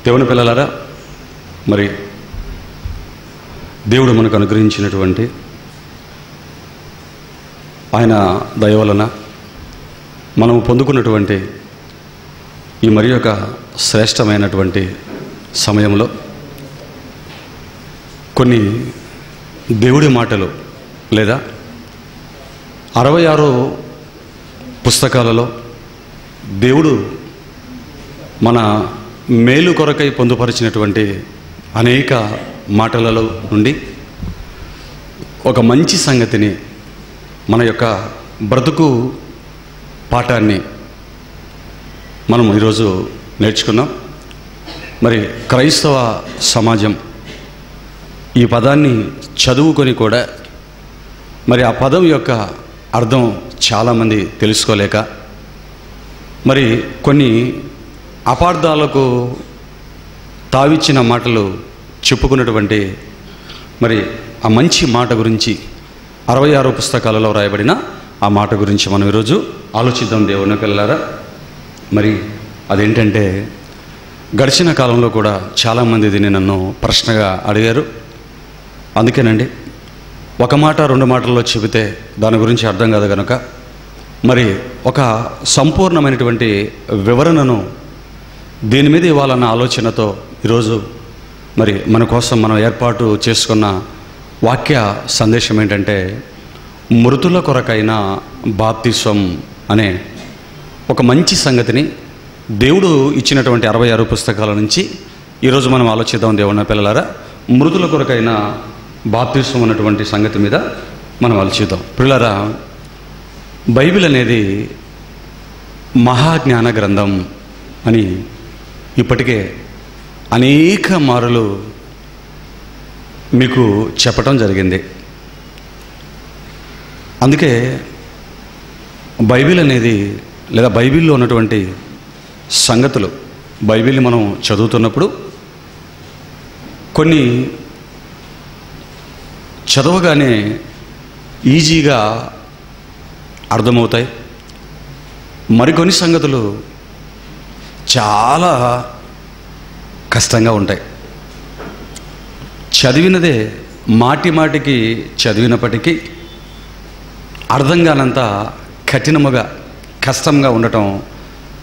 దేవుని పిల్లలారా, మరి దేవుడు మనకు అనుగ్రహించినటువంటి ఆయన దయ వలన మనము పొందుకున్నటువంటి ఈ మరి యొక్క శ్రేష్టమైనటువంటి సమయంలో కొన్ని దేవుడి మాటలు లేదా 66 పుస్తకాలలో దేవుడు మన మేలు కొరకై పొందుపరిచినటువంటి అనేక మాటలలో నుండి ఒక మంచి సంగతిని, మన యొక్క బ్రతుకు పాఠాన్ని మనం ఈరోజు నేర్చుకున్నాం. మరి క్రైస్తవ సమాజం ఈ పదాన్ని చదువుకొని కూడా మరి ఆ పదం యొక్క అర్థం చాలామంది తెలుసుకోలేక మరి కొన్ని అపార్థాలకు తావిచ్చిన మాటలు చెప్పుకున్నటువంటి మరి ఆ మంచి మాట గురించి 66 పుస్తకాలలో రాయబడిన ఆ మాట గురించి మనం ఈరోజు ఆలోచిద్దాం. దేవుని పిల్లలారా, మరి అదేంటంటే గడిచిన కాలంలో కూడా చాలామంది దీన్ని నన్ను ప్రశ్నగా అడిగారు. అందుకేనండి, ఒక మాట 2 మాటల్లో చెబితే దాని గురించి అర్థం కాదు కనుక మరి ఒక సంపూర్ణమైనటువంటి వివరణను దీని మీద ఇవ్వాలన్న ఆలోచనతో ఈరోజు మరి మన కోసం మనం ఏర్పాటు చేసుకున్న వాక్య సందేశం ఏంటంటే, మృతుల కొరకైన బాప్తిస్వం అనే ఒక మంచి సంగతిని దేవుడు ఇచ్చినటువంటి 66 పుస్తకాల నుంచి ఈరోజు మనం ఆలోచిద్దాం. దేవుని పిల్లలారా, మృతుల కొరకైన బాప్తిస్వం అన్నటువంటి సంగతి మీద మనం ఆలోచిద్దాం. పిల్లలారా, బైబిల్ అనేది మహాజ్ఞాన గ్రంథం అని ఇప్పటికే అనేక మారులు మీకు చెప్పటం జరిగింది. అందుకే బైబిల్ అనేది లేదా బైబిల్లో ఉన్నటువంటి సంగతులు, బైబిల్ని మనం చదువుతున్నప్పుడు కొన్ని చదవగానే ఈజీగా అర్థమవుతాయి. మరికొన్ని సంగతులు చాలా కష్టంగా ఉంటాయి. చదివినదే మాటి మాటికి చదివినప్పటికీ అర్థం కానంత కఠినముగా, కష్టంగా ఉండటం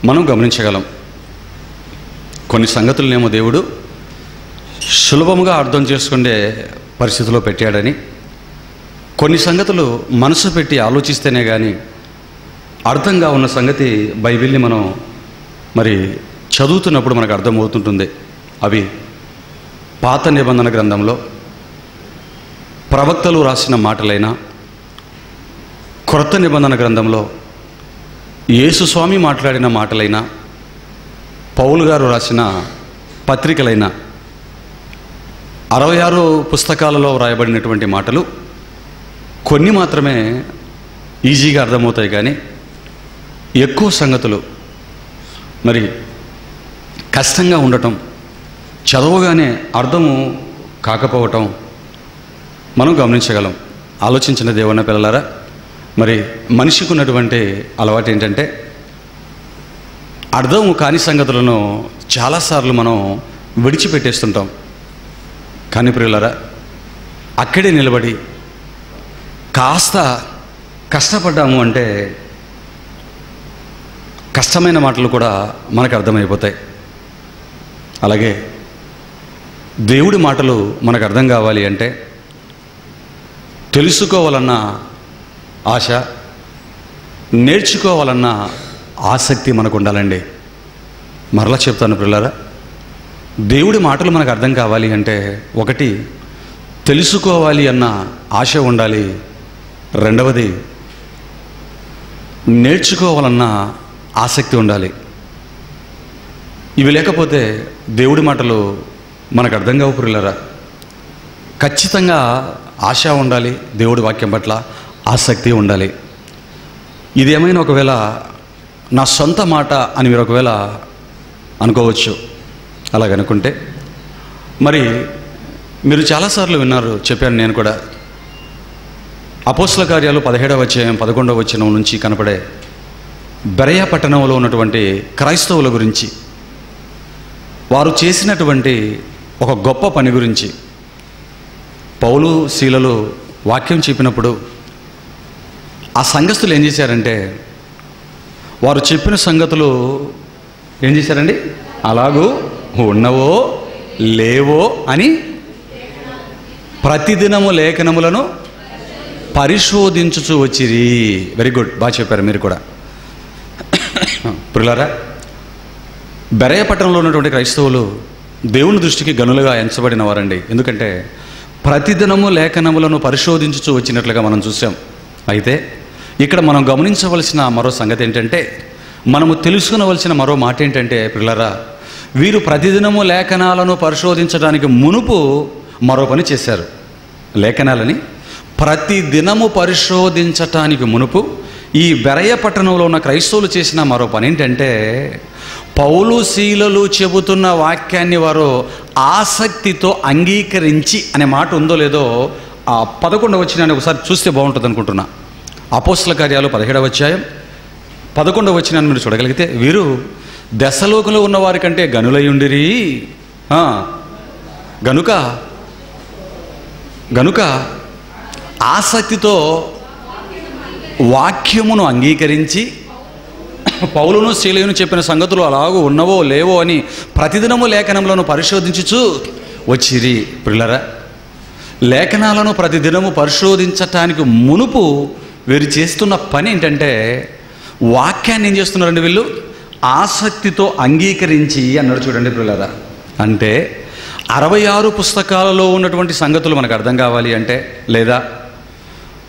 మనం గమనించగలం. కొన్ని సంగతులనేమో దేవుడు సులభముగా అర్థం చేసుకునే పరిస్థితిలో పెట్టాడని, కొన్ని సంగతులు మనసు పెట్టి ఆలోచిస్తేనే కానీ అర్థంగా ఉన్న సంగతి బైబిల్ని మనం మరి చదువుతున్నప్పుడు మనకు అర్థమవుతుంటుంది. అవి పాత నిబంధన గ్రంథంలో ప్రవక్తలు రాసిన మాటలైనా, క్రొత్త నిబంధన గ్రంథంలో యేసుస్వామి మాట్లాడిన మాటలైనా, పౌలు గారు రాసిన పత్రికలైనా, 66 పుస్తకాలలో వ్రాయబడినటువంటి మాటలు కొన్ని మాత్రమే ఈజీగా అర్థమవుతాయి. కానీ ఎక్కువ సంగతులు మరి కష్టంగా ఉండటం, చదవగానే అర్థము కాకపోవటం మనం గమనించగలం. ఆలోచించిన దేవుని పిల్లలారా, మరి మనిషికి ఉన్నటువంటి అలవాటు ఏంటంటే అర్థం కాని సంగతులను చాలాసార్లు మనం విడిచిపెట్టేస్తుంటాం. కానీ ప్రియులారా, అక్కడే నిలబడి కాస్త కష్టపడ్డాము అంటే కష్టమైన మాటలు కూడా మనకు అర్థమైపోతాయి. అలాగే దేవుడి మాటలు మనకు అర్థం కావాలి అంటే తెలుసుకోవాలన్న ఆశ, నేర్చుకోవాలన్న ఆసక్తి మనకు ఉండాలండి. మరలా చెప్తాను ప్రియులారా, దేవుడి మాటలు మనకు అర్థం కావాలి అంటే ఒకటి తెలుసుకోవాలి అన్న ఆశ ఉండాలి, రెండవది నేర్చుకోవాలన్న ఆసక్తి ఉండాలి. ఇవి లేకపోతే దేవుడి మాటలు మనకు అర్థం కావు ప్రియులారా. ఖచ్చితంగా ఆశ ఉండాలి, దేవుడి వాక్యం పట్ల ఆసక్తి ఉండాలి. ఇది ఏమైనా ఒకవేళ నా సొంత మాట అని మీరు ఒకవేళ అనుకోవచ్చు. అలాగనుకుంటే మరి మీరు చాలాసార్లు విన్నారు, చెప్పాను నేను కూడా. అపోస్తల కార్యాలు 17వ అధ్యాయం 11వ వచనం నుంచి కనపడే బెరయ పట్టణంలో ఉన్నటువంటి క్రైస్తవుల గురించి వారు చేసినటువంటి ఒక గొప్ప పని గురించి పౌలు శీలలు వాక్యం చెప్పినప్పుడు ఆ సంఘస్థులు ఏం చేశారంటే, వారు చెప్పిన సంగతులు ఏం చేశారండి, అలాగూ ఉన్నవో లేవో అని ప్రతిదినము లేఖనములను పరిశోధించుచు వచ్చిరి. వెరీ గుడ్, బాగా చెప్పారు మీరు కూడా. ప్రియులారా, బెరయ పట్టణంలో ఉన్నటువంటి క్రైస్తవులు దేవుని దృష్టికి గనులుగా ఎంచబడిన వారండి. ఎందుకంటే ప్రతిదినము లేఖనములను పరిశోధించుచు వచ్చినట్లుగా మనం చూసాం. అయితే ఇక్కడ మనం గమనించవలసిన మరో సంగతి ఏంటంటే, మనము తెలుసుకునవలసిన మరో మాట ఏంటంటే ప్రియులారా, వీరు ప్రతిదినము లేఖనాలను పరిశోధించడానికి మునుపు మరో పని చేశారు. లేఖనాలని ప్రతిదినము పరిశోధించటానికి మునుపు ఈ బెరయ పట్టణంలో ఉన్న క్రైస్తవులు చేసిన మరో పని ఏంటంటే, పౌలు శీలలు చెబుతున్న వాక్యాన్ని వారు ఆసక్తితో అంగీకరించి అనే మాట ఉందో లేదో ఆ 11వ వచనాన్ని ఒకసారి చూస్తే బాగుంటుంది అనుకుంటున్నా. అపోస్తల కార్యాలు 17వ అధ్యాయం 11వ వచనాన్ని మీరు చూడగలిగితే, వీరు దశలోకంలో ఉన్న వారి కంటే గనులయుండిరి, గనుక ఆసక్తితో వాక్యమును అంగీకరించి పౌలును శీలయును చెప్పిన సంగతులు అలాగూ ఉన్నవో లేవో అని ప్రతిదినము లేఖనములను పరిశోధించుచు వచ్చిరి. ప్రియులారా, లేఖనాలను ప్రతిదినము పరిశోధించటానికి మునుపు వీరు చేస్తున్న పని ఏంటంటే, వాక్యాన్ని ఏం చేస్తున్నారండి వీళ్ళు, ఆసక్తితో అంగీకరించి అన్నాడు. చూడండి ప్రియులారా, అంటే 66 పుస్తకాలలో ఉన్నటువంటి సంగతులు మనకు అర్థం కావాలి అంటే, లేదా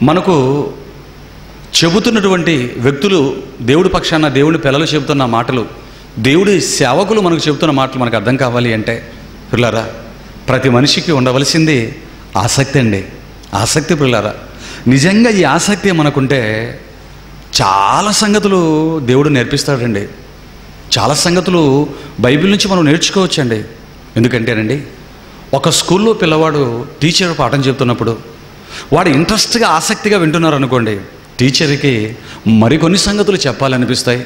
మనకు చెబుతున్నటువంటి వ్యక్తులు, దేవుడి పక్షాన దేవుని పిల్లలు చెబుతున్న మాటలు, దేవుడి సేవకులు మనకు చెబుతున్న మాటలు మనకు అర్థం కావాలి అంటే ప్రియులారా, ప్రతి మనిషికి ఉండవలసింది ఆసక్తి అండి. ఆసక్తి ప్రియులారా, నిజంగా ఈ ఆసక్తి మనకుంటే చాలా సంగతులు దేవుడు నేర్పిస్తాడండి. చాలా సంగతులు బైబిల్ నుంచి మనం నేర్చుకోవచ్చండి. ఎందుకంటేనండి, ఒక స్కూల్లో పిల్లవాడు టీచర్ పాఠం చెప్తున్నప్పుడు వాడు ఇంట్రెస్ట్గా ఆసక్తిగా వింటున్నారు అనుకోండి, టీచర్కి మరికొన్ని సంగతులు చెప్పాలనిపిస్తాయి,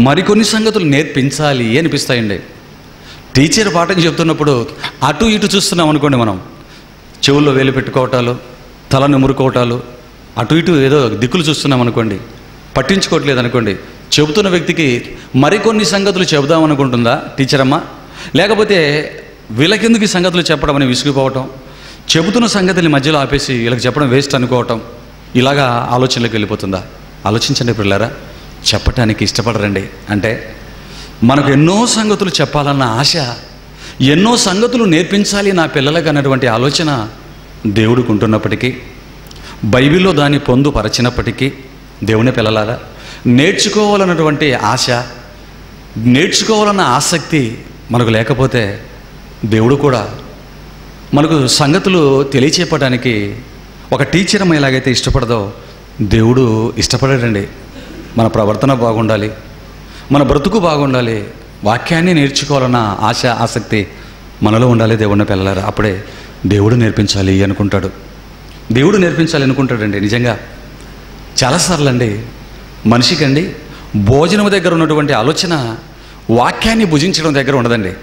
మరికొన్ని సంగతులు నేర్పించాలి అనిపిస్తాయండి. టీచర్ పాఠం చెప్తున్నప్పుడు అటు ఇటు చూస్తున్నాం అనుకోండి, మనం చెవుల్లో వేలు పెట్టుకోవటాలు, తల నిమురుకోవటాలు, అటు ఇటు ఏదో దిక్కులు చూస్తున్నాం అనుకోండి, పట్టించుకోవట్లేదు అనుకోండి, చెబుతున్న వ్యక్తికి మరికొన్ని సంగతులు చెబుదాం అనుకుంటుందా టీచర్ అమ్మ? లేకపోతే వీళ్ళకెందుకు ఈ సంగతులు చెప్పడం అని విసిగిపోవటం, చెబుతున్న సంగతిని మధ్యలో ఆపేసి వీళ్ళకి చెప్పడం వేస్ట్ అనుకోవటం, ఇలాగా ఆలోచనలోకి వెళ్ళిపోతుందా? ఆలోచించండి పిల్లరా, చెప్పటానికి ఇష్టపడరండి. అంటే మనకు ఎన్నో సంగతులు చెప్పాలన్న ఆశ, ఎన్నో సంగతులు నేర్పించాలి నా పిల్లలకు అన్నటువంటి ఆలోచన దేవుడికి ఉంటున్నప్పటికీ, బైబిల్లో దాన్ని పొందుపరచినప్పటికీ, దేవుని పిల్లలారా, నేర్చుకోవాలన్నటువంటి ఆశ, నేర్చుకోవాలన్న ఆసక్తి మనకు లేకపోతే దేవుడు కూడా మనకు సంగతులు తెలియచేపడానికి ఒక టీచర్ ఎలాగైతే ఇష్టపడదో దేవుడు ఇష్టపడాడండి. మన ప్రవర్తన బాగుండాలి, మన బ్రతుకు బాగుండాలి, వాక్యాన్ని నేర్చుకోవాలన్న ఆశ ఆసక్తి మనలో ఉండాలి. దేవుడిని పిల్లలారా, అప్పుడే దేవుడు నేర్పించాలి అనుకుంటాడు. దేవుడు నేర్పించాలి అనుకుంటాడండి. నిజంగా చాలాసార్లు అండి మనిషికండి భోజనం దగ్గర ఉన్నటువంటి ఆలోచన వాక్యాన్ని భుజించడం దగ్గర ఉండదండి.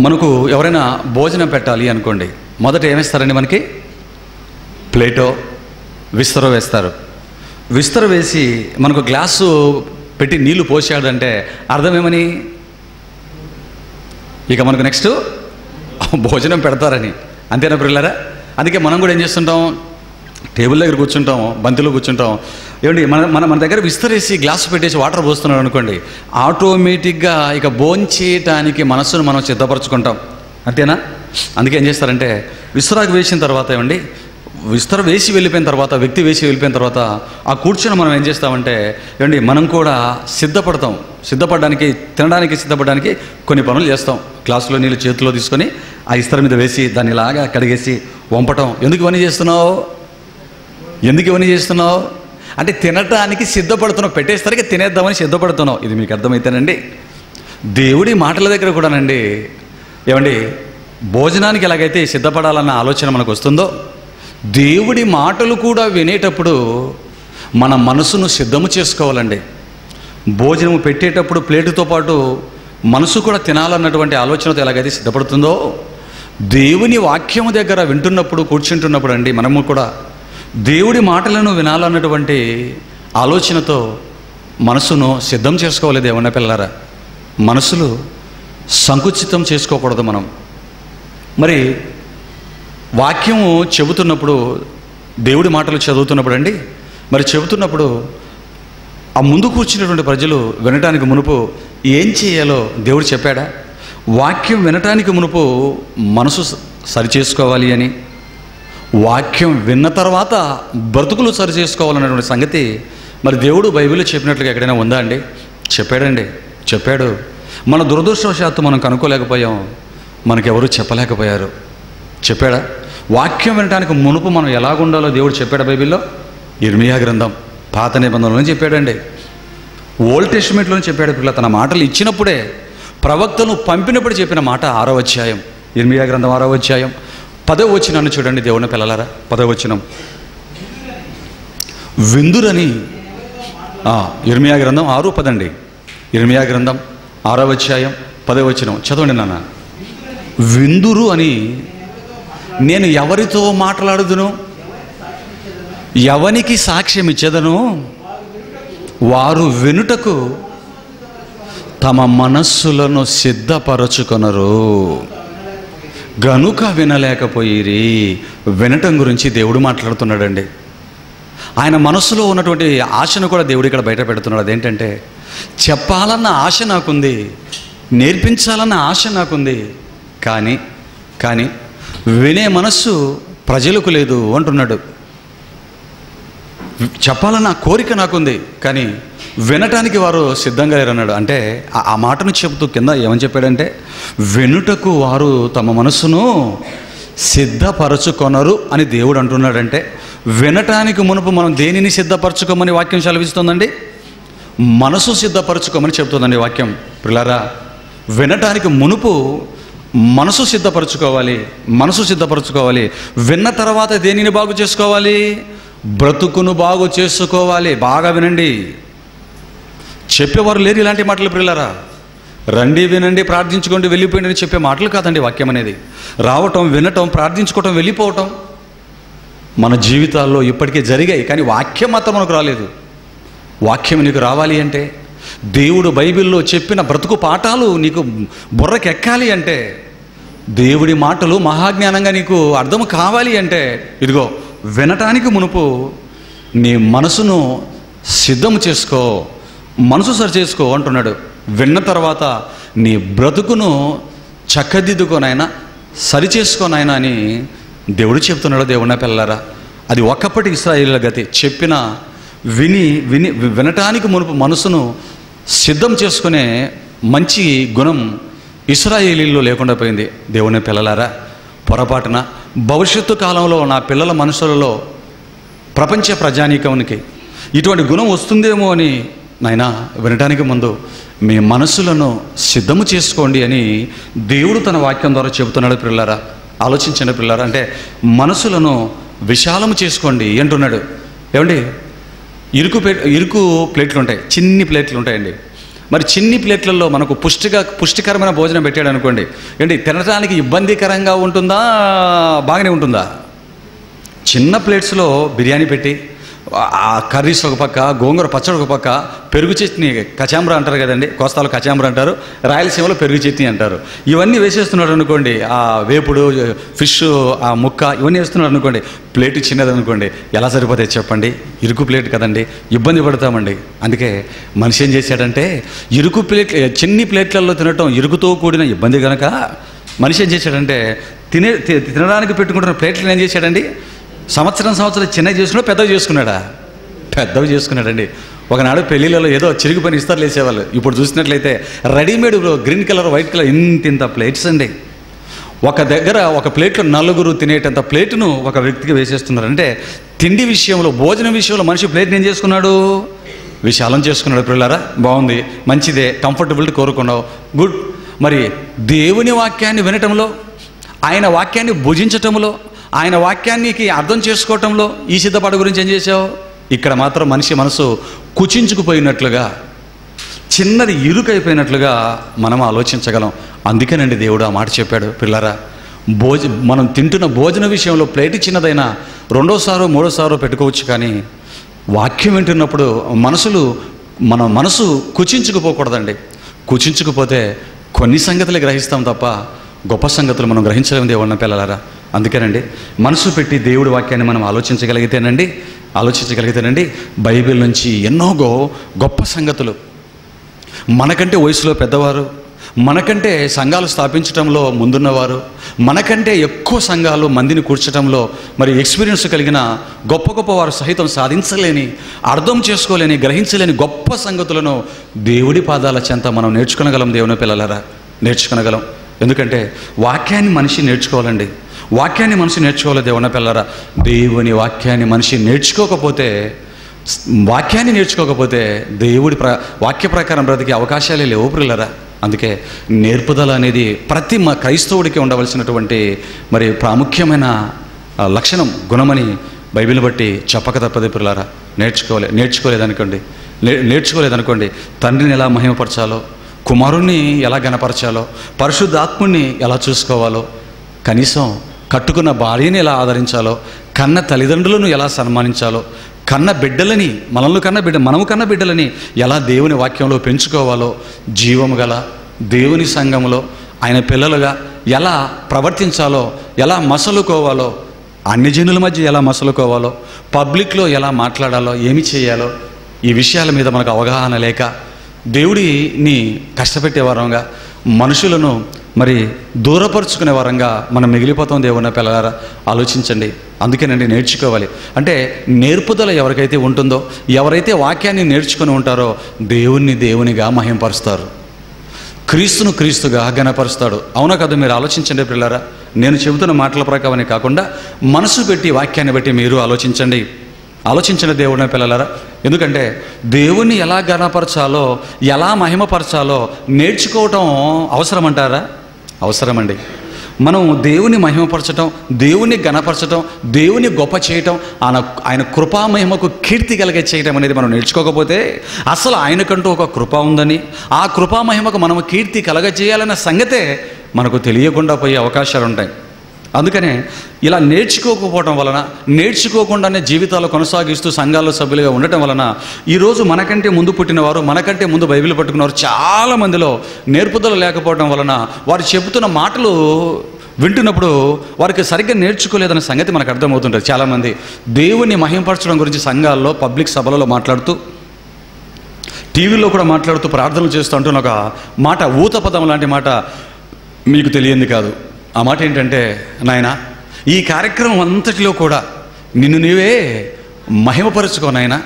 మనకు ఎవరైనా భోజనం పెట్టాలి అనుకోండి, మొదట ఏమేస్తారండి? మనకి ప్లేటో విస్తర వేస్తారు. విస్తర వేసి మనకు గ్లాసు పెట్టి నీళ్లు పోసాడంటే అర్థం ఏమని? ఇక మనకు నెక్స్ట్ భోజనం పెడతారని. అంతేనా పిల్లరా? అందుకే మనం కూడా ఏం చేస్తుంటాం, టేబుల్ దగ్గర కూర్చుంటాం, బంతిలో కూర్చుంటాం. ఏమండి, మన దగ్గర విస్తరేసి గ్లాసు పెట్టేసి వాటర్ పోస్తున్నాడు అనుకోండి, ఆటోమేటిక్గా ఇక భోంచేయటానికి మనస్సును మనం సిద్ధపరచుకుంటాం. అంతేనా? అందుకే ఏం చేస్తారంటే విస్తరాకు వేసిన తర్వాత ఏమండి, విస్తర వేసి వెళ్ళిపోయిన తర్వాత, వ్యక్తి వేసి వెళ్ళిపోయిన తర్వాత ఆ కూర్చొని మనం ఏం చేస్తామంటే ఏమండి, మనం కూడా సిద్ధపడతాం. సిద్ధపడడానికి, తినడానికి సిద్ధపడడానికి కొన్ని పనులు చేస్తాం. గ్లాసులో నీళ్ళు చేతిలో తీసుకొని ఆ ఇస్తర మీద వేసి దాన్ని ఇలాగా కడిగేసి వంపటం. ఎందుకు ఇవన్నీ చేస్తున్నావు? ఎందుకు ఇవన్నీ చేస్తున్నావు అంటే తినటానికి సిద్ధపడుతున్నావు. పెట్టేసరికి తినేద్దామని సిద్ధపడుతున్నావు. ఇది మీకు అర్థమైతేనండి, దేవుడి మాటల దగ్గర కూడానండి ఏమండి, భోజనానికి ఎలాగైతే సిద్ధపడాలన్న ఆలోచన మనకు వస్తుందో, దేవుడి మాటలు కూడా వినేటప్పుడు మన మనసును సిద్ధము చేసుకోవాలండి. భోజనము పెట్టేటప్పుడు ప్లేటుతో పాటు మనసు కూడా తినాలన్నటువంటి ఆలోచనతో ఎలాగైతే సిద్ధపడుతుందో, దేవుని వాక్యము దగ్గర వింటున్నప్పుడు, కూర్చుంటున్నప్పుడు అండి మనము కూడా దేవుడి మాటలను వినాలన్నటువంటి ఆలోచనతో మనసును సిద్ధం చేసుకోవాలి. దేవుని పిల్లలారా, మనసులు సంకుచితం చేసుకోకూడదు. మనం మరి వాక్యము చెబుతున్నప్పుడు, దేవుడి మాటలు చదువుతున్నప్పుడు అండి, మరి చెబుతున్నప్పుడు ఆ ముందు కూర్చున్నటువంటి ప్రజలు వినటానికి మునుపు ఏం చేయాలో దేవుడు చెప్పాడా? వాక్యం వినటానికి మునుపు మనసు సరిచేసుకోవాలి అని, వాక్యం విన్న తర్వాత బ్రతుకులు సరిచేసుకోవాలన్నటువంటి సంగతి మరి దేవుడు బైబిల్లో చెప్పినట్లుగా ఎక్కడైనా ఉందా అండి? చెప్పాడండి, చెప్పాడు. మన దురదృష్టవశాత్తు మనం కనుక్కోలేకపోయాం, మనకెవరూ చెప్పలేకపోయారు. చెప్పాడా? వాక్యం వినటానికి మునుపు మనం ఎలాగుండాలో దేవుడు చెప్పాడు బైబిల్లో. ఇర్మియా గ్రంథం పాత నిబంధనలోనే చెప్పాడండి, ఓల్డ్ టెస్టిమెంట్లోనే చెప్పాడు. పిల్ల తన మాటలు ఇచ్చినప్పుడే, ప్రవక్తను పంపినప్పుడు చెప్పిన మాట 6వ అధ్యాయం, ఇర్మియా గ్రంథం 6వ అధ్యాయం 10వ వచనాన్ని చూడండి దేవుని పిల్లలారా. 10వ వచనం, విందురని, ఇర్మియా గ్రంథం 6:10 అండి. ఇర్మియా గ్రంథం 6వ అధ్యాయం 10వ వచనం చదవండి నాన్న. విందురు అని నేను ఎవరితో మాట్లాడుదును, ఎవనికి సాక్ష్యం ఇచ్చేదను, వారు వినుటకు తమ మనస్సులను సిద్ధపరచుకొనరు గనుక వినలేకపోయిరి. వినటం గురించి దేవుడు మాట్లాడుతున్నాడండి. ఆయన మనస్సులో ఉన్నటువంటి ఆశను కూడా దేవుడు ఇక్కడ బయట పెడుతున్నాడు. అదేంటంటే, చెప్పాలన్న ఆశ నాకుంది, నేర్పించాలన్న ఆశ నాకుంది, కానీ వినే మనస్సు ప్రజలకు లేదు అంటున్నాడు. చెప్పాలన్న కోరిక నాకుంది, కానీ వినటానికి వారు సిద్ధంగా లేరన్నాడు. అంటే ఆ మాటను చెబుతూ కింద ఏమని చెప్పాడంటే, వినుటకు వారు తమ మనస్సును సిద్ధపరచుకొనరు అని దేవుడు అంటున్నాడంటే, వినటానికి మునుపు మనం దేనిని సిద్ధపరచుకోమని వాక్యం సెలవిస్తుందండి? మనసు సిద్ధపరచుకోమని చెప్తుందండి వాక్యం. పిల్లరా, వినటానికి మునుపు మనసు సిద్ధపరచుకోవాలి, మనసు సిద్ధపరచుకోవాలి. విన్న తర్వాత దేనిని బాగు చేసుకోవాలి? బ్రతుకును బాగు చేసుకోవాలి. బాగా వినండి, చెప్పేవారు లేరు ఇలాంటి మాటలు. పిల్లరా, రండి వినండి ప్రార్థించుకోండి వెళ్ళిపోయింది అని చెప్పే మాటలు కాదండి వాక్యం అనేది. రావటం, వినటం, ప్రార్థించుకోవటం, వెళ్ళిపోవటం మన జీవితాల్లో ఇప్పటికే జరిగాయి, కానీ వాక్యం మాత్రం మనకు రాలేదు. వాక్యం నీకు రావాలి అంటే, దేవుడు బైబిల్లో చెప్పిన బ్రతుకు పాఠాలు నీకు బుర్రకి ఎక్కాలి అంటే, దేవుడి మాటలు మహాజ్ఞానంగా నీకు అర్థం కావాలి అంటే, ఇదిగో వినటానికి మునుపు నీ మనసును సిద్ధం చేసుకో, మనసు సరి చేసుకో అంటున్నాడు. విన్న తర్వాత నీ బ్రతుకును చక్కదిద్దుకోనైనా, సరిచేసుకోనైనా అని దేవుడు చెప్తున్నాడు. దేవుని పిల్లలారా, అది ఒకప్పటి ఇశ్రాయేలీయుల గతి. చెప్పిన వినటానికి మునుపు మనసును సిద్ధం చేసుకునే మంచి గుణం ఇశ్రాయేలీల్లో లేకుండా పోయింది. దేవుని పిల్లలారా, పొరపాటున భవిష్యత్తు కాలంలో నా పిల్లల మనసులలో, ప్రపంచ ప్రజానీకానికి ఇటువంటి గుణం వస్తుందేమో అని నాయనా వినటానికి ముందు మీ మనసులను సిద్ధము చేసుకోండి అని దేవుడు తన వాక్యం ద్వారా చెబుతున్నాడు. పిల్లలారా, ఆలోచించండి పిల్లలారా. అంటే మనసులను విశాలము చేసుకోండి అంటున్నాడు. ఏమండి, ఇరుకు ప్లేట్లు ఉంటాయి, చిన్ని ప్లేట్లు ఉంటాయండి. మరి చిన్ని ప్లేట్లలో మనకు పుష్టికరమైన భోజనం పెట్టాడు అనుకోండి, ఏంటి తినడానికి ఇబ్బందికరంగా ఉంటుందా, బాగానే ఉంటుందా? చిన్న ప్లేట్స్లో బిర్యానీ పెట్టి, ఆ కర్రీస్ ఒక పక్క, గోంగూర పచ్చడి ఒక పక్క, పెరుగు చట్నీ, కచాంబరా అంటారు కదండి, కోస్తాలో కచాంబరా అంటారు, రాయలసీమలో పెరుగు చట్నీ అంటారు. ఇవన్నీ వేసేస్తున్నాడు అనుకోండి, ఆ వేపుడు, ఫిష్, ఆ ముక్క, ఇవన్నీ వేస్తున్నాడు అనుకోండి, ప్లేట్ చిన్నది అనుకోండి, ఎలా సరిపోతాయి చెప్పండి? ఇరుకు ప్లేట్ కదండి, ఇబ్బంది పడతామండి. అందుకే మనిషి ఏం చేశాడంటే, చిన్ని ప్లేట్లలో తినటం ఇరుకుతో కూడిన ఇబ్బంది కనుక మనిషి ఏం చేశాడంటే, తినడానికి పెట్టుకుంటున్న ప్లేట్లను ఏం చేశాడండి, సంవత్సరం చిన్నవి చేసుకున్నాడు, పెద్దవి చేసుకున్నాడా? పెద్దవి చేసుకున్నాడండి. ఒకనాడు పెళ్ళిళ్ళలో ఏదో చిరుగు పని ఇస్తారు వేసేవాళ్ళు. ఇప్పుడు చూసినట్లయితే readymade green colour, white colour ఇంత ప్లేట్స్ అండి. ఒక దగ్గర ఒక ప్లేట్లో 4 తినేటంత ప్లేటును ఒక వ్యక్తికి వేసేస్తున్నారు. అంటే తిండి విషయంలో, భోజనం విషయంలో మనిషి ప్లేట్ని ఏం చేసుకున్నాడు? విశాలం చేసుకున్నాడు. పిల్లలారా, బాగుంది, మంచిదే, కంఫర్టబిలిటీ కోరుకున్నావు, గుడ్. మరి దేవుని వాక్యాన్ని వినటంలో, ఆయన వాక్యాన్ని భుజించటంలో, ఆయన వాక్యానికి అర్థం చేసుకోవటంలో ఈ సిద్ధపాటు గురించి ఏం చేసావు? ఇక్కడ మాత్రం మనిషి మనసు కుచించుకుపోయినట్లుగా, చిన్నది ఇరుకైపోయినట్లుగా మనం ఆలోచించగలం. అందుకేనండి దేవుడు ఆ మాట చెప్పాడు. పిల్లరా, మనం తింటున్న భోజన విషయంలో ప్లేటు చిన్నదైనా రెండోసారో మూడోసారో పెట్టుకోవచ్చు, కానీ వాక్యం వింటున్నప్పుడు మన మనసు కుచించుకుపోకూడదండి. కుచించుకుపోతే కొన్ని సంగతులు గ్రహిస్తాం తప్ప గొప్ప సంగతులు మనం గ్రహించలేము దేవుళ్ళ పిల్లలారా. అందుకేనండి మనసు పెట్టి దేవుడి వాక్యాన్ని మనం ఆలోచించగలిగితేనండి బైబిల్ నుంచి ఎన్నో గొప్ప సంగతులు, మనకంటే వయసులో పెద్దవారు, మనకంటే సంఘాలు స్థాపించడంలో ముందున్నవారు, మనకంటే ఎక్కువ సంఘాలు మందిని కూర్చడంలో మరి ఎక్స్పీరియన్స్ కలిగిన గొప్ప వారు సహితం సాధించలేని, అర్థం చేసుకోలేని, గ్రహించలేని గొప్ప సంగతులను దేవుడి పాదాల చెంత మనం నేర్చుకోగలం. దేవుని పిల్లలారా, నేర్చుకోగలం. ఎందుకంటే వాక్యాన్ని మనిషి నేర్చుకోవాలండి. వాక్యాన్ని మనిషి నేర్చుకోవాలి. దేవుని పిల్లలారా, దేవుని వాక్యాన్ని మనిషి నేర్చుకోకపోతే దేవుడి వాక్య ప్రకారం బ్రతికే అవకాశాలే లేవు పిల్లరా. అందుకే నేర్పుదల అనేది ప్రతి క్రైస్తవుడికి ఉండవలసినటువంటి మరి ప్రాముఖ్యమైన లక్షణం, గుణమని బైబిల్ బట్టి చెప్పక తప్పదు పిల్లరా. నేర్చుకోలేదనుకోండి తండ్రిని ఎలా మహిమపరచాలో, కుమారుణ్ణి ఎలా గణపరచాలో, పరిశుద్ధాత్ముని ఎలా చూసుకోవాలో, కనీసం కట్టుకున్న భార్యని ఎలా ఆదరించాలో, కన్న తల్లిదండ్రులను ఎలా సన్మానించాలో, మనము కన్న బిడ్డలని ఎలా దేవుని వాక్యంలో పెంచుకోవాలో, జీవము గల దేవుని సంఘంలో ఆయన పిల్లలుగా ఎలా ప్రవర్తించాలో, ఎలా మసలుకోవాలో, అన్యజనుల మధ్య ఎలా మసలుకోవాలో, పబ్లిక్లో ఎలా మాట్లాడాలో, ఏమి చేయాలో, ఈ విషయాల మీద మనకు అవగాహన లేక దేవుడిని కష్టపెట్టే వారంగా, మనుషులను మరి దూరపరుచుకునే వారంగా మనం మిగిలిపోతాం. దేవుని పిల్లలారా, ఆలోచించండి. అందుకేనండి నేర్చుకోవాలి. అంటే నేర్పుదల ఎవరికైతే ఉంటుందో, ఎవరైతే వాక్యాన్ని నేర్చుకుని ఉంటారో దేవునిగా మహింపరుస్తారు, క్రీస్తును క్రీస్తుగా ఘనపరుస్తాడు. అవునా కదా? మీరు ఆలోచించండి పిల్లలారా. నేను చెబుతున్న మాటల ప్రకారమే కాకుండా మనసు పెట్టి వాక్యాన్ని బట్టి మీరు ఆలోచించండి దేవుని పిల్లలారా. ఎందుకంటే దేవుణ్ణి ఎలా ఘనపరచాలో, ఎలా మహిమపరచాలో నేర్చుకోవటం అవసరమంటారా? అవసరమండి. మనం దేవుని మహిమపరచటం, దేవుని ఘనపరచటం, దేవుని గొప్ప చేయటం, ఆయన కృపా మహిమకు కీర్తి కలిగే చేయటం అనేది మనం నేర్చుకోకపోతే, అసలు ఆయనకంటూ ఒక కృప ఉందని, ఆ కృపా మహిమకు మనం కీర్తి కలగజేయాలన్న సంగతే మనకు తెలియకుండా పోయే అవకాశాలు ఉంటాయి. అందుకనే ఇలా నేర్చుకోకుండానే జీవితాలు కొనసాగిస్తూ సంఘాల్లో సభ్యులుగా ఉండటం వలన ఈరోజు మనకంటే ముందు పుట్టినవారు, మనకంటే ముందు బైబిల్ పట్టుకున్నవారు చాలా మందిలో నేర్పుదల లేకపోవడం వలన వారు చెబుతున్న మాటలు వింటున్నప్పుడు వారికి సరిగ్గా నేర్చుకోలేదన్న సంగతి మనకు అర్థమవుతుంటుంది. చాలామంది దేవుని మహింపరచడం గురించి సంఘాల్లో పబ్లిక్ సభలలో మాట్లాడుతూ, టీవీలో కూడా మాట్లాడుతూ, ప్రార్థనలు చేస్తూ అంటున్న ఒక మాట, ఊత పదం లాంటి మాట మీకు తెలియంది కాదు. ఆ మాట ఏంటంటే, నాయనా ఈ కార్యక్రమం అంతటిలో కూడా నిన్ను నీవే మహిమపరుచుకోనాయనా,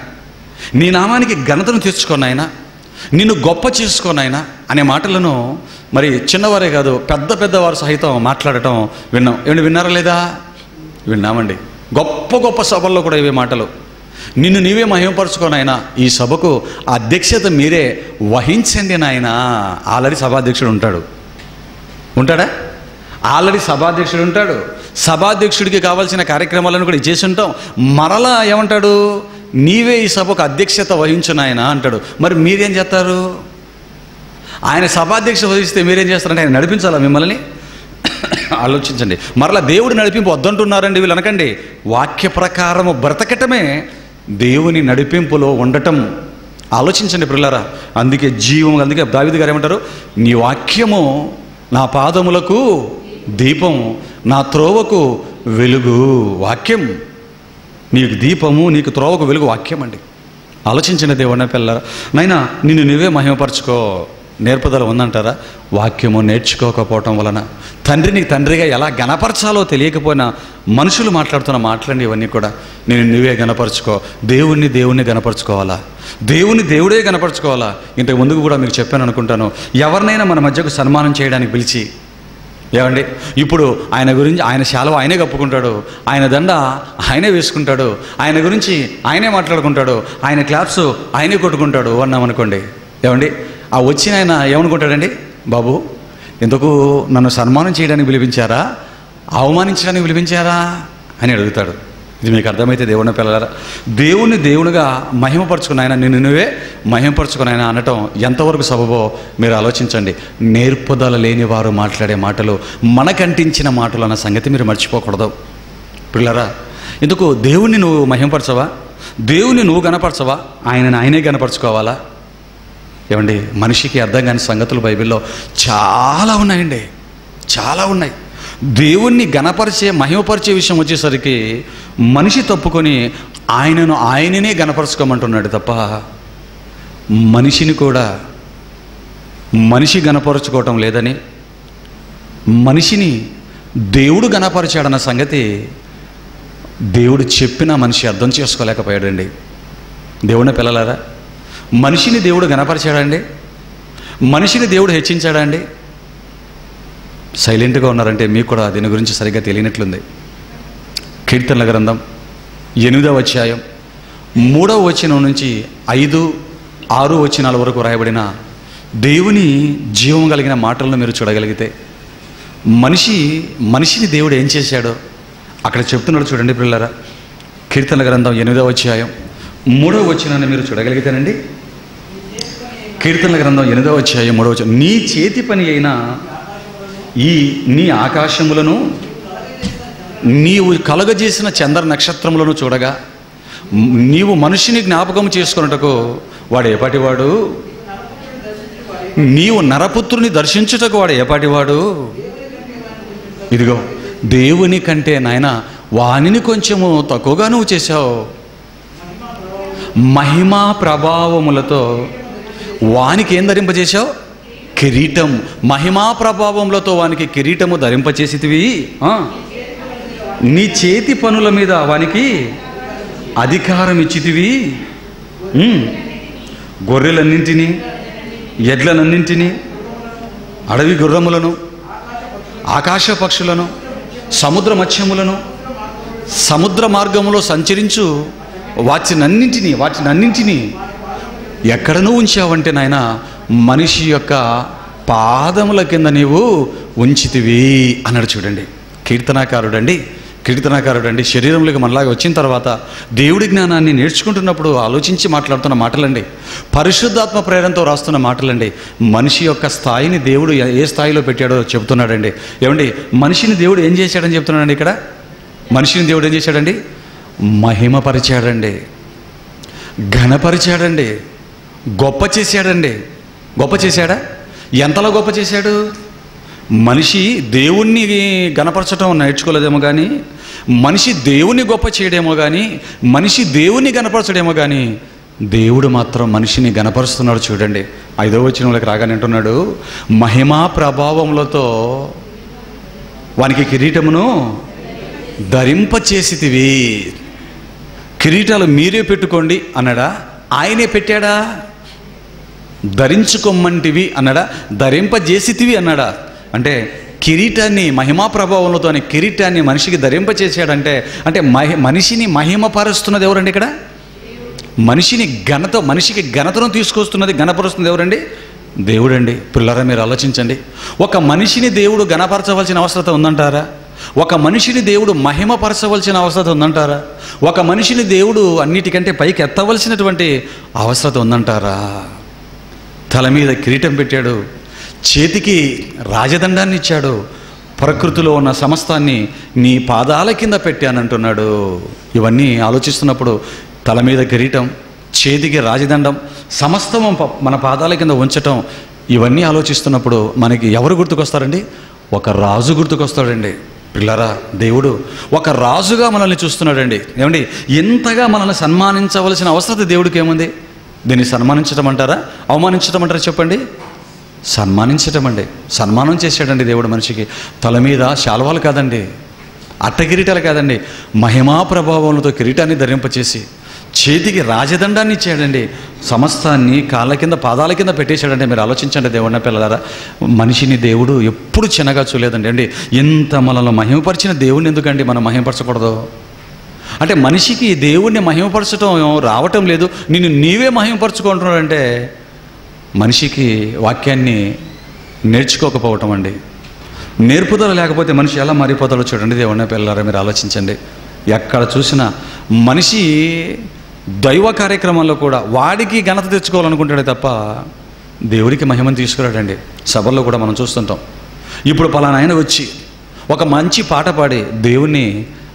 నీ నామానికి ఘనతను తెచ్చుకోనాయనా, నిన్ను గొప్ప చేసుకోనాయనా అనే మాటలను మరి చిన్నవారే కాదు పెద్దవారు సహితం మాట్లాడటం విన్నాం. విన్నారా లేదా? విన్నామండి. గొప్ప సభల్లో కూడా ఇవే మాటలు. నిన్ను నీవే మహిమపరుచుకోనాయనా, ఈ సభకు అధ్యక్షత మీరే వహించండి నాయనా. ఆల్రెడీ సభాధ్యక్షుడు ఉంటాడా? ఆల్రెడీ సభాధ్యక్షుడు ఉంటాడు. సభాధ్యక్షుడికి కావాల్సిన కార్యక్రమాలను కూడా చేసి ఉంటాం. మరలా ఏమంటాడు? నీవే ఈ సభకు అధ్యక్షత వహించునాయన అంటాడు. మరి మీరేం చేస్తారు? ఆయన సభాధ్యక్షత వహిస్తే మీరేం చేస్తారంటే ఆయన నడిపించాలా మిమ్మల్ని? ఆలోచించండి. మరలా దేవుడు నడిపింపు వద్దంటున్నారండి వీళ్ళు అనకండి. వాక్య ప్రకారము బ్రతకటమే దేవుని నడిపింపులో ఉండటం. ఆలోచించండి పిల్లలారా. అందుకే దావీదు గారు ఏమంటారు? నీ వాక్యము నా పాదములకు దీపం, నా త్రోవకు వెలుగు. వాక్యం నీకు దీపము, నీకు త్రోవకు వెలుగు వాక్యం అండి. ఆలోచించిన దేవుని పిల్లరా, నైనా నిన్ను నువ్వే మహిమపరచుకో. నేర్పుదల ఉందంటారా? వాక్యము నేర్చుకోకపోవటం వలన తండ్రిని తండ్రిగా ఎలా గణపరచాలో తెలియకపోయినా మనుషులు మాట్లాడుతున్న మాటలండి ఇవన్నీ కూడా. నేను నువ్వే గణపరచుకో, దేవుణ్ణి గణపరచుకోవాలా, దేవుడే గణపరచుకోవాలా. ఇంతకు ముందుకు కూడా మీకు చెప్పాను అనుకుంటాను. ఎవరినైనా మన మధ్యకు సన్మానం చేయడానికి పిలిచి, ఏమండి ఇప్పుడు ఆయన గురించి ఆయన శాలువ ఆయనే కప్పుకుంటాడు, ఆయన దండ ఆయనే వేసుకుంటాడు, ఆయన గురించి ఆయనే మాట్లాడుకుంటాడు, ఆయన క్లాప్స్ ఆయనే కొట్టుకుంటాడు అన్నామనుకోండి, ఏమండి ఆ వచ్చిన ఆయన ఏమనుకుంటాడండి? బాబు ఎందుకు నన్ను సన్మానం చేయడానికి పిలిపించారా, అవమానించడానికి పిలిపించారా అని అడుగుతాడు. ఇది మీకు అర్థమైతే దేవుని పిల్లలారా, దేవుణ్ణి దేవునిగా మహిమపరచుకున్నాయన, నిన్ను నువ్వే మహిమపరచుకున్నాయన అనటం ఎంతవరకు సబబో మీరు ఆలోచించండి. నేర్పుదల లేని వారు మాట్లాడే మాటలు మనకంటించిన మాటలు అన్న సంగతి మీరు మర్చిపోకూడదు పిల్లరా. ఎందుకు దేవుణ్ణి నువ్వు మహిమపరచవా? దేవుణ్ణి నువ్వు గణపరచవా? ఆయనే గణపరచుకోవాలా? ఏమండి, మనిషికి అర్థం కాని సంగతులు బైబిల్లో చాలా ఉన్నాయండి, చాలా ఉన్నాయి. దేవుణ్ణి గణపరిచే మహిమపరిచే విషయం వచ్చేసరికి మనిషి తప్పుకొని ఆయననే గణపరచుకోమంటున్నాడు తప్ప మనిషి గణపరచుకోవటం లేదని, మనిషిని దేవుడు గణపరిచాడన్న సంగతి దేవుడు చెప్పిన మనిషి అర్థం చేసుకోలేకపోయాడండి. దేవుని పిల్లలారా, మనిషిని దేవుడు గణపరిచాడండి? మనిషిని దేవుడు హెచ్చించాడా అండి? సైలెంట్గా ఉన్నారంటే మీకు కూడా దీని గురించి సరిగ్గా తెలియనట్లుంది. కీర్తనల గ్రంథం 8వ అధ్యాయం 3వ వచనం నుంచి 5, 6 వచనాల వరకు రాయబడిన దేవుని జీవం కలిగిన మాటలను మీరు చూడగలిగితే, మనిషిని దేవుడు ఏం చేశాడో అక్కడ చెప్తున్నాడు. చూడండి పిల్లరా, కీర్తనల గ్రంథం 8వ అధ్యాయం 3వ వచనాన్ని మీరు చూడగలిగితేనండి, కీర్తనల గ్రంథం 8వ అధ్యాయం 3వ వచనం, నీ చేతి పని అయిన నీ ఆకాశములను నీవు కలుగజేసిన చంద్ర నక్షత్రములను చూడగా, నీవు మనిషిని జ్ఞాపకం చేసుకున్నటకు వాడు ఏపాటివాడు? నీవు నరపుత్రుని దర్శించుటకు వాడు ఏపాటివాడు? ఇదిగో దేవుని కంటే నాయన వానిని కొంచెము తక్కువగా నువ్వు చేశావు. మహిమా ప్రభావములతో వానికి ఏం ధరింపజేశావు? కిరీటం. మహిమా ప్రభావములతో వానికి కిరీటము ధరింపచేసితివి. నీ చేతి పనుల మీద వానికి అధికారం ఇచ్చితివి. గొర్రెలన్నింటినీ, ఎడ్లనన్నింటినీ, అడవి గుర్రములను, ఆకాశ పక్షులను, సముద్ర మత్స్యములను, సముద్ర మార్గములో సంచరించు వాటినన్నింటినీ ఎక్కడనూ ఉంచావంటే నాయన మనిషి యొక్క పాదముల కింద నీవు ఉంచితివి అన్నాడు. చూడండి, కీర్తనాకారుడండి శరీరంలోకి మనలాగా వచ్చిన తర్వాత దేవుడి జ్ఞానాన్ని నేర్చుకుంటున్నప్పుడు ఆలోచించి మాట్లాడుతున్న మాటలండి, పరిశుద్ధాత్మ ప్రేరణతో రాస్తున్న మాటలండి. మనిషి యొక్క స్థాయిని దేవుడు ఏ స్థాయిలో పెట్టాడో చెబుతున్నాడండి. ఏమండి, మనిషిని దేవుడు ఏం చేశాడని చెప్తున్నాడండి ఇక్కడ. మనిషిని దేవుడు ఏం చేశాడండి? మహిమపరిచాడండి, ఘనపరిచాడండి, గొప్ప చేశాడండి. గొప్ప చేశాడా? ఎంతలో గొప్ప చేశాడు? మనిషి దేవుణ్ణి గణపరచడం నేర్చుకోలేదేమో కానీ, మనిషి దేవుణ్ణి గొప్ప చేయడేమో కానీ, మనిషి దేవుణ్ణి గణపరచడేమో కానీ, దేవుడు మాత్రం మనిషిని గణపరుస్తున్నాడు. చూడండి, 5వ వచనంలోకి రాగానే అంటున్నాడు, మహిమా ప్రభావములతో వానికి కిరీటమును ధరింపచేసితివి. కిరీటాలు మీరే పెట్టుకోండి అన్నాడా? ఆయనే పెట్టాడా? ధరించుకోమ్మంటివి అన్నాడా? ధరింపజేసితివి అన్నాడా? అంటే కిరీటాన్ని మహిమా ప్రభావంతో కిరీటాన్ని మనిషికి ధరింపచేసాడంటే మనిషిని మహిమపరుస్తున్నది ఎవరండి ఇక్కడ? మనిషికి ఘనతను తీసుకొస్తున్నది, ఘనపరుస్తున్నది ఎవరండి? దేవుడండి. పిల్లరా, మీరు ఆలోచించండి. ఒక మనిషిని దేవుడు ఘనపరచవలసిన అవసరం ఉందంటారా? ఒక మనిషిని దేవుడు మహిమపరచవలసిన అవసరం ఉందంటారా? ఒక మనిషిని దేవుడు అన్నిటికంటే పైకి ఎత్తవలసినటువంటి అవసరం ఉందంటారా? తల మీద కిరీటం పెట్టాడు, చేతికి రాజదండాన్ని ఇచ్చాడు, ప్రకృతిలో ఉన్న సమస్తాన్ని నీ పాదాల కింద పెట్టానంటున్నాడు. ఇవన్నీ ఆలోచిస్తున్నప్పుడు తల మీద కిరీటం, చేతికి రాజదండం, సమస్తము మన పాదాల కింద ఉంచటం, ఇవన్నీ ఆలోచిస్తున్నప్పుడు మనకి ఎవరు గుర్తుకొస్తారండి? ఒక రాజు గుర్తుకొస్తాడండి. పిల్లరా, దేవుడు ఒక రాజుగా మనల్ని చూస్తున్నాడండి. ఏమండి, ఇంతగా మనల్ని సన్మానించవలసిన అవసరం దేవుడికి ఏముంది? దీన్ని సన్మానించడం అంటారా, అవమానించడం అంటారా? చెప్పండి. సన్మానించటం అండి. సన్మానం చేశాడండి దేవుడు మనిషికి. తల మీద శాల్వాలు కాదండి, అట్ట కిరీటాలు కాదండి, మహిమా ప్రభావంతో కిరీటాన్ని ధరింపచేసి చేతికి రాజదండాన్ని ఇచ్చాడండి. సమస్తాన్ని కాళ్ళ కింద పాదాల కింద పెట్టేశాడంటే మీరు ఆలోచించండి దేవుడిన పిల్లలారా. మనిషిని దేవుడు ఎప్పుడు చిన్నగా చూడలేదండి. అండి, ఇంత మనల్ని మహిమపరిచిన దేవుడిని ఎందుకండి మనం మహిమపరచకూడదు? అంటే మనిషికి దేవుణ్ణి మహిమపరచడం రావటం లేదు, నిన్ను నీవే మహిమపరచుకుంటున్నాడంటే మనిషికి వాక్యాన్ని నేర్చుకోకపోవటం అండి. నేర్పుదల లేకపోతే మనిషి ఎలా మారిపోతాడో చూడండి దేవుడిన పిల్లలారా, మీరు ఆలోచించండి. ఎక్కడ చూసినా మనిషి దైవ కార్యక్రమంలో కూడా వాడికి ఘనత తెచ్చుకోవాలనుకుంటాడే తప్ప దేవుడికి మహిమను తీసుకురాడండి. సభల్లో కూడా మనం చూస్తుంటాం. ఇప్పుడు పలానా ఆయన వచ్చి ఒక మంచి పాట పాడి దేవుణ్ణి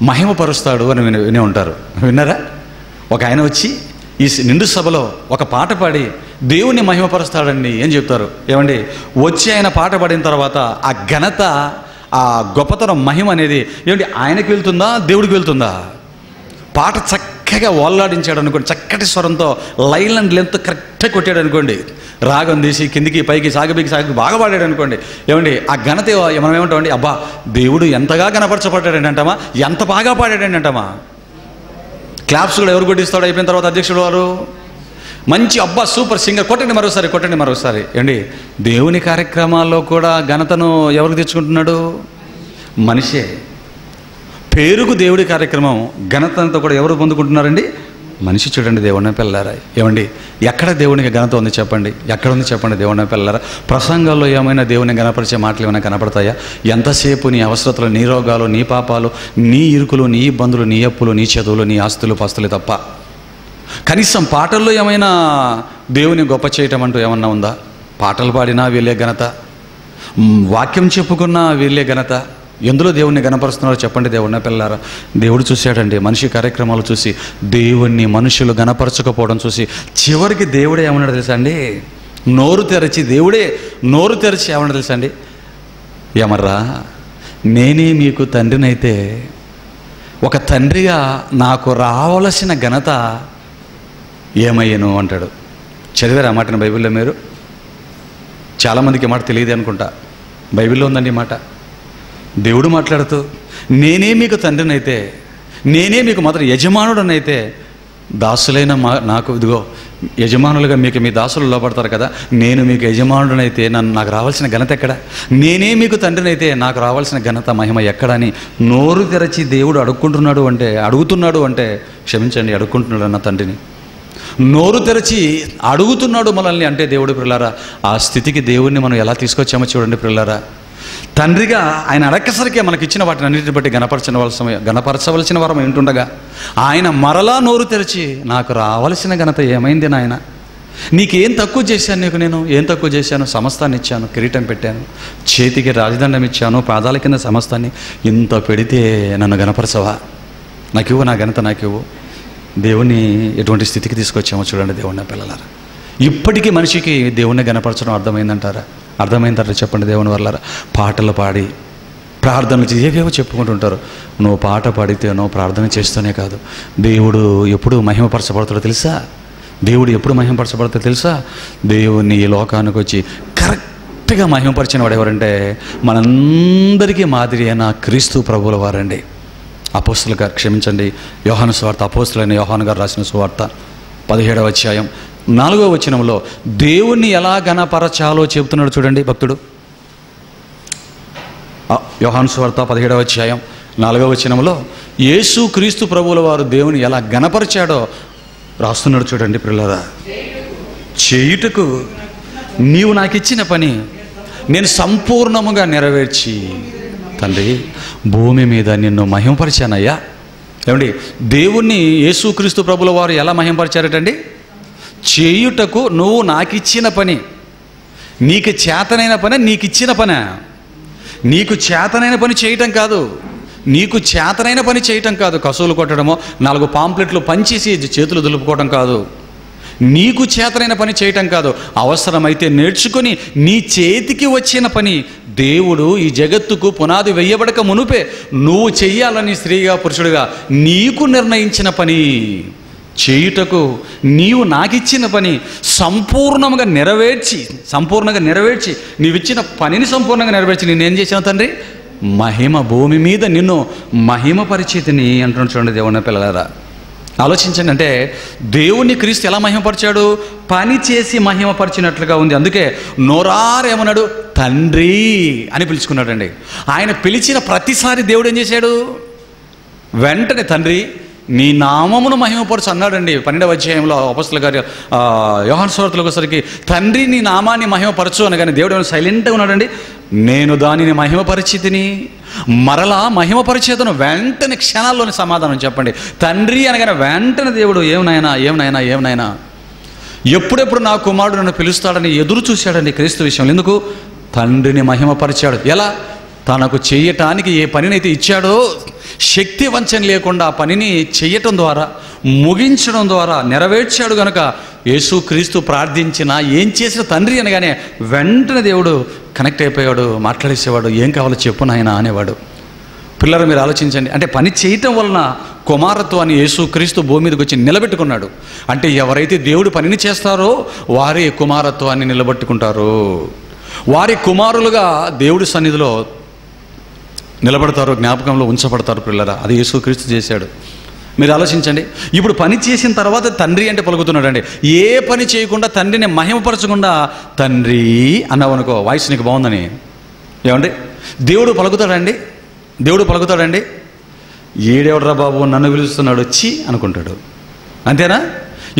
మహిమపరుస్తాడు అని వినే ఉంటారు. విన్నారా? ఒక ఆయన వచ్చి ఈ నిండు సభలో ఒక పాట పాడి దేవుణ్ణి మహిమపరుస్తాడండి ఏం చెప్తారు? ఏమండి, వచ్చి ఆయన పాట పాడిన తర్వాత ఆ ఘనత, ఆ గొప్పతనం, మహిమ అనేది ఏమండి ఆయనకి వెళ్తుందా, దేవుడికి వెళ్తుందా? పాట చక్కగా ఓల్లాడించాడు అనుకోండి, చక్కటి స్వరంతో లైన్ అండ్ లెంత్ కరెక్ట్గా కొట్టాడు అనుకోండి, రాగం తీసి కిందికి పైకి సాగబీకి బాగా పాడాడు అనుకోండి, ఏమండి ఆ ఘనత మనం ఏమంటామండి, అబ్బా దేవుడు ఎంతగా గణపరచబడ్డాడండి అంటామా, ఎంత బాగా పాడాడండి అంటామా? క్లాప్స్ కూడా ఎవరు కొట్టిస్తాడు అయిపోయిన తర్వాత అధ్యక్షుడు వారు? మంచి అబ్బా సూపర్ సింగర్, కొట్టండి మరోసారి. ఏమండి దేవుని కార్యక్రమాల్లో కూడా ఘనతను ఎవరికి తెచ్చుకుంటున్నాడు? మనిషే. పేరుకు దేవుడి కార్యక్రమం, ఘనతంతా కూడా ఎవరు పొందుకుంటున్నారండి? మనిషి. చూడండి దేవుని పిల్లలారా, ఏమండి ఎక్కడ దేవునికి ఘనత ఉంది చెప్పండి? ఎక్కడ ఉంది చెప్పండి దేవుని పిల్లలారా? ప్రసంగాల్లో ఏమైనా దేవుని గణపరిచే మాటలు ఏమైనా కనపడతాయా? ఎంతసేపు నీ అవసరతలు, నీ రోగాలు, నీ పాపాలు, నీ ఇరుకులు, నీ ఇబ్బందులు, నీ అప్పులు, నీ చదువులు, నీ ఆస్తులు పస్తులు తప్ప కనీసం పాటల్లో ఏమైనా దేవుని గొప్ప చేయటం అంటూ ఏమన్నా ఉందా? పాటలు పాడినా వీళ్ళే ఘనత, వాక్యం చెప్పుకున్నా వీళ్ళే ఘనత. ఎందులో దేవుణ్ణి గణపరుస్తున్నారో చెప్పండి దేవుని పిల్లారా? దేవుడు చూశాడండి మనిషి కార్యక్రమాలు చూసి, దేవుణ్ణి మనుషులు గణపరచకపోవడం చూసి చివరికి దేవుడే ఏమన్నాడు తెలుసా అండి? నోరు తెరచి ఏమన్నాడు తెలుసా అండి? ఏమర్రా, నేనే మీకు తండ్రినైతే ఒక తండ్రిగా నాకు రావలసిన ఘనత ఏమయ్యను అంటాడు. చదివారు ఆ మాటను బైబిల్లో మీరు? చాలామందికి మాట తెలియదు అనుకుంటా. బైబిల్లో ఉందండి ఈ మాట. దేవుడు మాట్లాడుతూ, నేనే మీకు తండ్రినైతే, నేనే మీకు మొదటి యజమానుడనైతే, దాసులైన నాకు ఇదిగో యజమానులుగా మీకు మీ దాసులు లోపడతారు కదా, నేను మీకు యజమానుడనైతే నాకు రావాల్సిన ఘనత ఎక్కడ? నేనే మీకు తండ్రినైతే నాకు రావాల్సిన ఘనత, మహిమ ఎక్కడని నోరు తెరచి దేవుడు అడుగుతున్నాడు అంటే క్షమించండి, అడుక్కుంటున్నాడు అన్న తండ్రిని. నోరు తెరచి అడుగుతున్నాడు మనల్ని అంటే దేవుడు పిల్లారా, ఆ స్థితికి దేవుణ్ణి మనం ఎలా తీసుకొచ్చామో చూడండి పిల్లారా. తండ్రిగా ఆయన అడక్కసరికే మనకిచ్చిన వాటిని అన్నిటిని బట్టి గణపరచవలసిన వరం ఏంటుండగా ఆయన మరలా నోరు తెరిచి, నాకు రావలసిన ఘనత ఏమైంది నాయన? నీకేం తక్కువ చేశాను? నేను ఏం తక్కువ చేశాను? సమస్తాన్ని ఇచ్చాను, కిరీటం పెట్టాను, చేతికి రాజదండం ఇచ్చాను, పాదాల కింద సమస్తాన్ని. ఇంత పెడితే నన్ను గణపరచవా? నాకివ్వు, నా ఘనత నాకివ్వు. దేవుణ్ణి ఎటువంటి స్థితికి తీసుకొచ్చామో చూడండి దేవుని పిల్లలారా. ఇప్పటికీ మనిషికి దేవుణ్ణి గణపరచడం అర్థమైందంటారా? చెప్పండి దేవుని వల్ల. పాటలు పాడి ప్రార్థనలు చేసి ఏవేవో చెప్పుకుంటుంటారు. నువ్వు పాట పాడితే, నువ్వు ప్రార్థన చేస్తూనే కాదు, దేవుడు ఎప్పుడు మహిమపరచబడతాడో తెలుసా? దేవుణ్ణి ఈ లోకానికి వచ్చి కరెక్ట్గా మహిమపరిచిన వాడు ఎవరంటే మనందరికీ మాదిరి అయిన క్రీస్తు ప్రభువుల వారండి. అపోస్తలుల గారు, క్షమించండి, యోహాను సువార్త, అపోస్తలులైన యోహాను గారు రాసిన సువార్త 17వ అధ్యాయం 4వ వచనంలో దేవుణ్ణి ఎలా గణపరచాలో చెబుతున్నాడు చూడండి భక్తుడు. యోహాను సువార్త 17వ అధ్యాయం 4వ వచనంలో యేసు క్రీస్తు ప్రభువుల వారు దేవుని ఎలా గణపరిచాడో రాస్తున్నాడు చూడండి పిల్లరా. చేయుటకు నీవు నాకు ఇచ్చిన పని నేను సంపూర్ణముగా నెరవేర్చి, తండ్రి భూమి మీద నిన్ను మహిమపరిచానయ్యా. ఏమండి దేవుణ్ణి యేసుక్రీస్తు ప్రభుల వారు ఎలా మహిమపరిచారటండి? చేయుటకు నువ్వు నాకు ఇచ్చిన పని, నీకు చేతనైన పని, నీకు ఇచ్చిన పని. నీకు చేతనైన పని చేయటం కాదు, కసువులు కొట్టడమో 4 పాంప్లెట్లు పంచేసి చేతులు దులుపుకోవడం కాదు, నీకు చేతనైన పని చేయటం కాదు. అవసరమైతే నేర్చుకొని నీ చేతికి వచ్చిన పని దేవుడు ఈ జగత్తుకు పునాది వెయ్యబడక మునుపే నువ్వు చెయ్యాలని స్త్రీగా పురుషుడిగా నీకు నిర్ణయించిన పని చేయుటకు నీవు నాకిచ్చిన పని సంపూర్ణంగా నెరవేర్చి నీవిచ్చిన పనిని సంపూర్ణంగా నెరవేర్చి నేనేం చేశాను తండ్రి? మహిమ, భూమి మీద నిన్ను మహిమ పరిచితిని అంటున్నాడు చూడండి దేవుని పిల్లలారా. ఆలోచించండి. అంటే దేవుని క్రీస్తు ఎలా మహిమపరిచాడు? పని చేసి మహిమపరిచినట్లుగా ఉంది. అందుకే నోరారేమన్నాడు? తండ్రి అని పిలుచుకున్నాడండి. ఆయన పిలిచిన ప్రతిసారి దేవుడు ఏం చేశాడు? వెంటనే తండ్రి నీ నామమును మహిమపరచు అన్నాడండి. 12వ అధ్యాయంలో అపొస్తలుల గారి యోహాను సువార్తలోకి వచ్చేసరికి తండ్రి నీ నామాన్ని మహిమపరచు అనగానే దేవుడు ఏమైనా సైలెంట్గా ఉన్నాడండి. నేను దానిని మహిమపరిచితిని, మరలా మహిమపరిచేతను. వెంటనే క్షణాల్లోని సమాధానం చెప్పండి. తండ్రి అనగానే వెంటనే దేవుడు ఏమనైనా ఎప్పుడెప్పుడు నా కుమారుడు నన్ను పిలుస్తాడని ఎదురు చూశాడండి క్రీస్తు విషయంలో. ఎందుకు? తండ్రిని మహిమపరిచాడు. ఎలా? తనకు చేయటానికి ఏ పనినైతే ఇచ్చాడో శక్తి వంచన లేకుండా ఆ పనిని చెయ్యటం ద్వారా, ముగించడం ద్వారా నెరవేర్చాడు గనుక యేసుక్రీస్తు ప్రార్థించిన ఏం చేసిన తండ్రి అనగానే వెంటనే దేవుడు కనెక్ట్ అయిపోయాడు, మాట్లాడేసేవాడు. ఏం కావాలో చెప్పు నాయనా అనేవాడు. పిల్లలు మీరు ఆలోచించండి. అంటే పని చేయటం వలన కుమారత్వాన్ని యేసుక్రీస్తు భూమి మీదకి వచ్చి నిలబెట్టుకున్నాడు. అంటే ఎవరైతే దేవుడు పనిని చేస్తారో వారే కుమారత్వాన్ని నిలబెట్టుకుంటారు, వారి కుమారులుగా దేవుడి సన్నిధిలో నిలబడతారు, జ్ఞాపకంలో ఉంచబడతారు. పిల్లరా, అది యేసుక్రీస్తు చేశాడు. మీరు ఆలోచించండి. ఇప్పుడు పని చేసిన తర్వాత తండ్రి అంటే పలుకుతున్నాడండి. ఏ పని చేయకుండా తండ్రిని మహిమపరచకుండా తండ్రి అన్నావు అనుకో, వాయిస్ నీకు బాగుందని. ఏమండి, దేవుడు పలుకుతాడండి. ఏడేవడరా బాబు నన్ను పిలుస్తున్నాడు వచ్చి అనుకుంటాడు. అంతేనా?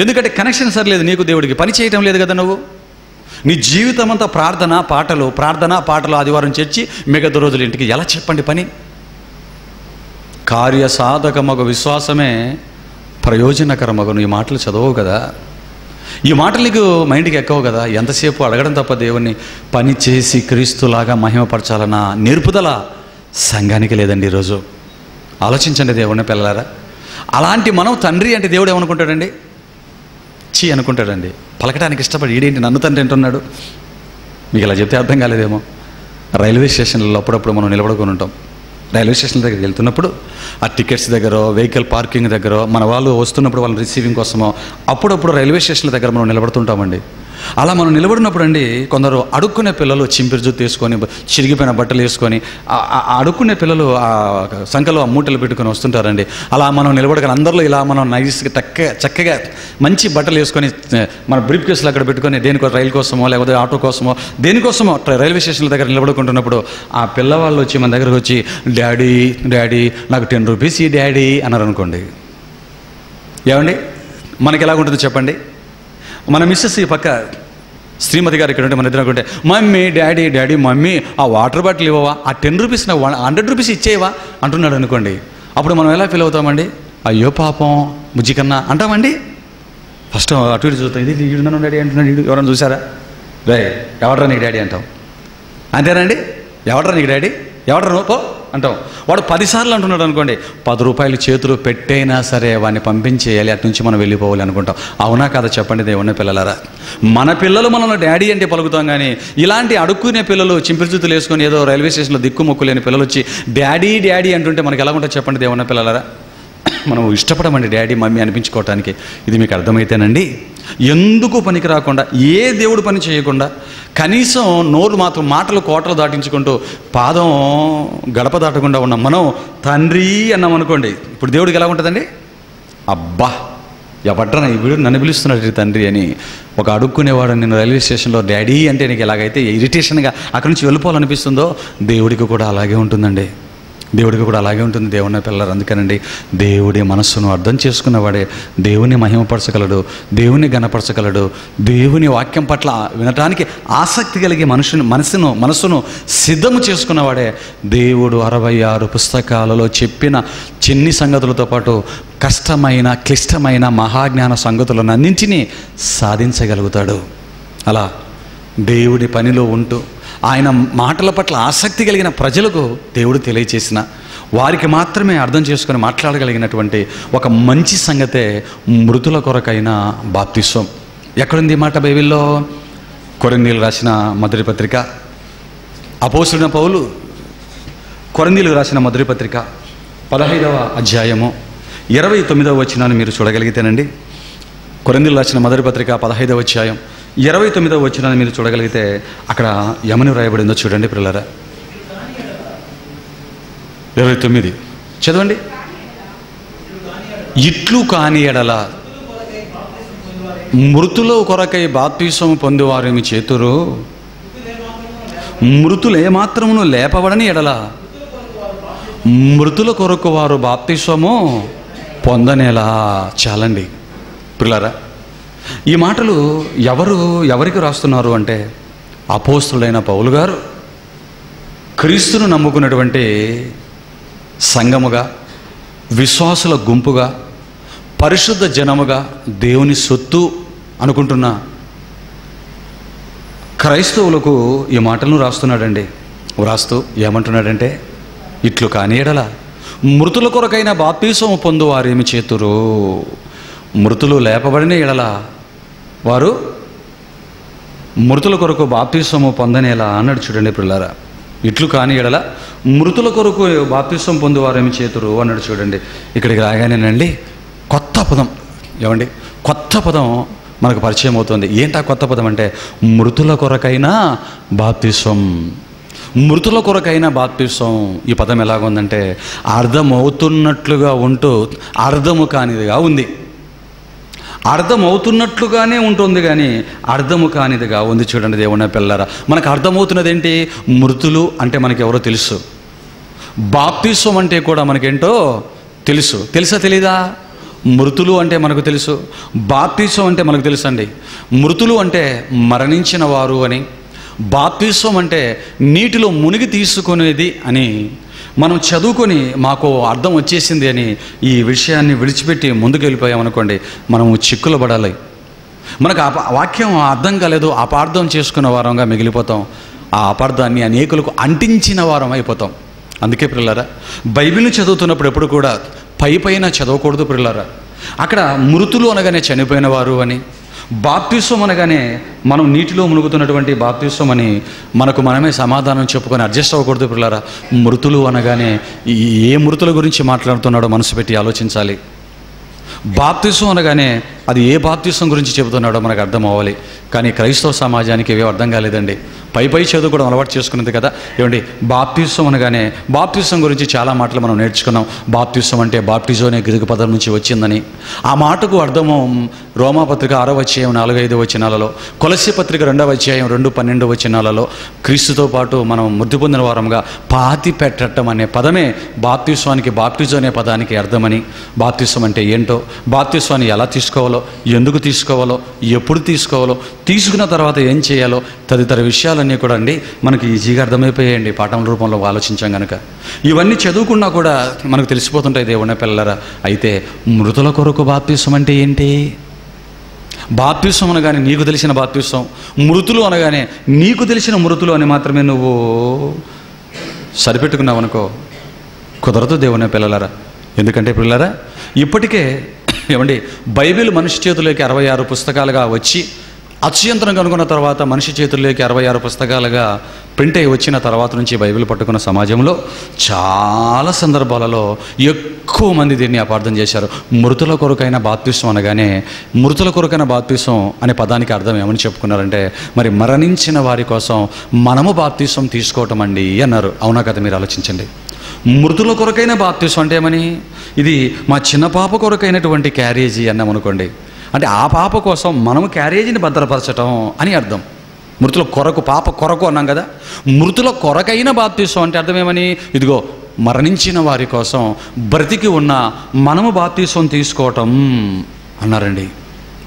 ఎందుకంటే కనెక్షన్ సరిలేదు నీకు దేవుడికి. పని చేయటం లేదు కదా నువ్వు. నీ జీవితం అంతా ప్రార్థన పాటలు, ఆదివారం చర్చి, మిగతా రోజులు ఇంటికి. ఎలా చెప్పండి పని? కార్యసాధకమగు విశ్వాసమే ప్రయోజనకరమగు. ఈ మాటలు చదవవు కదా, ఈ మాటలు నీకు మైండ్కి ఎక్కవు కదా. ఎంతసేపు అడగడం తప్ప దేవుణ్ణి పని చేసి క్రీస్తులాగా మహిమపరచాలన్న నేర్పుదల సంఘానికి లేదండి ఈరోజు. ఆలోచించండి దేవుని పిల్లలారా. అలాంటి మనం తండ్రి అంటే దేవుడు ఏమనుకుంటాడండి? చీ అనుకుంటాడండి. పలకడానికి ఇష్టపడి ఈడేంటి నన్ను తండ్రి అంటున్నాడు. మీకు ఇలా చెప్తే అర్థం కాలేదేమో. రైల్వే స్టేషన్లలో అప్పుడప్పుడు మనం నిలబడుకొని ఉంటాం. రైల్వే స్టేషన్ దగ్గరికి వెళ్తున్నప్పుడు ఆ టికెట్స్ దగ్గర, వెహికల్ పార్కింగ్ దగ్గర, మన వాళ్ళు వస్తున్నప్పుడు వాళ్ళని రిసీవింగ్ కోసమో అప్పుడప్పుడు రైల్వే స్టేషన్ల దగ్గర మనం నిలబడుతుంటామండి. అలా మనం నిలబడినప్పుడు అండి కొందరు అడుక్కునే పిల్లలు చింపిరి జుత్తు వేసుకొని, చిరిగిపోయిన బట్టలు వేసుకొని, అడుక్కునే పిల్లలు ఆ సంఖలో ఆ మూటలు పెట్టుకొని వస్తుంటారండి. అలా మనం నిలబడగల అందరిలో ఇలా మనం నైస్గా చక్కగా మంచి బట్టలు వేసుకొని మన బ్రీఫ్ కేసులు అక్కడ పెట్టుకొని దేనికో రైలు కోసమో లేకపోతే ఆటో కోసమో దేనికోసమో రైల్వే స్టేషన్ల దగ్గర నిలబడుకుంటున్నప్పుడు ఆ పిల్లవాళ్ళు వచ్చి మన దగ్గరకు వచ్చి డాడీ నాకు 10 రూపీస్ ఈ డాడీ అన్నారు అనుకోండి. ఏమండి, మనకి ఎలాగుంటుంది చెప్పండి? మన మిస్సెస్ ఈ పక్క శ్రీమతి గారు ఇక్కడ ఉంటే మన ఇద్దరు అనుకుంటే మమ్మీ డాడీ మమ్మీ ఆ వాటర్ బాటిల్ ఇవ్వవా, ఆ 10 రూపీస్ 100 రూపీస్ ఇచ్చేవా అంటున్నాడు అనుకోండి. అప్పుడు మనం ఎలా ఫీల్ అవుతామండి? అయ్యో పాపం బుజ్జి కన్నా అంటామండి. ఫస్ట్ అటు ఇటు చూస్తాం, ఇది ఈడున్నాను డాడీ అంటున్నాడు, ఈడు ఎవరైనా చూసారా? ఎవడరా నీకు డాడీ అంటాం. అంతేనండి, ఎవడరా నీకు డాడీ, ఎవడరా నువ్వు పో అంటాం. వాడు 10 సార్లు అంటున్నాడు అనుకోండి, 10 రూపాయలు చేతులు పెట్టైనా సరే వాడిని పంపించేయాలి, అటు నుంచి మనం వెళ్ళిపోవాలి అనుకుంటాం. అవునా కాదా చెప్పండి దేవుని పిల్లలారా? మన పిల్లలు మనల్ని డాడీ అంటే పలుకుతాం, కానీ ఇలాంటి అడుక్కునే పిల్లలు చింపిరి జుత్తులు వేసుకొని ఏదో రైల్వే స్టేషన్లో దిక్కుమొక్కు లేని పిల్లలు వచ్చి డాడీ అంటుంటే మనకి ఎలా ఉంటుంది చెప్పండి దేవుని పిల్లలారా? మనం ఇష్టపడమండి డాడీ మమ్మీ అనిపించుకోవటానికి. ఇది మీకు అర్థమైతేనండి, ఎందుకు పనికి రాకుండా, ఏ దేవుడు పని చేయకుండా, కనీసం నోరు మాత్రం మాటలు కోటలు దాటించుకుంటూ పాదం గడప దాటకుండా ఉన్నాం మనం తండ్రి అన్నాం అనుకోండి. ఇప్పుడు దేవుడికి ఎలా ఉంటుందండి? అబ్బా ఎవడ్రా ఈ వీడు నన్ను పిలుస్తున్నాడు తండ్రి అని. ఒక అడుక్కునేవాడు నేను రైల్వే స్టేషన్లో డాడీ అంటే నీకు ఎలాగైతే ఇరిటేషన్గా అక్కడి నుంచి వెళ్ళిపోవాలనిపిస్తుందో దేవుడికి కూడా అలాగే ఉంటుందండి. దేవుడికి కూడా అలాగే ఉంటుంది దేవుని పిల్లలు. అందుకనండి దేవుడి మనస్సును అర్థం చేసుకున్నవాడే దేవుని మహిమపరచగలడు, దేవుని గణపరచగలడు. దేవుని వాక్యం పట్ల వినటానికి ఆసక్తి కలిగి మనసును సిద్ధము చేసుకున్నవాడే దేవుడు 66 పుస్తకాలలో చెప్పిన చిన్ని సంగతులతో పాటు కష్టమైన క్లిష్టమైన మహాజ్ఞాన సంగతులను అన్నింటినీ సాధించగలుగుతాడు. అలా దేవుడి పనిలో ఉంటూ ఆయన మాటల పట్ల ఆసక్తి కలిగిన ప్రజలకు దేవుడు తెలియచేసిన, వారికి మాత్రమే అర్థం చేసుకొని మాట్లాడగలిగినటువంటి ఒక మంచి సంగతే మృతుల కొరకైన బాప్తిస్వం. ఎక్కడుంది ఈ మాట బైబిల్లో? కొరింథీయులకు రాసిన మొదటి పత్రిక, అపోస్తలుడైన పౌలు కొరింథీయులకు రాసిన మొదటి పత్రిక 15వ అధ్యాయము 29వ వచనాన్ని మీరు చూడగలిగితేనండి. కొరింథీయులకు రాసిన మొదటి పత్రిక 15వ అధ్యాయం 29వ వచనాన్ని మీరు చూడగలిగితే అక్కడ ఏమని వ్రాయబడిందో చూడండి పిల్లరా. 29 చదవండి. ఇట్లు కాని ఎడల మృతుల కొరకై బాప్తిస్మము పొందువారేమి చేతురు, మృతులు ఏమాత్రమును లేపబడని ఎడల మృతుల కొరకు వారు బాప్తిస్మము పొందనేలా చాలండి. పిల్లరా, ఈ మాటలు ఎవరికి రాస్తున్నారు అంటే అపోస్తులైన పౌలు గారు క్రీస్తును నమ్ముకున్నటువంటి సంఘముగా, విశ్వాసుల గుంపుగా, పరిశుద్ధ జనముగా, దేవుని సొత్తు అనుకుంటున్న క్రైస్తవులకు ఈ మాటలను రాస్తున్నాడండి. వ్రాస్తూ ఏమంటున్నాడంటే, ఇట్లు కాని ఎడల మృతుల కొరకైన బాప్తీసము పొందు వారేమి చేతురు, మృతులు లేపబడిన ఎడల వారు మృతుల కొరకు బాప్తీసము పొందనేలా అన్నాడు. చూడండి పిల్లారా, ఇట్లు కాని ఎడల మృతుల కొరకు బాప్తీసం పొందు వారేమి చేతురు అన్నాడు. చూడండి, ఇక్కడికి రాగానేనండి కొత్త పదం, ఏమండి కొత్త పదం మనకు పరిచయం అవుతుంది. ఏంటా కొత్త పదం అంటే మృతుల కొరకైనా బాప్తీసం. మృతుల కొరకైన బాప్తీసం. ఈ పదం ఎలాగుందంటే అర్థమవుతున్నట్లుగా ఉంటూ అర్థము కానిదిగా ఉంది. అర్థమవుతున్నట్లుగానే ఉంటుంది కానీ అర్థము కానిదిగా ఉంది. చూడండి దేవుని పిల్లరా, మనకు అర్థమవుతున్నది ఏంటి? మృతులు అంటే మనకి ఎవరో తెలుసు, బాప్తీసం అంటే కూడా మనకేంటో తెలుసు. తెలుసా తెలీదా? మృతులు అంటే మనకు తెలుసు, బాప్తీసం అంటే మనకు తెలుసు అండి. మృతులు అంటే మరణించిన వారు అని, బాప్తీసం అంటే నీటిలో మునిగి తీసుకునేది అని మనం చదువుకొని మాకు అర్థం వచ్చేసింది అని ఈ విషయాన్ని విడిచిపెట్టి ముందుకు వెళ్ళిపోయామనుకోండి, మనము చిక్కులు పడాలి. మనకు వాక్యం అర్థం కాలేదు, అపార్థం చేసుకున్న వారంగా మిగిలిపోతాం. ఆ అపార్థాన్ని అనేకులకు అంటించిన వారం అయిపోతాం. అందుకే పిల్లలారా, బైబిల్ని చదువుతున్నప్పుడు ఎప్పుడు కూడా పైన చదవకూడదు పిల్లలారా. అక్కడ మృతులు అనగానే చనిపోయిన వారు అని, బాప్తీసం అనగానే మనం నీటిలో మునుగుతున్నటువంటి బాప్తీసం అని మనకు మనమే సమాధానం చెప్పుకొని అడ్జస్ట్ అవ్వకూడదు పిల్లలారా. మృతులు అనగానే ఏ మృతుల గురించి మాట్లాడుతున్నాడో మనసు పెట్టి ఆలోచించాలి. బాప్తీసం అనగానే అది ఏ బాప్తీసం గురించి చెబుతున్నాడో మనకు అర్థం అవ్వాలి. కానీ క్రైస్తవ సమాజానికి ఏవో అర్థం కాలేదండి. పై చదువు కూడా అలవాటు చేసుకున్నది కదా. ఏమండి, బాప్తీసం అనగానే బాప్తీసం గురించి చాలా మాటలు మనం నేర్చుకున్నాం. బాప్తీసం అంటే బాప్టిజో అనే గ్రీకు పదం నుంచి వచ్చిందని. ఆ మాటకు అర్థము రోమాపత్రిక 6వ అధ్యాయం 4-5 వచనాలలో, కొలస్సీ పత్రిక 2వ అధ్యాయం 2-12 వచనాలలో క్రీస్తుతో పాటు మనం మృతి పొందిన వారంగా పాతి పెట్టడం అనే పదమే బాప్తీసానికి, బాప్టిజో అనే పదానికి అర్థమని, బాప్తీసం అంటే ఏంటో, బాప్తీసాన్ని ఎలా తీసుకోవాలో, ఎందుకు తీసుకోవాలో, ఎప్పుడు తీసుకోవాలో, తీసుకున్న తర్వాత ఏం చేయాలో తదితర విషయాలన్నీ కూడా అండి మనకి ఈజీగా అర్థమైపోయాయండి పాఠం రూపంలో ఆలోచించాం కనుక. ఇవన్నీ చదువుకున్నా కూడా మనకు తెలిసిపోతుంటాయి దేవుని పిల్లరా. అయితే మృతుల కొరకు బాప్తీసం అంటే ఏంటి? బాప్తీసం అనగానే నీకు తెలిసిన బాప్తీసం, మృతులు అనగానే నీకు తెలిసిన మృతులు అని మాత్రమే నువ్వు సరిపెట్టుకున్నావు అనుకో, కుదరదు దేవుని పిల్లలారా. ఎందుకంటే పిల్లలారా, ఇప్పటికే ఏమండి బైబిల్ మనిషి చేతుల్లోకి 66 పుస్తకాలుగా వచ్చి అత్యంతరం కనుగొన్న తర్వాత మనిషి చేతుల్లోకి 66 పుస్తకాలుగా ప్రింట్ అయి వచ్చిన తర్వాత నుంచి బైబిల్ పట్టుకున్న సమాజంలో చాలా సందర్భాలలో ఎక్కువ మంది దీన్ని అపార్థం చేశారు. మృతుల కొరకైన బాప్తీసం అనగానే మృతుల కొరకైన బాప్తీసం అనే పదానికి అర్థం ఏమని చెప్పుకున్నారంటే, మరి మరణించిన వారి కోసం మనము బాప్తీసం తీసుకోవటం అండి అన్నారు. అవునా కదా? మీరు ఆలోచించండి. మృతుల కొరకైన బాప్తీసం అంటే ఏమని? ఇది మా చిన్న పాప కొరకైనటువంటి క్యారేజీ అన్నామనుకోండి, అంటే ఆ పాప కోసం మనము క్యారేజీని భద్రపరచటం అని అర్థం. మృతుల కొరకు, పాప కొరకు అన్నాం కదా. మృతుల కొరకైన బాప్తీసం అంటే అర్థం ఏమని? ఇదిగో మరణించిన వారి కోసం బ్రతికి ఉన్న మనము బాప్తీసం తీసుకోవటం అన్నారండి.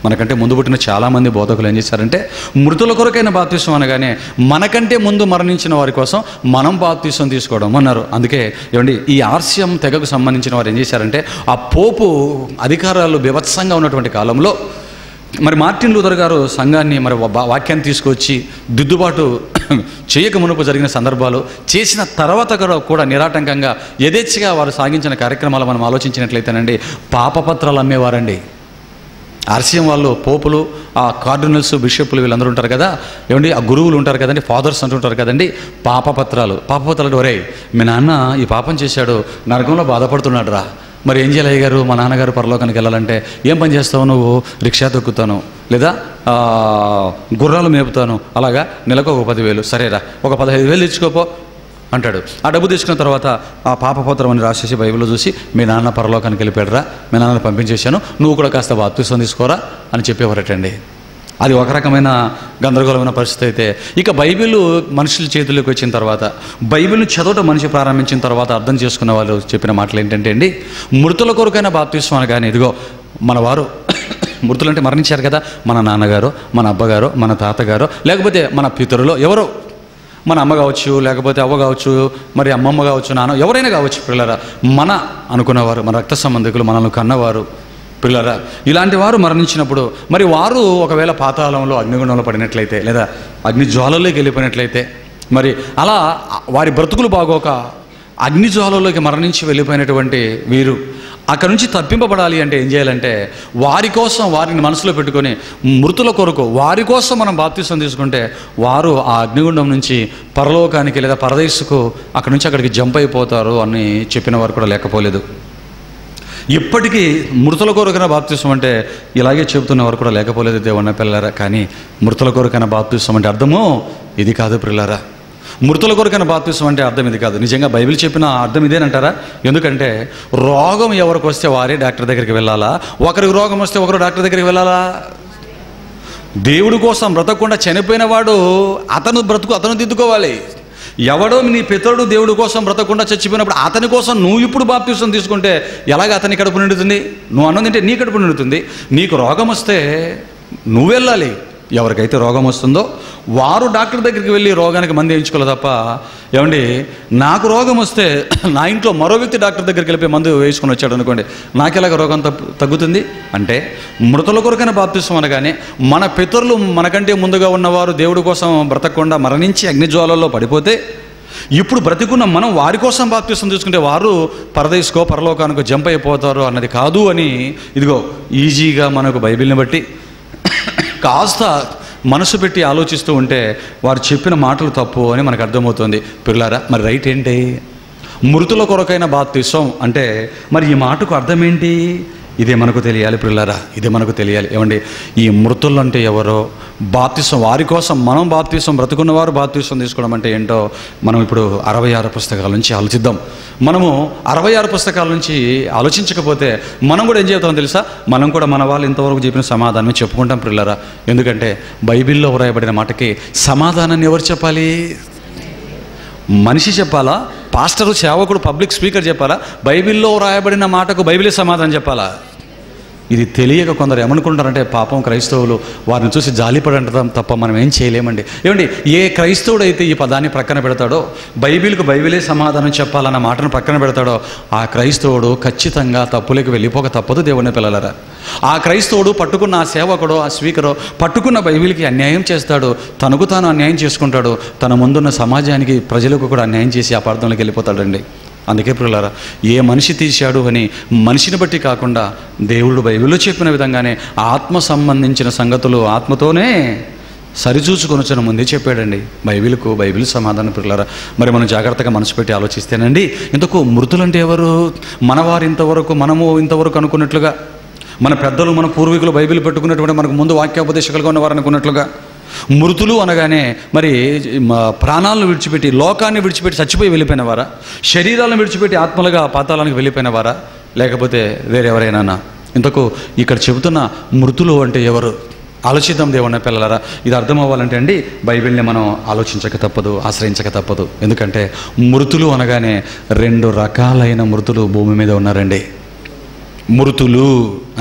మనకంటే ముందు పుట్టిన చాలామంది బోధకులు ఏం చేశారంటే, మృతుల కొరకైన బాప్తీసం అనగానే మనకంటే ముందు మరణించిన వారి కోసం మనం బాప్తీసం తీసుకోవడం అన్నారు. అందుకే ఏమండి, ఈ ఆర్సియం తెగకు సంబంధించిన వారు ఏం చేశారంటే, ఆ పోపు అధికారాలు బీభత్సంగా ఉన్నటువంటి కాలంలో మరి మార్టిన్ లూథర్ గారు సంఘాన్ని మరి వాక్యాన్ని తీసుకొచ్చి దిద్దుబాటు చేయక మునుపు జరిగిన సందర్భాలు, చేసిన తర్వాత కూడా నిరాటంకంగా యథేచ్ఛగా వారు సాగించిన కార్యక్రమాలు మనం ఆలోచించినట్లయితేనండి, పాపపత్రాలు అమ్మేవారండి. ఆర్సిఎం వాళ్ళు, పోపులు, ఆ కార్డినల్స్, బిషప్లు వీళ్ళందరూ ఉంటారు కదా, ఏమండి ఆ గురువులు ఉంటారు కదండి, ఫాదర్స్ అంటుంటారు కదండి. పాపపత్రాలు ఒరే మీ నాన్న ఈ పాపం చేశాడు, నరకంలో బాధపడుతున్నాడు రా, మరి ఏం చేయాలి అయ్యగారు? మా నాన్నగారు పరలోకానికి వెళ్ళాలంటే ఏం పని చేస్తావు నువ్వు? రిక్షా తొక్కుతాను, లేదా గుర్రాలు మేపుతాను, అలాగా నెలకు ఒక 10,000. సరేరా, ఒక 15,000 ఇచ్చుకోపో అంటాడు. ఆ డబ్బు తీసుకున్న తర్వాత ఆ పాపపత్రం అని రాసేసి బైబిల్లో చూసి, మీ నాన్న పరలోకానికి వెళ్ళిపోయాడురా, మీ నాన్నని పంపించేశాను, నువ్వు కూడా కాస్త బాప్తీసం తీసుకోరా అని చెప్పేవారటండి. అది ఒక రకమైన గందరగోళమైన పరిస్థితి అయితే, ఇక బైబిల్ మనుషుల చేతుల్లోకి వచ్చిన తర్వాత, బైబిల్ని చదవటం మనిషి ప్రారంభించిన తర్వాత అర్థం చేసుకున్న వాళ్ళు చెప్పిన మాటలు ఏంటంటే అండి, మృతుల కొరకైన బాప్తిస్మం అనగానే ఇదిగో మన వారు మృతులు అంటే మరణించారు కదా, మన నాన్నగారు, మన అబ్బగారు, మన తాతగారు, లేకపోతే మన పితరులు ఎవరో, మన అమ్మ కావచ్చు, లేకపోతే అవ్వ కావచ్చు, మరి అమ్మమ్మ కావచ్చు, నాన్న ఎవరైనా కావచ్చు పిల్లరా, మన అనుకున్నవారు, మన రక్త సంబంధికులు, మనల్ని కన్నవారు పిల్లరా, ఇలాంటి వారు మరణించినప్పుడు మరి వారు ఒకవేళ పాతాళంలో అగ్నిగుండంలో పడినట్లయితే, లేదా అగ్ని జ్వాలలోకి వెళ్ళిపోయినట్లయితే, మరి అలా వారి బ్రతుకులు బాగోక అగ్ని జ్వాలలోకి మరణించి వెళ్ళిపోయినటువంటి వీరు అక్కడ నుంచి తప్పింపబడాలి అంటే ఏం చేయాలంటే, వారి కోసం వారిని మనసులో పెట్టుకొని మృతుల కొరకు వారి కోసం మనం బాప్తిసం తీసుకుంటే వారు ఆ అగ్నిగుండం నుంచి పరలోకానికి లేదా పరదేశుకు అక్కడి నుంచి అక్కడికి జంప్ అయిపోతారు అని చెప్పిన వారు కూడా లేకపోలేదు. ఇప్పటికీ మృతుల కొరకైన బాప్తిసం అంటే ఇలాగే చెబుతున్నవారు కూడా లేకపోలేదు దేవున్న పిల్లరా. కానీ మృతుల కొరకైన బాప్తిసం అంటే అర్థము ఇది కాదు పిల్లరా. మృతుల కొరకైన బాప్తిసం అంటే అర్థం ఇది కాదు. నిజంగా బైబిల్ చెప్పిన అర్థం ఇదేనంటారా? ఎందుకంటే రోగం ఎవరికి వస్తే వారే డాక్టర్ దగ్గరికి వెళ్ళాలా? ఒకరికి రోగం వస్తే ఒకరు డాక్టర్ దగ్గరికి వెళ్ళాలా? దేవుడి కోసం బ్రతకకుండా చనిపోయిన వాడు అతను దిద్దుకోవాలి. ఎవడో నీ పితరుడు దేవుడి కోసం బ్రతకకుండా చచ్చిపోయినప్పుడు అతని కోసం నువ్వు ఇప్పుడు బాప్తిసం తీసుకుంటే ఎలాగ అతని కడుపు నిండుతుంది? నువ్వు అన్నం తింటే నీ కడుపు నిండుతుంది. నీకు రోగం వస్తే నువ్వు వెళ్ళాలి. ఎవరికైతే రోగం వస్తుందో వారు డాక్టర్ దగ్గరికి వెళ్ళి రోగానికి మందు వేయించుకోవాలి తప్ప, ఏమండి నాకు రోగం వస్తే నా ఇంట్లో మరో వ్యక్తి డాక్టర్ దగ్గరికి వెళ్ళిపోయి మందు వేసుకొని వచ్చాడు అనుకోండి, నాకెలాగ రోగం తగ్గుతుంది? అంటే మృతుల కొరకైన బాప్తిసం అనగానే మన పితరులు మనకంటే ముందుగా ఉన్నవారు దేవుడి కోసం బ్రతకకుండా మరణించి అగ్నిజ్వాలల్లో పడిపోతే ఇప్పుడు బ్రతికున్న మనం వారి కోసం బాప్తిసం తీసుకుంటే వారు పరదేశుకో పరలోకానికో జంప్ అయిపోతారు అన్నది కాదు అని ఇదిగో ఈజీగా మనకు బైబిల్ని బట్టి కాస్త మనసు పెట్టి ఆలోచిస్తూ ఉంటే వారు చెప్పిన మాటలు తప్పు అని మనకు అర్థమవుతుంది పిల్లారా. మరి రైట్ ఏంటి? మృతుల కొరకైన బాప్తిసం అంటే మరి ఈ మాటకు అర్థం ఏంటి? ఇదే మనకు తెలియాలి పిల్లారా, ఇదే మనకు తెలియాలి. ఏమండి ఈ మృతులు అంటే ఎవరో, బాప్తిసం వారి కోసం మనం బాప్తిసం బ్రతుకున్నవారు బాప్తిసం తీసుకోవడం అంటే ఏంటో మనం ఇప్పుడు 66 పుస్తకాల నుంచి ఆలోచిద్దాం. మనము 66 పుస్తకాల నుంచి ఆలోచించకపోతే మనం కూడా ఏం చెబుతామో తెలుసా? మనం కూడా మన వాళ్ళు ఇంతవరకు చెప్పిన సమాధానం చెప్పుకుంటాం పిల్లరా. ఎందుకంటే బైబిల్లో వ్రాయబడిన మాటకి సమాధానాన్ని ఎవరు చెప్పాలి? మనిషి చెప్పాలా? పాస్టరు, సేవకుడు, పబ్లిక్ స్పీకర్ చెప్పాలా? బైబిల్లో రాయబడిన మాటకు బైబిలే సమాధానం చెప్పాలా? ఇది తెలియక కొందరు ఏమనుకుంటారంటే పాపం క్రైస్తవులు వారిని చూసి జాలిపడంటాం తప్ప మనం ఏం చేయలేమండి. ఏమండి ఏ క్రైస్తవుడు అయితే ఈ పదాన్ని ప్రక్కన పెడతాడో, బైబిల్కు బైబిలే సమాధానం చెప్పాలన్న మాటను ప్రక్కన పెడతాడో ఆ క్రైస్తవుడు ఖచ్చితంగా తప్పులకు వెళ్ళిపోక తప్పదు దేవుని పిల్లలరా. ఆ క్రైస్తవుడు పట్టుకున్న ఆ సేవకుడు, ఆ స్పీకరు పట్టుకున్న బైబిల్కి అన్యాయం చేస్తాడు, తనకు తాను అన్యాయం చేసుకుంటాడు, తన ముందున్న సమాజానికి ప్రజలకు కూడా అన్యాయం చేసి ఆ ప్రార్థనలోకి వెళ్ళిపోతాడండి. అందుకే ప్రియులారా, ఏ మనిషి తీశాడు అని మనిషిని బట్టి కాకుండా దేవుడు బైబిల్లో చెప్పిన విధంగానే ఆత్మ సంబంధించిన సంగతులు ఆత్మతోనే సరిచూచుకొనొచ్చిన ముందే చెప్పాడండి. బైబిల్ సమాధానం ప్రియులారా. మరి మనం జాగ్రత్తగా మనసు పెట్టి ఆలోచిస్తేనండి, ఇంతకు మృతులంటే ఎవరు? మనవారు ఇంతవరకు, మనము ఇంతవరకు అనుకున్నట్లుగా, మన పెద్దలు మన పూర్వీకులు బైబిల్ పెట్టుకున్నటువంటి మనకు ముందు వాక్యోపదేశకులుగా ఉన్నవారు అనుకున్నట్లుగా మృతులు అనగానే మరి ప్రాణాలను విడిచిపెట్టి, లోకాన్ని విడిచిపెట్టి చచ్చిపోయి వెళ్ళిపోయినవారా? శరీరాలను విడిచిపెట్టి ఆత్మలుగా పాతాళానికి వెళ్ళిపోయినవారా? లేకపోతే వేరెవరైనా? ఇంతకు ఇక్కడ చెబుతున్న మృతులు అంటే ఎవరు? ఆలోచిద్దాం దేవుని పిల్లలారా. ఇది అర్థం అవ్వాలంటే అండి బైబిల్ని మనం ఆలోచించక తప్పదు, ఆశ్రయించక తప్పదు. ఎందుకంటే మృతులు అనగానే 2 రకాలైన మృతులు భూమి మీద ఉన్నారండి. మృతులు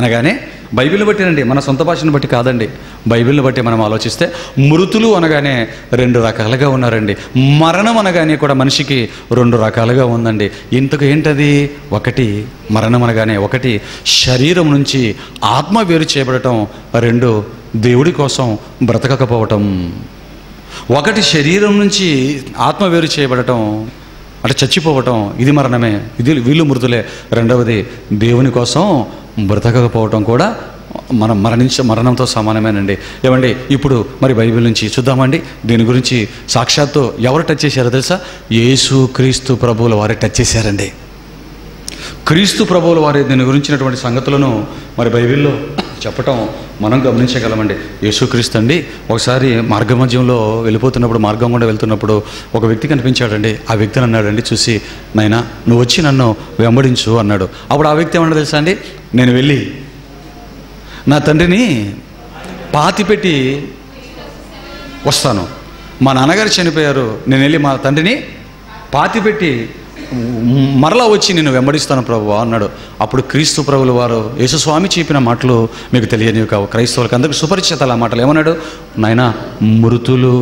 అనగానే బైబిల్ని బట్టినండి, మన సొంత భాషను బట్టి కాదండి, బైబిల్ని బట్టి మనం ఆలోచిస్తే మృతులు అనగానే 2 రకాలుగా ఉన్నారండి. మరణం అనగానే కూడా మనిషికి 2 రకాలుగా ఉందండి. ఇంతకు ఏంటది? ఒకటి మరణం అనగానే ఒకటి శరీరం నుంచి ఆత్మ వేరు చేయబడటం, 2 దేవుడి కోసం బ్రతకకపోవటం. ఒకటి శరీరం నుంచి ఆత్మ వేరు చేయబడటం అంటే చచ్చిపోవటం, ఇది మరణమే, వీళ్ళు మృతులే. రెండవది దేవుని కోసం బ్రతకకపోవటం కూడా మనం మరణంతో సమానమేనండి. ఏమండి ఇప్పుడు మరి బైబిల్ నుంచి చూద్దామండి. దీని గురించి సాక్షాత్తు ఎవరు టచ్ చేశారో తెలుసా? యేసు క్రీస్తు ప్రభువుల వారే టచ్ చేశారండి. క్రీస్తు ప్రభువుల వారి దీని గురించినటువంటి సంగతులను మరి బైబిల్లో చెప్పటం మనం గమనించగలమండి. యేసుక్రీస్తు అండి ఒకసారి మార్గ మధ్యంలో వెళ్ళిపోతున్నప్పుడు, మార్గం గుండా వెళ్తున్నప్పుడు ఒక వ్యక్తి కనిపించాడండి. ఆ వ్యక్తిని అన్నాడండి చూసి, నాయనా నువ్వు వచ్చి నన్ను వెంబడించు అన్నాడు. అప్పుడు ఆ వ్యక్తి ఏమన్నా తెలుసా అండి? నేను వెళ్ళి నా తండ్రిని పాతిపెట్టి వస్తాను. మా నాన్నగారు చనిపోయారు, నేను వెళ్ళి మా తండ్రిని పాతిపెట్టి మరలా వచ్చి నేను వెంబడిస్తాను ప్రభువా అన్నాడు. అప్పుడు క్రీస్తు ప్రభులు వారు యేసుస్వామి చెప్పిన మాటలు మీకు తెలియనివి కావు, క్రైస్తవులకు అందరికీ సుపరిచితాలు. ఆ మాటలు ఏమన్నాడు? నాయనా, మృతులు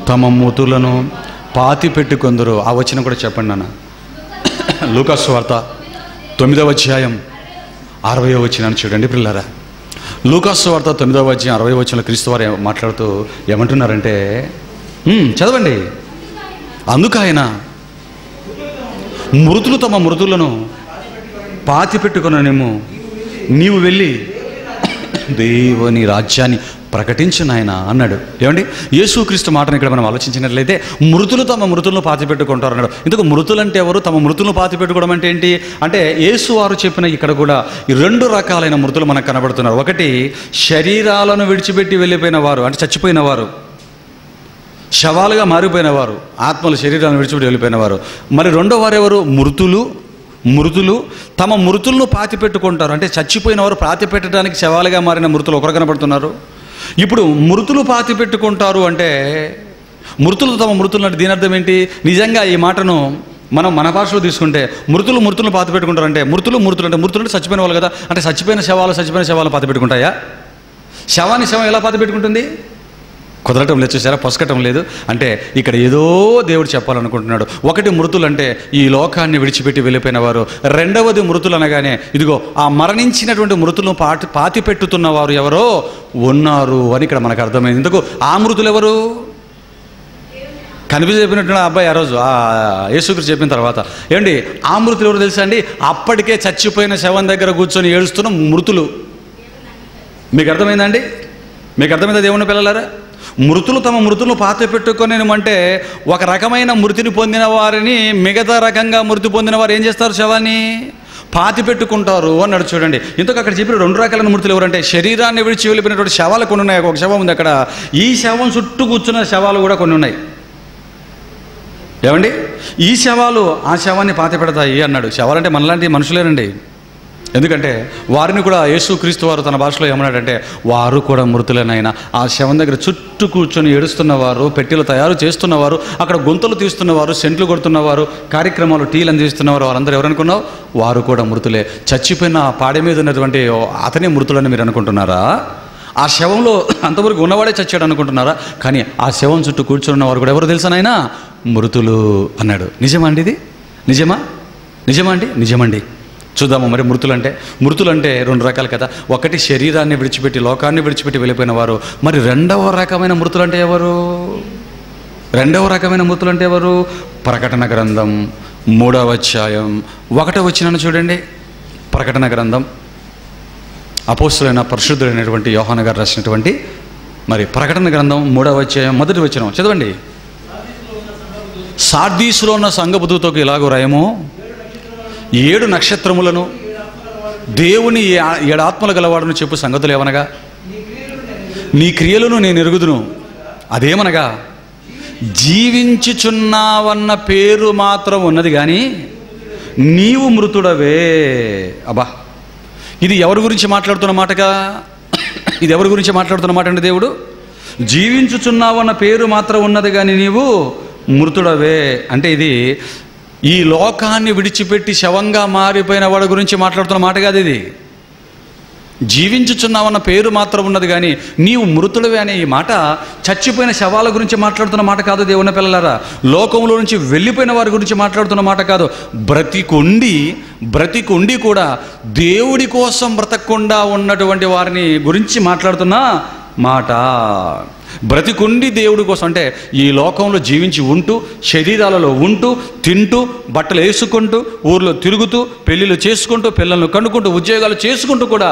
తమ మృతులను పాతి పెట్టుకొందరు. ఆ వచనం కూడా చెప్పండి నాన్న. లూకాసు వార్త 9వ అధ్యాయం 60వ వచనాన్ని చూడండి పిల్లరా. లూకాసు వార్త 9వ అధ్యాయం 60వ వచనంలో క్రీస్తు వారు మాట్లాడుతూ ఏమంటున్నారంటే, చదవండి. అందుకు ఆయన, మృతులు తమ మృతులను పాతి పెట్టుకున్నానేమో, నీవు వెళ్ళి దేవుని రాజ్యాన్ని ప్రకటించు నాయన అన్నాడు. ఏమండి, యేసుక్రీస్తు మాటను ఇక్కడ మనం ఆలోచించినట్లయితే మృతులు తమ మృతులను పాతి పెట్టుకుంటారు అన్నాడు. ఇందుకు మృతులు అంటే ఎవరు? తమ మృతులను పాతి పెట్టుకోవడం అంటే ఏంటి అంటే, యేసు వారు చెప్పిన ఇక్కడ కూడా ఈ 2 రకాలైన మృతులు మనకు కనబడుతున్నారు. ఒకటి శరీరాలను విడిచిపెట్టి వెళ్ళిపోయిన వారు, అంటే చచ్చిపోయిన వారు, శవాలుగా మారిపోయిన వారు, ఆత్మలు శరీరాలను విడిచిపెట్టి వెళ్ళిపోయిన వారు. మరి రెండో వారు ఎవరు? మృతులు తమ మృతులను పాతి పెట్టుకుంటారు. అంటే చచ్చిపోయిన వారు పాతి పెట్టడానికి శవాలుగా మారిన మృతులు ఒకరు కనబడుతున్నారు. ఇప్పుడు మృతులు పాతి పెట్టుకుంటారు అంటే, మృతులు తమ మృతులు అంటే దీని అర్థం ఏంటి? నిజంగా ఈ మాటను మనం మన భాషలో తీసుకుంటే మృతులు పాతి పెట్టుకుంటారు అంటే, మృతులు అంటే చచ్చిపోయిన వాళ్ళు కదా. అంటే చచ్చిపోయిన శవాలు పాతి పెట్టుకుంటాయా? శవాన్ని శవం ఎలా పాతి పెట్టుకుంటుంది? కుదరటం లేదు, చూసారా, పొసకటం లేదు. అంటే ఇక్కడ ఏదో దేవుడు చెప్పాలనుకుంటున్నాడు. ఒకటి మృతులు అంటే ఈ లోకాన్ని విడిచిపెట్టి వెళ్ళిపోయిన వారు. రెండవది మృతులు అనగానే ఇదిగో ఆ మరణించినటువంటి మృతులను పాతి పెట్టుతున్న వారు ఎవరో ఉన్నారు అని ఇక్కడ మనకు అర్థమైంది. ఎందుకు ఆ మృతులు ఎవరు? కనిపించి చెప్పినట్టు ఆ అబ్బాయి ఆ రోజు ఆ యేసుక్రీస్తు చెప్పిన తర్వాత, ఏమండి ఆ మృతులు ఎవరు తెలుసా అండి? అప్పటికే చచ్చిపోయిన శవం దగ్గర కూర్చొని ఏడుస్తున్న మృతులు. మీకు అర్థమైందండి? మీకు అర్థమైందా దేవుని పిల్లలారా? మృతులు తమ మృతులను పాతి పెట్టుకొని అంటే ఒక రకమైన మృతిని పొందిన వారిని మిగతా రకంగా మృతి పొందిన వారు ఏం చేస్తారు? శవాన్ని పాతి పెట్టుకుంటారు అన్నాడు. చూడండి, ఇంతకు అక్కడ చెప్పిన 2 రకాలైన మృతులు ఎవరంటే, శరీరాన్ని విడిచి వెళ్ళిపోయినటువంటి శవాలు కొన్ని ఉన్నాయి. ఒక శవం ఉంది అక్కడ. ఈ శవం చుట్టూ కూర్చున్న శవాలు కూడా కొన్ని ఉన్నాయి. ఏమండి, ఈ శవాలు ఆ శవాన్ని పాతి పెడతాయి అన్నాడు. శవాలంటే మనలాంటి మనుషులేనండి. ఎందుకంటే వారిని కూడా యేసుక్రీస్తు వారు తన భాషలో ఏమన్నాడంటే, వారు కూడా మృతులేనైనా. ఆ శవం దగ్గర చుట్టూ కూర్చొని ఏడుస్తున్నవారు, పెట్టెలు తయారు చేస్తున్నవారు, అక్కడ గుంతలు తీస్తున్నవారు, సెంట్లు కొడుతున్నవారు, కార్యక్రమాలు టీలు అందిస్తున్నవారు, వారందరూ ఎవరనుకున్నావు? వారు కూడా మృతులే. చచ్చిపోయిన పాడి మీద ఉన్నటువంటి అతనే మృతులని మీరు అనుకుంటున్నారా? ఆ శవంలో అంతవరకు ఉన్నవాడే చచ్చాడు అనుకుంటున్నారా? కానీ ఆ శవం చుట్టూ కూర్చున్న వారు కూడా ఎవరు తెలుసా నాయనా? మృతులు అన్నాడు. నిజమా అండి? ఇది నిజమా అండి? నిజమండి. చూద్దాము మరి. మృతులు అంటే 2 రకాలు కదా. ఒకటి శరీరాన్ని విడిచిపెట్టి లోకాన్ని విడిచిపెట్టి వెళ్ళిపోయిన వారు. మరి రెండవ రకమైన మృతులు అంటే ఎవరు? ప్రకటన గ్రంథం 3వ అధ్యాయం 1వ వచనం చూడండి. ప్రకటన గ్రంథం అపోస్తలుడైన పరిశుద్ధుడైనటువంటి యోహాను గారు రాసినటువంటి మరి ప్రకటన గ్రంథం 3వ అధ్యాయం 1వ వచనం చదవండి. సార్దీసులో ఉన్న సంఘపు దూతకు ఇలాగూ రాయము, 7 నక్షత్రములను దేవుని 7 ఆత్మలు గలవాడును చెప్పు సంగతులు ఏమనగా, నీ క్రియలను నేను ఎరుగుదును. అదేమనగా, జీవించుచున్నావన్న పేరు మాత్రం ఉన్నది కానీ నీవు మృతుడవే. అబ్బా, ఇది ఎవరి గురించి మాట్లాడుతున్న మాటగా? ఇది ఎవరి గురించి మాట్లాడుతున్న మాట అండి? దేవుడు జీవించుచున్నావన్న పేరు మాత్రం ఉన్నది కానీ నీవు మృతుడవే అంటే ఇది ఈ లోకాన్ని విడిచిపెట్టి శవంగా మారిపోయిన వాడి గురించి మాట్లాడుతున్న మాట కాదు. ఇది జీవించుచున్నావన్న పేరు మాత్రం ఉన్నది కానీ నీవు మృతుడవే అనే ఈ మాట చచ్చిపోయిన శవాల గురించి మాట్లాడుతున్న మాట కాదు. దేవుని పిల్లలారా, లోకంలో నుంచి వెళ్ళిపోయిన వారి గురించి మాట్లాడుతున్న మాట కాదు. బ్రతికుండి కూడా దేవుడి కోసం బ్రతకకుండా ఉన్నటువంటి వారిని గురించి మాట్లాడుతున్న మాట. బ్రతికుండి దేవుడి కోసం అంటే ఈ లోకంలో జీవించి ఉంటూ, శరీరాలలో ఉంటూ, తింటూ, బట్టలు వేసుకుంటూ, ఊర్లో తిరుగుతూ, పెళ్ళిళ్ళు చేసుకుంటూ, పిల్లలను కనుక్కుంటూ, ఉద్యోగాలు చేసుకుంటూ కూడా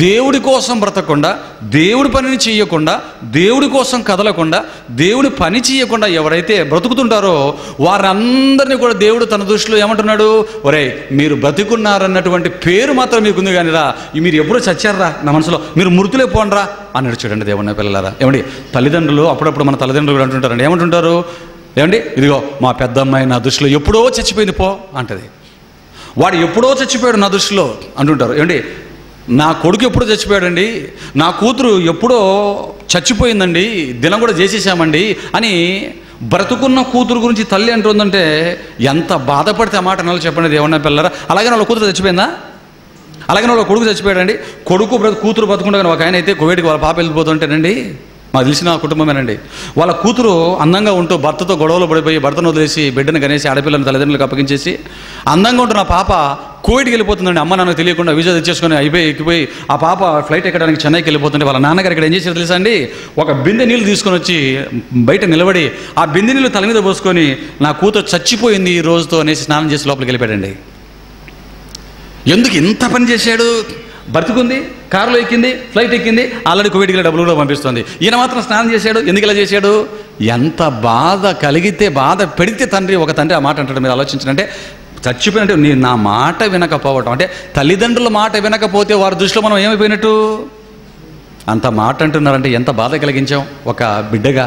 దేవుడి కోసం బ్రతకకుండా, దేవుడి పనిని చేయకుండా, దేవుడి కోసం కదలకుండా, దేవుడి పని చేయకుండా ఎవరైతే బ్రతుకుతుంటారో వారందరినీ కూడా దేవుడు తన దృష్టిలో ఏమంటున్నాడు? ఒరేయ్, మీరు బ్రతికున్నారన్నటువంటి పేరు మాత్రం మీకుంది కానీ రా, మీరు ఎప్పుడూ చచ్చారా నా మనసులో, మీరు మృతులే పోండ్రా అన్నాడు. చూడండి దేవుని పిల్లలారా. ఏమండి, తల్లిదండ్రులు అప్పుడప్పుడు మన తల్లిదండ్రులు కూడా అంటుంటారండి. ఏమంటుంటారు? ఏమండి, ఇదిగో మా పెద్దమ్మాయి నా దృష్టిలో ఎప్పుడో చచ్చిపోయింది పో అంటది. వాడు ఎప్పుడో చచ్చిపోయాడు నా దృష్టిలో అంటుంటారు. ఏమండి, నా కొడుకు ఎప్పుడో చచ్చిపోయాడండి, నా కూతురు ఎప్పుడో చచ్చిపోయిందండి, దినం కూడా చేసేసామండి అని బ్రతుకున్న కూతురు గురించి తల్లి అంటుందంటే ఎంత బాధపడితే ఆ మాట అనాలి చెప్పండి దేవుని పిల్లరా. అలాగే వాళ్ళ కూతురు చచ్చిపోయిందా? అలాగే వాళ్ళ కొడుకు చచ్చిపోయాడండి. కూతురు బతుకుండగా ఒక ఆయన అయితే కోవిడ్కి వాళ్ళ పాప వెళ్ళిపోతుంటేనండి, మాకు తెలిసిన కుటుంబమేనండి, వాళ్ళ కూతురు అందంగా ఉంటూ భర్తతో గొడవలు పడిపోయి భర్తను వదిలేసి బిడ్డను కనేసి ఆడపిల్లని తల్లిదండ్రులకు అప్పగించేసి అందంగా ఉంటున్న పాప కోవిడ్కి వెళ్ళిపోతుందండి. అమ్మ నాన్నకు తెలియకుండా వీసా తెచ్చేసుకొని ఎక్కిపోయి ఆ పాప ఫ్లైట్ ఎక్కడానికి చెన్నైకి వెళ్ళిపోతుంటే వాళ్ళ నాన్నగారు ఇక్కడ ఏం చేశారు తెలుసా అండి, ఒక బిందె నీళ్ళు తీసుకొని వచ్చి బయట నిలబడి ఆ బిందె నీళ్ళు తల మీద పోసుకొని నా కూతురు చచ్చిపోయింది ఈ రోజుతో అనేసి స్నానం చేసి లోపలికి వెళ్ళిపోయాడండి. ఎందుకు ఇంత పని చేశాడు? బతుకుంది, కారులో ఎక్కింది, ఫ్లైట్ ఎక్కింది, ఆల్రెడీ కోవిడ్కి డబ్బులు కూడా పంపిస్తుంది, ఈయన మాత్రం స్నానం చేశాడు. ఎందుకు ఇలా చేశాడు? ఎంత బాధ కలిగితే, బాధ పెడితే ఒక తండ్రి ఆ మాట అంటాడు. మీరు ఆలోచించారంటే చచ్చిపోయినట్టు నా మాట వినకపోవటం అంటే తల్లిదండ్రుల మాట వినకపోతే వారి దృష్టిలో మనం ఏమైపోయినట్టు? అంత మాట అంటున్నారంటే ఎంత బాధ కలిగించాం ఒక బిడ్డగా.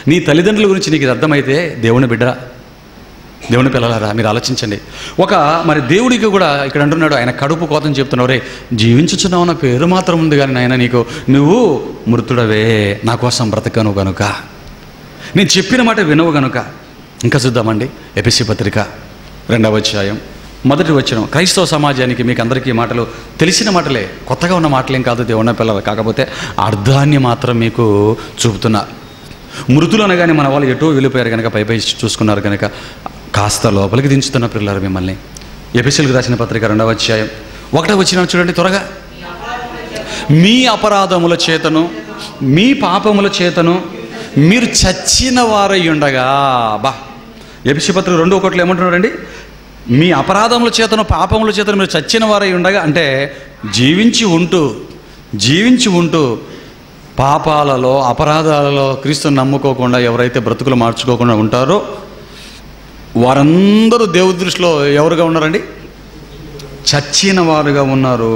నీ తల్లిదండ్రుల గురించి నీకు ఇది అర్థమైతే దేవుని బిడ్డ, దేవుని పిల్లలారా మీరు ఆలోచించండి. మరి దేవుడికి కూడా ఇక్కడ అంటున్నాడు, ఆయన కడుపు కోతని చెప్తున్నావు, రే జీవించుచున్నావు నా పేరు మాత్రం ఉంది కానీ నాయన నువ్వు మృతుడవే, నా కోసం బ్రతకను గనుక, నేను చెప్పిన మాట వినవు గనుక. ఇంకా చూద్దామండి ఎఫెసీ పత్రిక 2వ అధ్యాయం 1వ వచనం. క్రైస్తవ సమాజానికి మీకు అందరికీ మాటలు తెలిసిన మాటలే, కొత్తగా ఉన్న మాటలేం కాదు దేవుని పిల్లలు, కాకపోతే అర్థాన్ని మాత్రం మీకు చూపుతున్నా. మృతులు అనగానే మన వాళ్ళు ఎటో వెళ్ళిపోయారు కనుక పై చూసుకున్నారు కనుక కాస్త లోపలికి దించుతున్న పిల్లలు మిమ్మల్ని. ఎఫెసీయులకు రాసిన పత్రిక 2వ అధ్యాయం 1వ వచనం చూడండి త్వరగా. మీ అపరాధముల చేతను మీ పాపముల చేతను మీరు చచ్చిన వారై ఉండగా. ఎఫెసీ పత్రిక 2:1 ఏమంటున్నాడండి? మీ అపరాధముల చేతను పాపముల చేతను మీరు చచ్చిన వారై ఉండగా అంటే జీవించి ఉంటూ పాపాలలో అపరాధాలలో క్రీస్తుని నమ్ముకోకుండా ఎవరైతే బ్రతుకులు మార్చుకోకుండా ఉంటారో వారందరూ దేవుడి దృష్టిలో ఎవరుగా ఉన్నారండి? చచ్చిన వారుగా ఉన్నారు.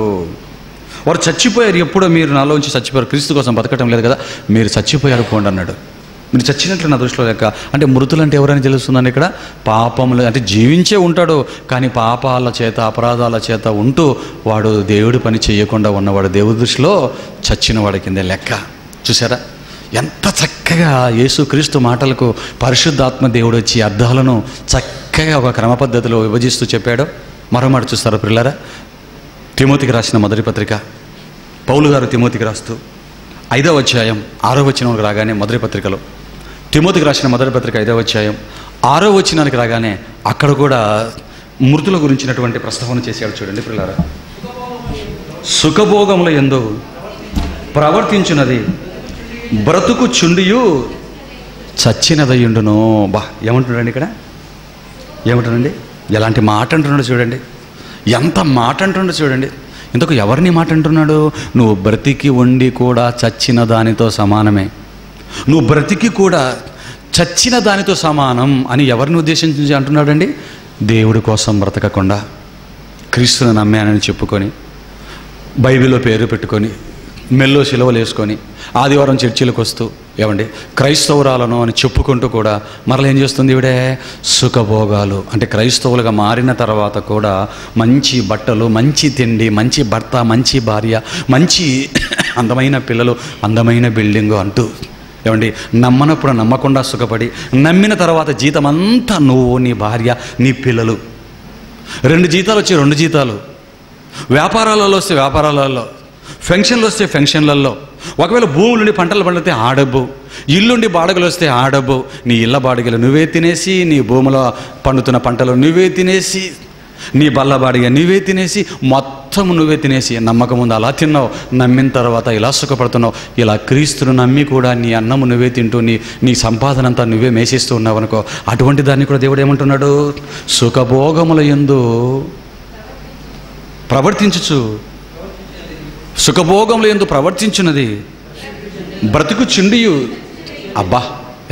వారు చచ్చిపోయారు. ఎప్పుడో మీరు నాలోంచి చచ్చిపోయారు, క్రీస్తు కోసం బతకటం లేదు కదా, మీరు చచ్చిపోయారు పోండి అన్నాడు. మీరు చచ్చినట్లు నా దృష్టిలో లెక్క. అంటే మృతులు అంటే ఎవరైనా తెలుస్తుందండి ఇక్కడ? పాపములు అంటే జీవించే ఉంటాడు కానీ పాపాల చేత అపరాధాల చేత ఉంటూ వాడు దేవుడి పని చేయకుండా ఉన్నవాడు దేవుడి దృష్టిలో చచ్చిన వాడి కిందే లెక్క. చూసారా ఎంత చక్కగా యేసుక్రీస్తు మాటలకు పరిశుద్ధాత్మ దేవుడు వచ్చి అర్థాలను చక్కగా ఒక క్రమ పద్ధతిలో విభజిస్తూ చెప్పాడు. మరో మాట చూస్తారా పిల్లరా? తిమోతికి రాసిన మొదటి పత్రిక, పౌలు గారు తిమోతికి రాస్తూ 5వ అధ్యాయం 6వ వచనానికి రాగానే, మొదటి పత్రికలో తిమోతికి రాసిన మొదటి పత్రిక 5వ అధ్యాయం 6వ వచనానికి రాగానే అక్కడ కూడా మృతుల గురించినటువంటి ప్రస్తావన చేశాడు. చూడండి పిల్లరా. సుఖభోగముల యందు ప్రవర్తించున్నది బ్రతుకు చుండియు చచ్చినదయ్యుండును. ఏమంటున్నాడండి ఇక్కడ? ఏమంటున్నాడండి? ఎలాంటి మాట అంటున్నాడు చూడండి, ఎంత మాట అంటున్నాడు చూడండి. ఇంతకు ఎవరిని మాట అంటున్నాడు? నువ్వు బ్రతికి ఉండి కూడా చచ్చిన దానితో సమానమే, నువ్వు బ్రతికి కూడా చచ్చిన దానితో సమానం అని ఎవరిని ఉద్దేశించి అంటున్నాడండి? దేవుడి కోసం బ్రతకకుండా క్రీస్తుని నమ్మానని చెప్పుకొని బైబిల్లో పేరు పెట్టుకొని మెల్లో శిలువలు వేసుకొని ఆదివారం చర్చిలకు వస్తూ ఏమండి క్రైస్తవురాలను అని చెప్పుకుంటూ కూడా మరలా ఏం చేస్తుంది ఈవిడే? సుఖభోగాలు అంటే క్రైస్తవులుగా మారిన తర్వాత కూడా మంచి బట్టలు, మంచి తిండి, మంచి భర్త, మంచి భార్య, మంచి అందమైన పిల్లలు, అందమైన బిల్డింగు అంటూ ఏమండి నమ్మనప్పుడు నమ్మకుండా సుఖపడి, నమ్మిన తర్వాత జీతం అంతా నువ్వు, నీ భార్య, నీ పిల్లలు. 2 జీతాలు వచ్చి 2 జీతాలు, వ్యాపారాలలో వస్తే వ్యాపారాలలో, ఫంక్షన్లు వస్తే ఫంక్షన్లలో, ఒకవేళ భూములుండి పంటలు పండితే ఆ డబ్బు, ఇల్లుండి బాడగలు వస్తే ఆ డబ్బు, నీ ఇళ్ళ బాడిగలు నువ్వే తినేసి, నీ భూములో పండుతున్న పంటలు నువ్వే తినేసి, నీ బల్ల బాడిగ నువ్వే తినేసి, మొత్తం నువ్వే తినేసి, నమ్మకం ముందు అలా తిన్నావు, నమ్మిన తర్వాత ఇలా సుఖపడుతున్నావు. ఇలా క్రీస్తును నమ్మి కూడా నీ అన్నము నువ్వే తింటూ నీ సంపాదన అంతా నువ్వే మేసిస్తూ ఉన్నావు అనుకో, అటువంటి దాన్ని కూడా దేవుడు ఏమంటున్నాడు? సుఖభోగముల యందు ప్రవర్తించుచు, సుఖభోగముల యందు ప్రవర్తించున్నది బ్రతుకు చుండియు. అబ్బా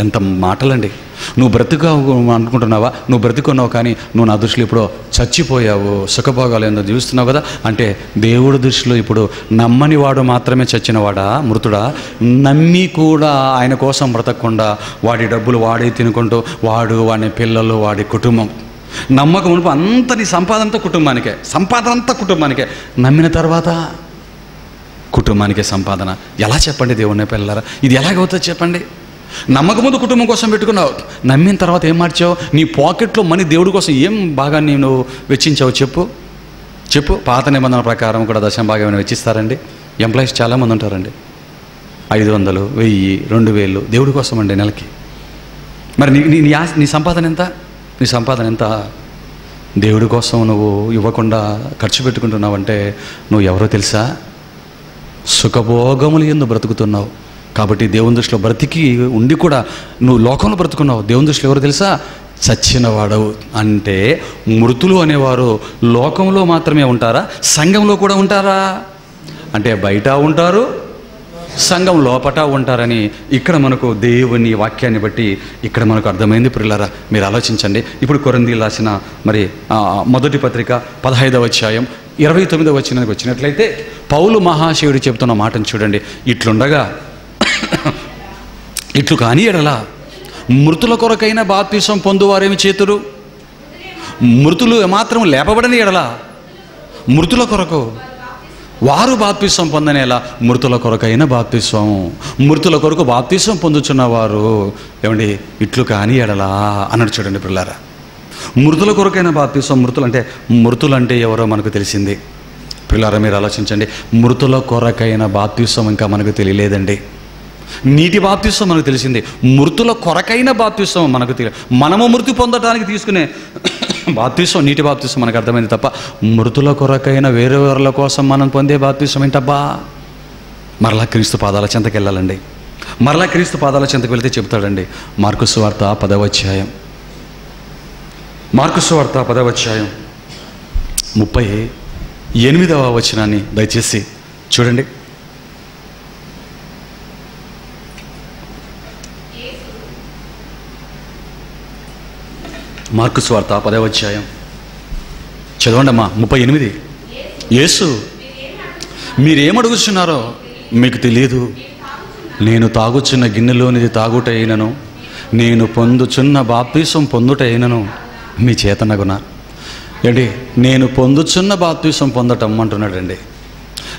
ఎంత మాటలండి! నువ్వు బ్రతుకు అనుకుంటున్నావా? నువ్వు బ్రతుకున్నావు కానీ నువ్వు నా దృష్టిలో ఇప్పుడు చచ్చిపోయావు, సుఖభోగాలు ఏందో జీవిస్తున్నావు కదా. అంటే దేవుడి దృష్టిలో ఇప్పుడు నమ్మని వాడు మాత్రమే చచ్చినవాడా, మృతుడా? నమ్మి కూడా ఆయన కోసం బ్రతకకుండా వాడి డబ్బులు వాడే తినుకుంటూ వాడి పిల్లలు, వాడి కుటుంబం, నమ్మకం అంతా నీ సంపాదన అంతా కుటుంబానికే, నమ్మిన తర్వాత కుటుంబానికే సంపాదన. ఎలా చెప్పండి దేవుని పిల్లలారా? ఇది ఎలాగవుతుంది చెప్పండి? నమ్మకముందు కుటుంబం కోసం పెట్టుకున్నావు, నమ్మిన తర్వాత ఏం మార్చావు? నీ పాకెట్లో మనీ దేవుడి కోసం ఏం బాగా నేను వెచ్చించావు చెప్పు. పాత నిబంధనల ప్రకారం కూడా దశంభాగం ఏమైనా వెచ్చిస్తారండి? ఎంప్లాయీస్ చాలామంది ఉంటారండి. 500, 1000, 2000 దేవుడి కోసం అండి నెలకి. మరి నీ సంపాదన ఎంత? నీ సంపాదన ఎంత? దేవుడి కోసం నువ్వు ఇవ్వకుండా ఖర్చు పెట్టుకుంటున్నావంటే నువ్వు ఎవరో తెలుసా? సుఖభోగములు యందు బ్రతుకుతున్నావు. కాబట్టి దేవుని దృష్టిలో బ్రతికి ఉండి కూడా నువ్వు లోకంలో బ్రతుకున్నావు. దేవుని దృష్టిలో ఎవరు తెలుసా? చచ్చినవాడవు. అంటే మృతులు అనేవారు లోకంలో మాత్రమే ఉంటారా? సంఘంలో కూడా ఉంటారా? అంటే బయట ఉంటారు, సంఘం లోపట ఉంటారని ఇక్కడ మనకు దేవుని వాక్యాన్ని బట్టి ఇక్కడ మనకు అర్థమైంది. ప్రియులారా, మీరు ఆలోచించండి. ఇప్పుడు కొరింథీయులకు రాసిన మరి మొదటి పత్రిక 15వ అధ్యాయం 29వ వచనానికి వచ్చినట్లయితే పౌలు మహాశయుడు చెబుతున్న మాటను చూడండి. ఇట్లుండగా ఇట్లు కాని ఎడల మృతుల కొరకైన బాప్తిసం పొందువారేమి చేతురు? మృతులు మాత్రం లేపబడని ఎడల మృతుల కొరకు వారు బాప్తిసం పొందనేలా మృతుల కొరకైన బాప్తిసం, మృతుల కొరకు బాప్తిసం పొందుచున్నవారు ఏమండి ఇట్లు కాని ఎడలా అన్నాడు. చూడండి పిల్లారా, మృతుల కొరకైన బాప్తిసం. మృతులు అంటే ఎవరో మనకు తెలిసింది. పిల్లారా, మీరు ఆలోచించండి. మృతుల కొరకైన బాప్తిసం ఇంకా మనకు తెలియలేదండి. నీటి బాప్తిసం మనకు తెలిసింది. మృతుల కొరకైన బాప్తిసం మనకు తెలియదు. మనము మృతి పొందడానికి తీసుకునే బాప్తిసం నీటి బాప్తిసం మనకు అర్థమైంది తప్ప మృతుల కొరకైన వేరే వేరేల కోసం మనం పొందే బాప్తిసం ఏంటబ్బా? మరలా క్రీస్తు పాదాల చెంతకు వెళ్ళాలండి. మరలా క్రీస్తు పాదాల చెంతకు వెళితే చెప్తాడండి. మార్కు సువార్త 10వ అధ్యాయం, మార్కు సువార్త 10వ అధ్యాయం 38వ వచనాన్ని దయచేసి చూడండి. మార్కు సువార్త 10వ అధ్యాయం చదవండి అమ్మా. 38. యేసు, మీరేమడుగుచున్నారో మీకు తెలియదు. నేను తాగుచున్న గిన్నెలోనిది తాగుట అయినను, నేను పొందుచున్న బాప్తిసం పొందుట అయినను మీ చేతనగునా? ఏంటి? నేను పొందుచున్న బాప్తిసం పొందటం అంటున్నాడండి.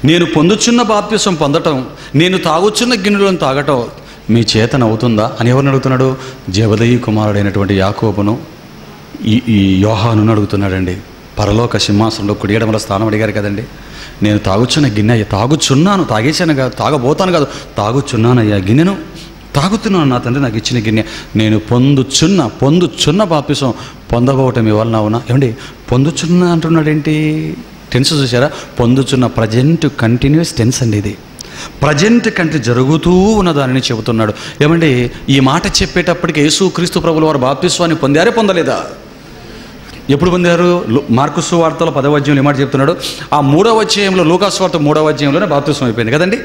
నేను పొందుచున్న బాప్తిసం పొందటం, నేను తాగుచున్న గిన్నెలోని తాగటం మీ చేతనవుతుందా అని ఎవరిని అడుగుతున్నాడు? జెబెదయి కుమారుడైనటువంటి యాకోబును ఈ యోహానును అడుగుతున్నాడండి. పరలోక సింహాసనంలో కుడియడమల స్థానం అడిగారు కదండి. నేను తాగుచున్న గిన్నె తాగుచున్నాను, తాగేశాను కాదు, తాగబోతాను కాదు, తాగుచున్నానయ్యా గిన్నెను, తాగుతున్నాను, నా తండ్రి నాకు ఇచ్చిన గిన్నె. నేను పొందుచున్న బాప్తిసం పొందబోవటం మీ వలన అవునా? ఏమండి పొందుచున్న అంటున్నాడేంటి? టెన్స్ చూసారా? పొందుచున్న ప్రజెంట్ కంటిన్యూస్ టెన్స్ అండి. ఇది ప్రజెంట్ కంటే జరుగుతూ ఉన్న దానిని చెబుతున్నాడు. ఏమండి ఈ మాట చెప్పేటప్పటికి యేసుక్రీస్తు ప్రభుల వారు బాప్తిస్వాన్ని పొందారే పొందలేదా? ఎప్పుడు పొందారు? మార్కు సువార్తలో 10వ అధ్యాయంలో ఏమాట చెప్తున్నాడు? ఆ 3వ అధ్యాయంలో, లూకా సువార్త 3వ అధ్యాయంలోనే బాప్తిసం అయిపోయింది కదండి.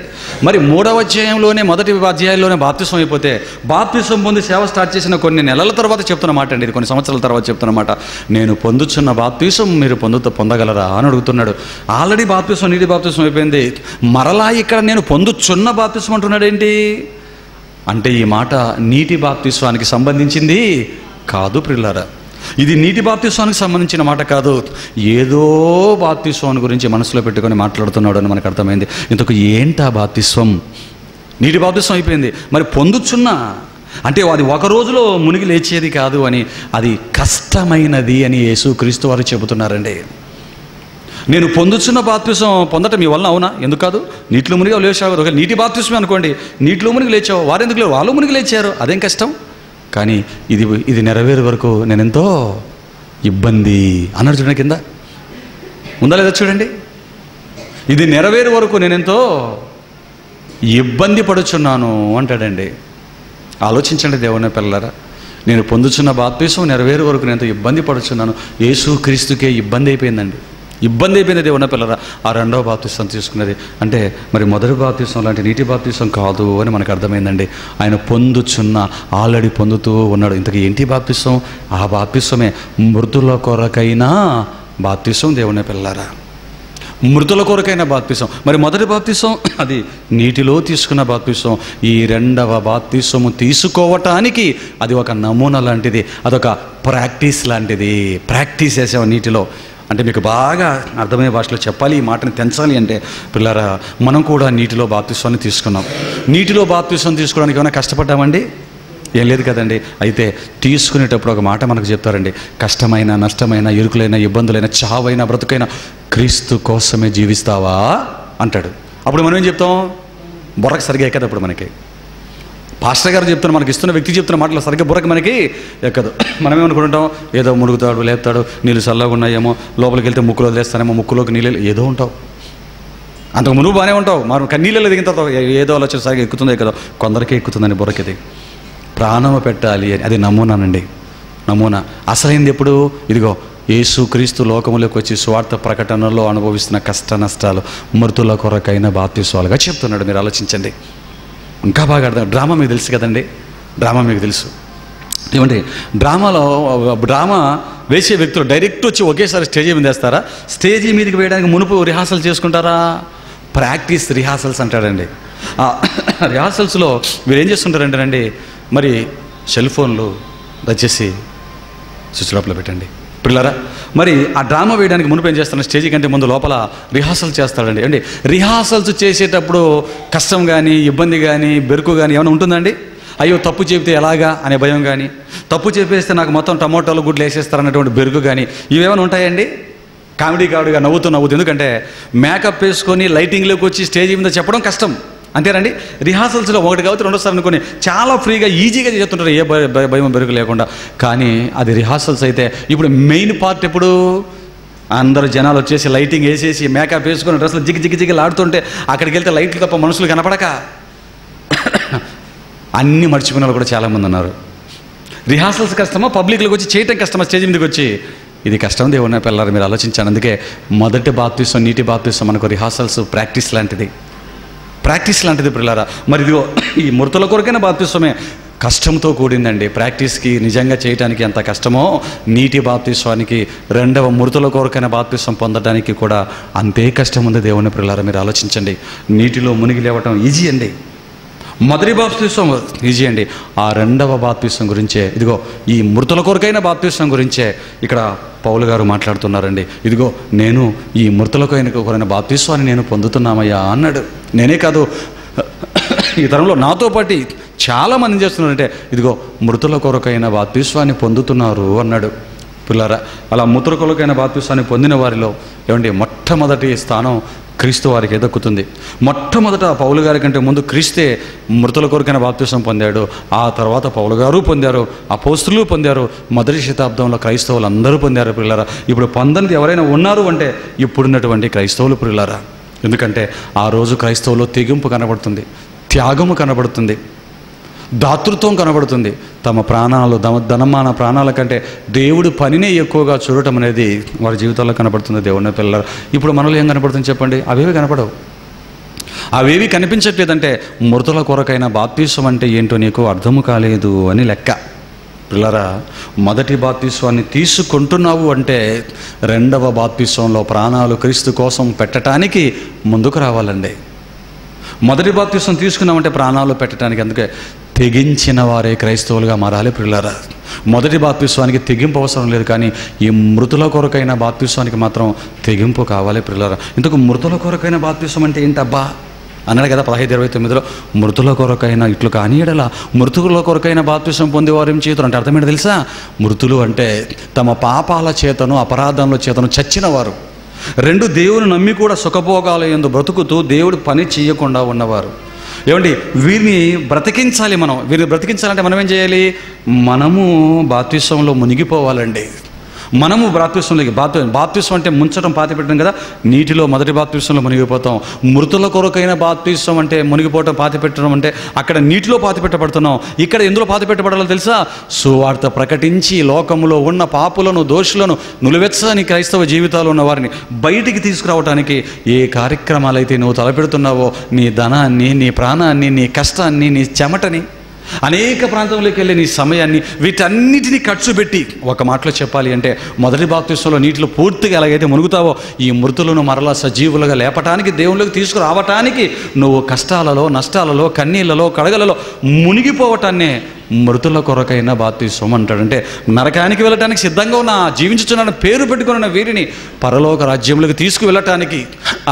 మరి 3వ అధ్యాయంలోనే మొదటి అధ్యాయంలోనే బాప్తిసం అయిపోతే బాప్తిసం పొంది సేవ స్టార్ట్ చేసిన కొన్ని నెలల తర్వాత చెప్తున్న మాట అండి ఇది, కొన్ని సంవత్సరాల తర్వాత చెప్తున్న మాట. నేను పొందుచున్న బాప్తిసం మీరు పొందగలరా అని అడుగుతున్నాడు. ఆల్రెడీ బాప్తిసం నీటి బాప్తిసం అయిపోయింది. మరలా ఇక్కడ నేను పొందుచున్న బాప్తిసం అంటున్నాడు ఏంటి అంటే ఈ మాట నీటి బాప్తిస్వానికి సంబంధించింది కాదు ప్రియులారా. ఇది నీటి బాప్తిస్వానికి సంబంధించిన మాట కాదు. ఏదో బాప్తిస్వామి గురించి మనసులో పెట్టుకొని మాట్లాడుతున్నాడు అని మనకు అర్థమైంది. ఇంతకు ఏంటా బాప్తిస్వం? నీటి బాప్తిస్వం అయిపోయింది. మరి పొందుచున్న అంటే అది ఒక రోజులో మునిగి లేచేది కాదు అని, అది కష్టమైనది అని యేసుక్రీస్తు వారు చెబుతున్నారండి. నేను పొందుచున్న బాప్తిసం పొందటం మీ వలన అవునా? ఎందుకు కాదు? నీటిలో మునిగి లేచావు. ఒక నీటి బాప్తిస్మే అనుకోండి, నీటిలో మునిగి లేచావు. వారు ఎందుకు లేరు? వాళ్ళు మునిగి లేచారు. అదేం కష్టం? కానీ ఇది నెరవేరే వరకు నేనెంతో ఇబ్బంది అన్నాడు. చూడండి కింద ఉందా లేదా చూడండి. ఇది నెరవేరే వరకు నేనెంతో ఇబ్బంది పడుచున్నాను అంటాడండి. ఆలోచించండి దేవుని పిల్లలారా, నేను పొందుచున్న బాప్తిసం నెరవేరే వరకు నేను ఎంతో ఇబ్బంది పడుచున్నాను. యేసుక్రీస్తుకే ఇబ్బంది అయిపోయిందండి. ఇబ్బంది అయిపోయింది దేవుని పిల్లరా ఆ రెండవ బాప్తిసం తీసుకున్నది. అంటే మరి మొదటి బాప్తిసం లాంటి నీటి బాప్తిసం కాదు అని మనకు అర్థమైందండి. ఆయన ఆల్రెడీ పొందుతూ ఉన్నాడు. ఇంతకీ ఏంటి బాప్తిసం? ఆ బాప్తిసమే మృతుల కొరకైనా బాప్తిసం దేవుని పిల్లరా, మృతుల కొరకైన బాప్తిసం. మరి మొదటి బాప్తిసం అది నీటిలో తీసుకున్న బాప్తిసం. ఈ రెండవ బాప్తిసము తీసుకోవటానికి అది ఒక నమూనా లాంటిది, అదొక ప్రాక్టీస్ లాంటిది. ప్రాక్టీస్ చేసాము నీటిలో. అంటే మీకు బాగా అర్థమయ్యే భాషలో చెప్పాలి, ఈ మాటని తెంచాలి అంటే పిల్లరా, మనం కూడా నీటిలో బాప్తిస్వాన్ని తీసుకున్నాం. నీటిలో బాప్తిస్వం తీసుకోవడానికి ఏమైనా కష్టపడ్డామండి? ఏం లేదు కదండి. అయితే తీసుకునేటప్పుడు ఒక మాట మనకు చెప్తారండి, కష్టమైన, నష్టమైన, ఇరుకులైన, ఇబ్బందులైన, చావైన, బ్రతుకైన క్రీస్తు కోసమే జీవిస్తావా అంటాడు. అప్పుడు మనం ఏం చెప్తాం? బుర్రకు సరిగా ఎక్కదు. అప్పుడు మనకి పాస్టర్ గారు చెప్తున్న, మనకి ఇస్తున్న వ్యక్తి చెప్తున్న మాటలు సరిగ్గా బుర్రకు మనకి ఎక్కదు. మనం ఏమనుకుంటాం, ఏదో మునుగుతాడు, లేపుతాడు, నీళ్ళు చల్లగా ఉన్నాయేమో, లోపలికి వెళ్తే ముక్కులో వదిలేస్తానేమో, ముక్కులోకి నీళ్ళు ఏదో ఉంటావు, అంతకు మునుగు బాగానే ఉంటావు. మనం నీళ్ళలో దిగిన తర్వాత ఏదో ఆలోచన సరిగ్గా ఎక్కుతుందో ఎక్కదో, కొందరికే ఎక్కుతుందని బుర్రకిది. ప్రాణము పెట్టాలి అని అది నమూనానండి, నమూనా. అసలైంది ఎప్పుడు? ఇదిగో యేసుక్రీస్తు లోకములోకి వచ్చి స్వార్థ ప్రకటనలో అనుభవిస్తున్న కష్ట నష్టాలు మృతుల కొరకైన బాప్తిస్వాలుగా చెప్తున్నాడు. మీరు ఆలోచించండి. ఇంకా బాగా అర్థం. డ్రామా మీకు తెలుసు కదండి, డ్రామా మీకు తెలుసు. ఏమంటే డ్రామా వేసే వ్యక్తులు డైరెక్ట్ వచ్చి ఒకేసారి స్టేజీ మీద వేస్తారా? స్టేజీ మీదకి వేయడానికి మునుపు రిహార్సల్ చేసుకుంటారా? Practice rehearsals అంటాడండి. రిహార్సల్స్లో మీరు ఏం చేస్తుంటారంటేనండి, మరి సెల్ ఫోన్లు దయచేసి స్విచ్ లోపల పెట్టండి పిల్లరా. మరి ఆ డ్రామా వేయడానికి మునుపు ఏం చేస్తాను, స్టేజీ కంటే ముందు లోపల రిహార్సల్ చేస్తాడండి. అంటే రిహార్సల్స్ చేసేటప్పుడు కష్టం కానీ, ఇబ్బంది కానీ, బెరుకు కానీ ఏమైనా ఉంటుందండి? అయ్యో తప్పు చెబితే ఎలాగా అనే భయం కానీ, తప్పు చెప్పేస్తే నాకు మొత్తం టమోటాలు గుడ్లు వేసేస్తారన్నటువంటి బెరుకు కానీ, ఇవేమైనా ఉంటాయండి? కామెడీగా నవ్వుతూ. ఎందుకంటే మేకప్ వేసుకొని లైటింగ్లోకి వచ్చి స్టేజీ మీద చెప్పడం కష్టం, అంతేనండి. రిహార్సల్స్లో ఒకటి కాబట్టి రెండోసారి అనుకుని చాలా ఫ్రీగా, ఈజీగా చేస్తుంటారు, ఏ భయం బెరుకు లేకుండా. కానీ అది రిహార్సల్స్ అయితే. ఇప్పుడు మెయిన్ పార్ట్ ఎప్పుడు? అందరు జనాలు వచ్చేసి లైటింగ్ వేసేసి మేకప్ వేసుకొని డ్రెస్సులు జిగ్గిలు ఆడుతుంటే అక్కడికి వెళ్తే లైట్లు తప్ప మనుషులు కనపడక అన్నీ మర్చిపోయిన వాళ్ళు కూడా చాలామంది ఉన్నారు. రిహార్సల్స్ కష్టమా, పబ్లిక్లోకి వచ్చి చేయటం కష్టమా, స్టేజ్ మీదకి వచ్చి? ఇది కష్టం దేవుని పిల్లలు, మీరు ఆలోచించాను. అందుకే మొదటి బాప్తిస్వం, నీటి బాప్తిస్వం మనకు రిహార్సల్స్, ప్రాక్టీస్ లాంటిది పిల్లరా. మరి ఇదిగో ఈ మృతుల కొరకైన బాప్తిస్వమే కష్టంతో కూడిందండి. ప్రాక్టీస్కి నిజంగా చేయడానికి ఎంత కష్టమో, నీటి బాప్తిస్వానికి, రెండవ మృతుల కొరకైన బాప్తిస్వం పొందడానికి కూడా అంతే కష్టం ఉంది దేవుని పిల్లరా. మీరు ఆలోచించండి. నీటిలో మునిగి లేవటం ఈజీ అండి, మొదటి బాప్తిస్వం ఈజీ అండి. ఆ రెండవ బాప్తిస్వం గురించే, ఇదిగో ఈ మృతుల కొరకైన బాప్తిస్వం గురించే ఇక్కడ పౌలు గారు మాట్లాడుతున్నారండి. ఇదిగో నేను ఈ మృతుల కొరకైన బాప్తిస్వాన్ని నేను పొందుతున్నామయ్యా అన్నాడు. నేనే కాదు, ఈ తరంలో నాతో పాటు చాలామంది చేస్తున్నారంటే ఇదిగో మృతుల కొరకైన బాప్తిస్వాన్ని పొందుతున్నారు అన్నాడు. పిల్లరా, అలా మృతుల కొరకైన బాప్తిస్వాన్ని పొందిన వారిలో ఏమండి మొట్టమొదటి స్థానం క్రీస్తు వారికి ఎదక్కుతుంది. మొట్టమొదట పౌలు గారి కంటే ముందు క్రీస్తే మృతుల కొరకైన బాప్తిస్వం పొందాడు. ఆ తర్వాత పౌలు గారు పొందారు, అపోస్తులు పొందారు, మొదటి శతాబ్దంలో క్రైస్తవులు అందరూ పొందారు పిల్లరా. ఇప్పుడు పొందనిది ఎవరైనా ఉన్నారు అంటే ఇప్పుడున్నటువంటి క్రైస్తవులు పిల్లరా. ఎందుకంటే ఆ రోజు క్రైస్తవులో తెగింపు కనబడుతుంది, త్యాగము కనబడుతుంది, దాతృత్వం కనబడుతుంది. తమ ప్రాణాలు, ధనమాన ప్రాణాల కంటే దేవుడి పనినే ఎక్కువగా చూడటం అనేది వారి జీవితాల్లో కనబడుతుంది దేవుని పిల్లలు. ఇప్పుడు మనలో ఏం కనబడుతుంది చెప్పండి? అవేవి కనపడవు. అవేవి కనిపించట్లేదంటే మృతుల కొరకైన బాప్తిస్వం అంటే ఏంటో నీకు అర్థము కాలేదు అని లెక్క. పిల్లరా, మొదటి బాప్తిస్వాన్ని తీసుకుంటున్నావు అంటే రెండవ బాప్తిస్వంలో ప్రాణాలు క్రీస్తు కోసం పెట్టడానికి ముందుకు రావాలండి. మొదటి బాప్తిస్వం తీసుకున్నామంటే ప్రాణాలు పెట్టడానికి, అందుకే తెగించిన వారే క్రైస్తవులుగా మారాలి పిల్లరా. మొదటి బాప్తిస్వానికి తెగింపు అవసరం లేదు, కానీ ఈ మృతుల కొరకైన బాప్తిస్వానికి మాత్రం తెగింపు కావాలి పిల్లరా. ఇంతకు మృతుల కొరకైన బాప్తిస్వం అంటే ఏంటబ్బా అన్నాడు కదా 15:29లో. మృతుల కొరకైన ఇట్లు కానీ ఎడల మృతుల కొరకైన బాప్తిస్వం పొందేవారు ఏం చేతులు అంటే అర్థమేంటో తెలుసా? మృతులు అంటే తమ పాపాల చేతను, అపరాధముల చేతను చచ్చిన వారు. రెండు, దేవుని నమ్మి కూడా సుఖభోగాల యందు బ్రతుకుతూ దేవుడు పని చేయకుండా ఉన్నవారు. ఏమండి, వీరిని బ్రతికించాలి. వీరిని బ్రతికించాలంటే మనం ఏం చేయాలి? మనము బాప్తిస్వంలో మునిగిపోవాలండి. మనము బాప్తిస్వం అంటే ముంచడం, పాతిపెట్టడం కదా. నీటిలో మొదటి బాప్తిస్వంలో మునిగిపోతాం. మృతుల కొరకైన బాప్తిస్వం అంటే మునిగిపోవటం, పాతిపెట్టడం అంటే అక్కడ నీటిలో పాతిపెట్టబడుతున్నాం. ఇక్కడ ఎందులో పాతిపెట్టబడాలో తెలుసా? సువార్త ప్రకటించి లోకములో ఉన్న పాపులను, దోషులను, నులివెచ్చని క్రైస్తవ జీవితాలు ఉన్న వారిని బయటికి తీసుకురావడానికి ఏ కార్యక్రమాలైతే నువ్వు తలపెడుతున్నావో, నీ ధనాన్ని, నీ ప్రాణాన్ని, నీ కష్టాన్ని, నీ చెమటని అనేక ప్రాంతంలోకి వెళ్ళే నీ సమయాన్ని వీటన్నిటినీ ఖర్చు పెట్టి, ఒక మాటలో చెప్పాలి అంటే మొదటి బాప్తిస్మంలో నీటిలో పూర్తిగా ఎలాగైతే మునుగుతావో, ఈ మృతులను మరలా సజీవులుగా లేపటానికి, దేవుళ్ళకి తీసుకురావటానికి నువ్వు కష్టాలలో, నష్టాలలో, కన్నీళ్లలో, కడగలలో మునిగిపోవటాన్నే మృతుల కొరకైన బాప్తిస్మం అంటాడు. అంటే నరకానికి వెళ్ళటానికి సిద్ధంగా ఉన్న, జీవించుచున్న పేరు పెట్టుకున్న వీరిని పరలోక రాజ్యంలోకి తీసుకువెళ్ళటానికి,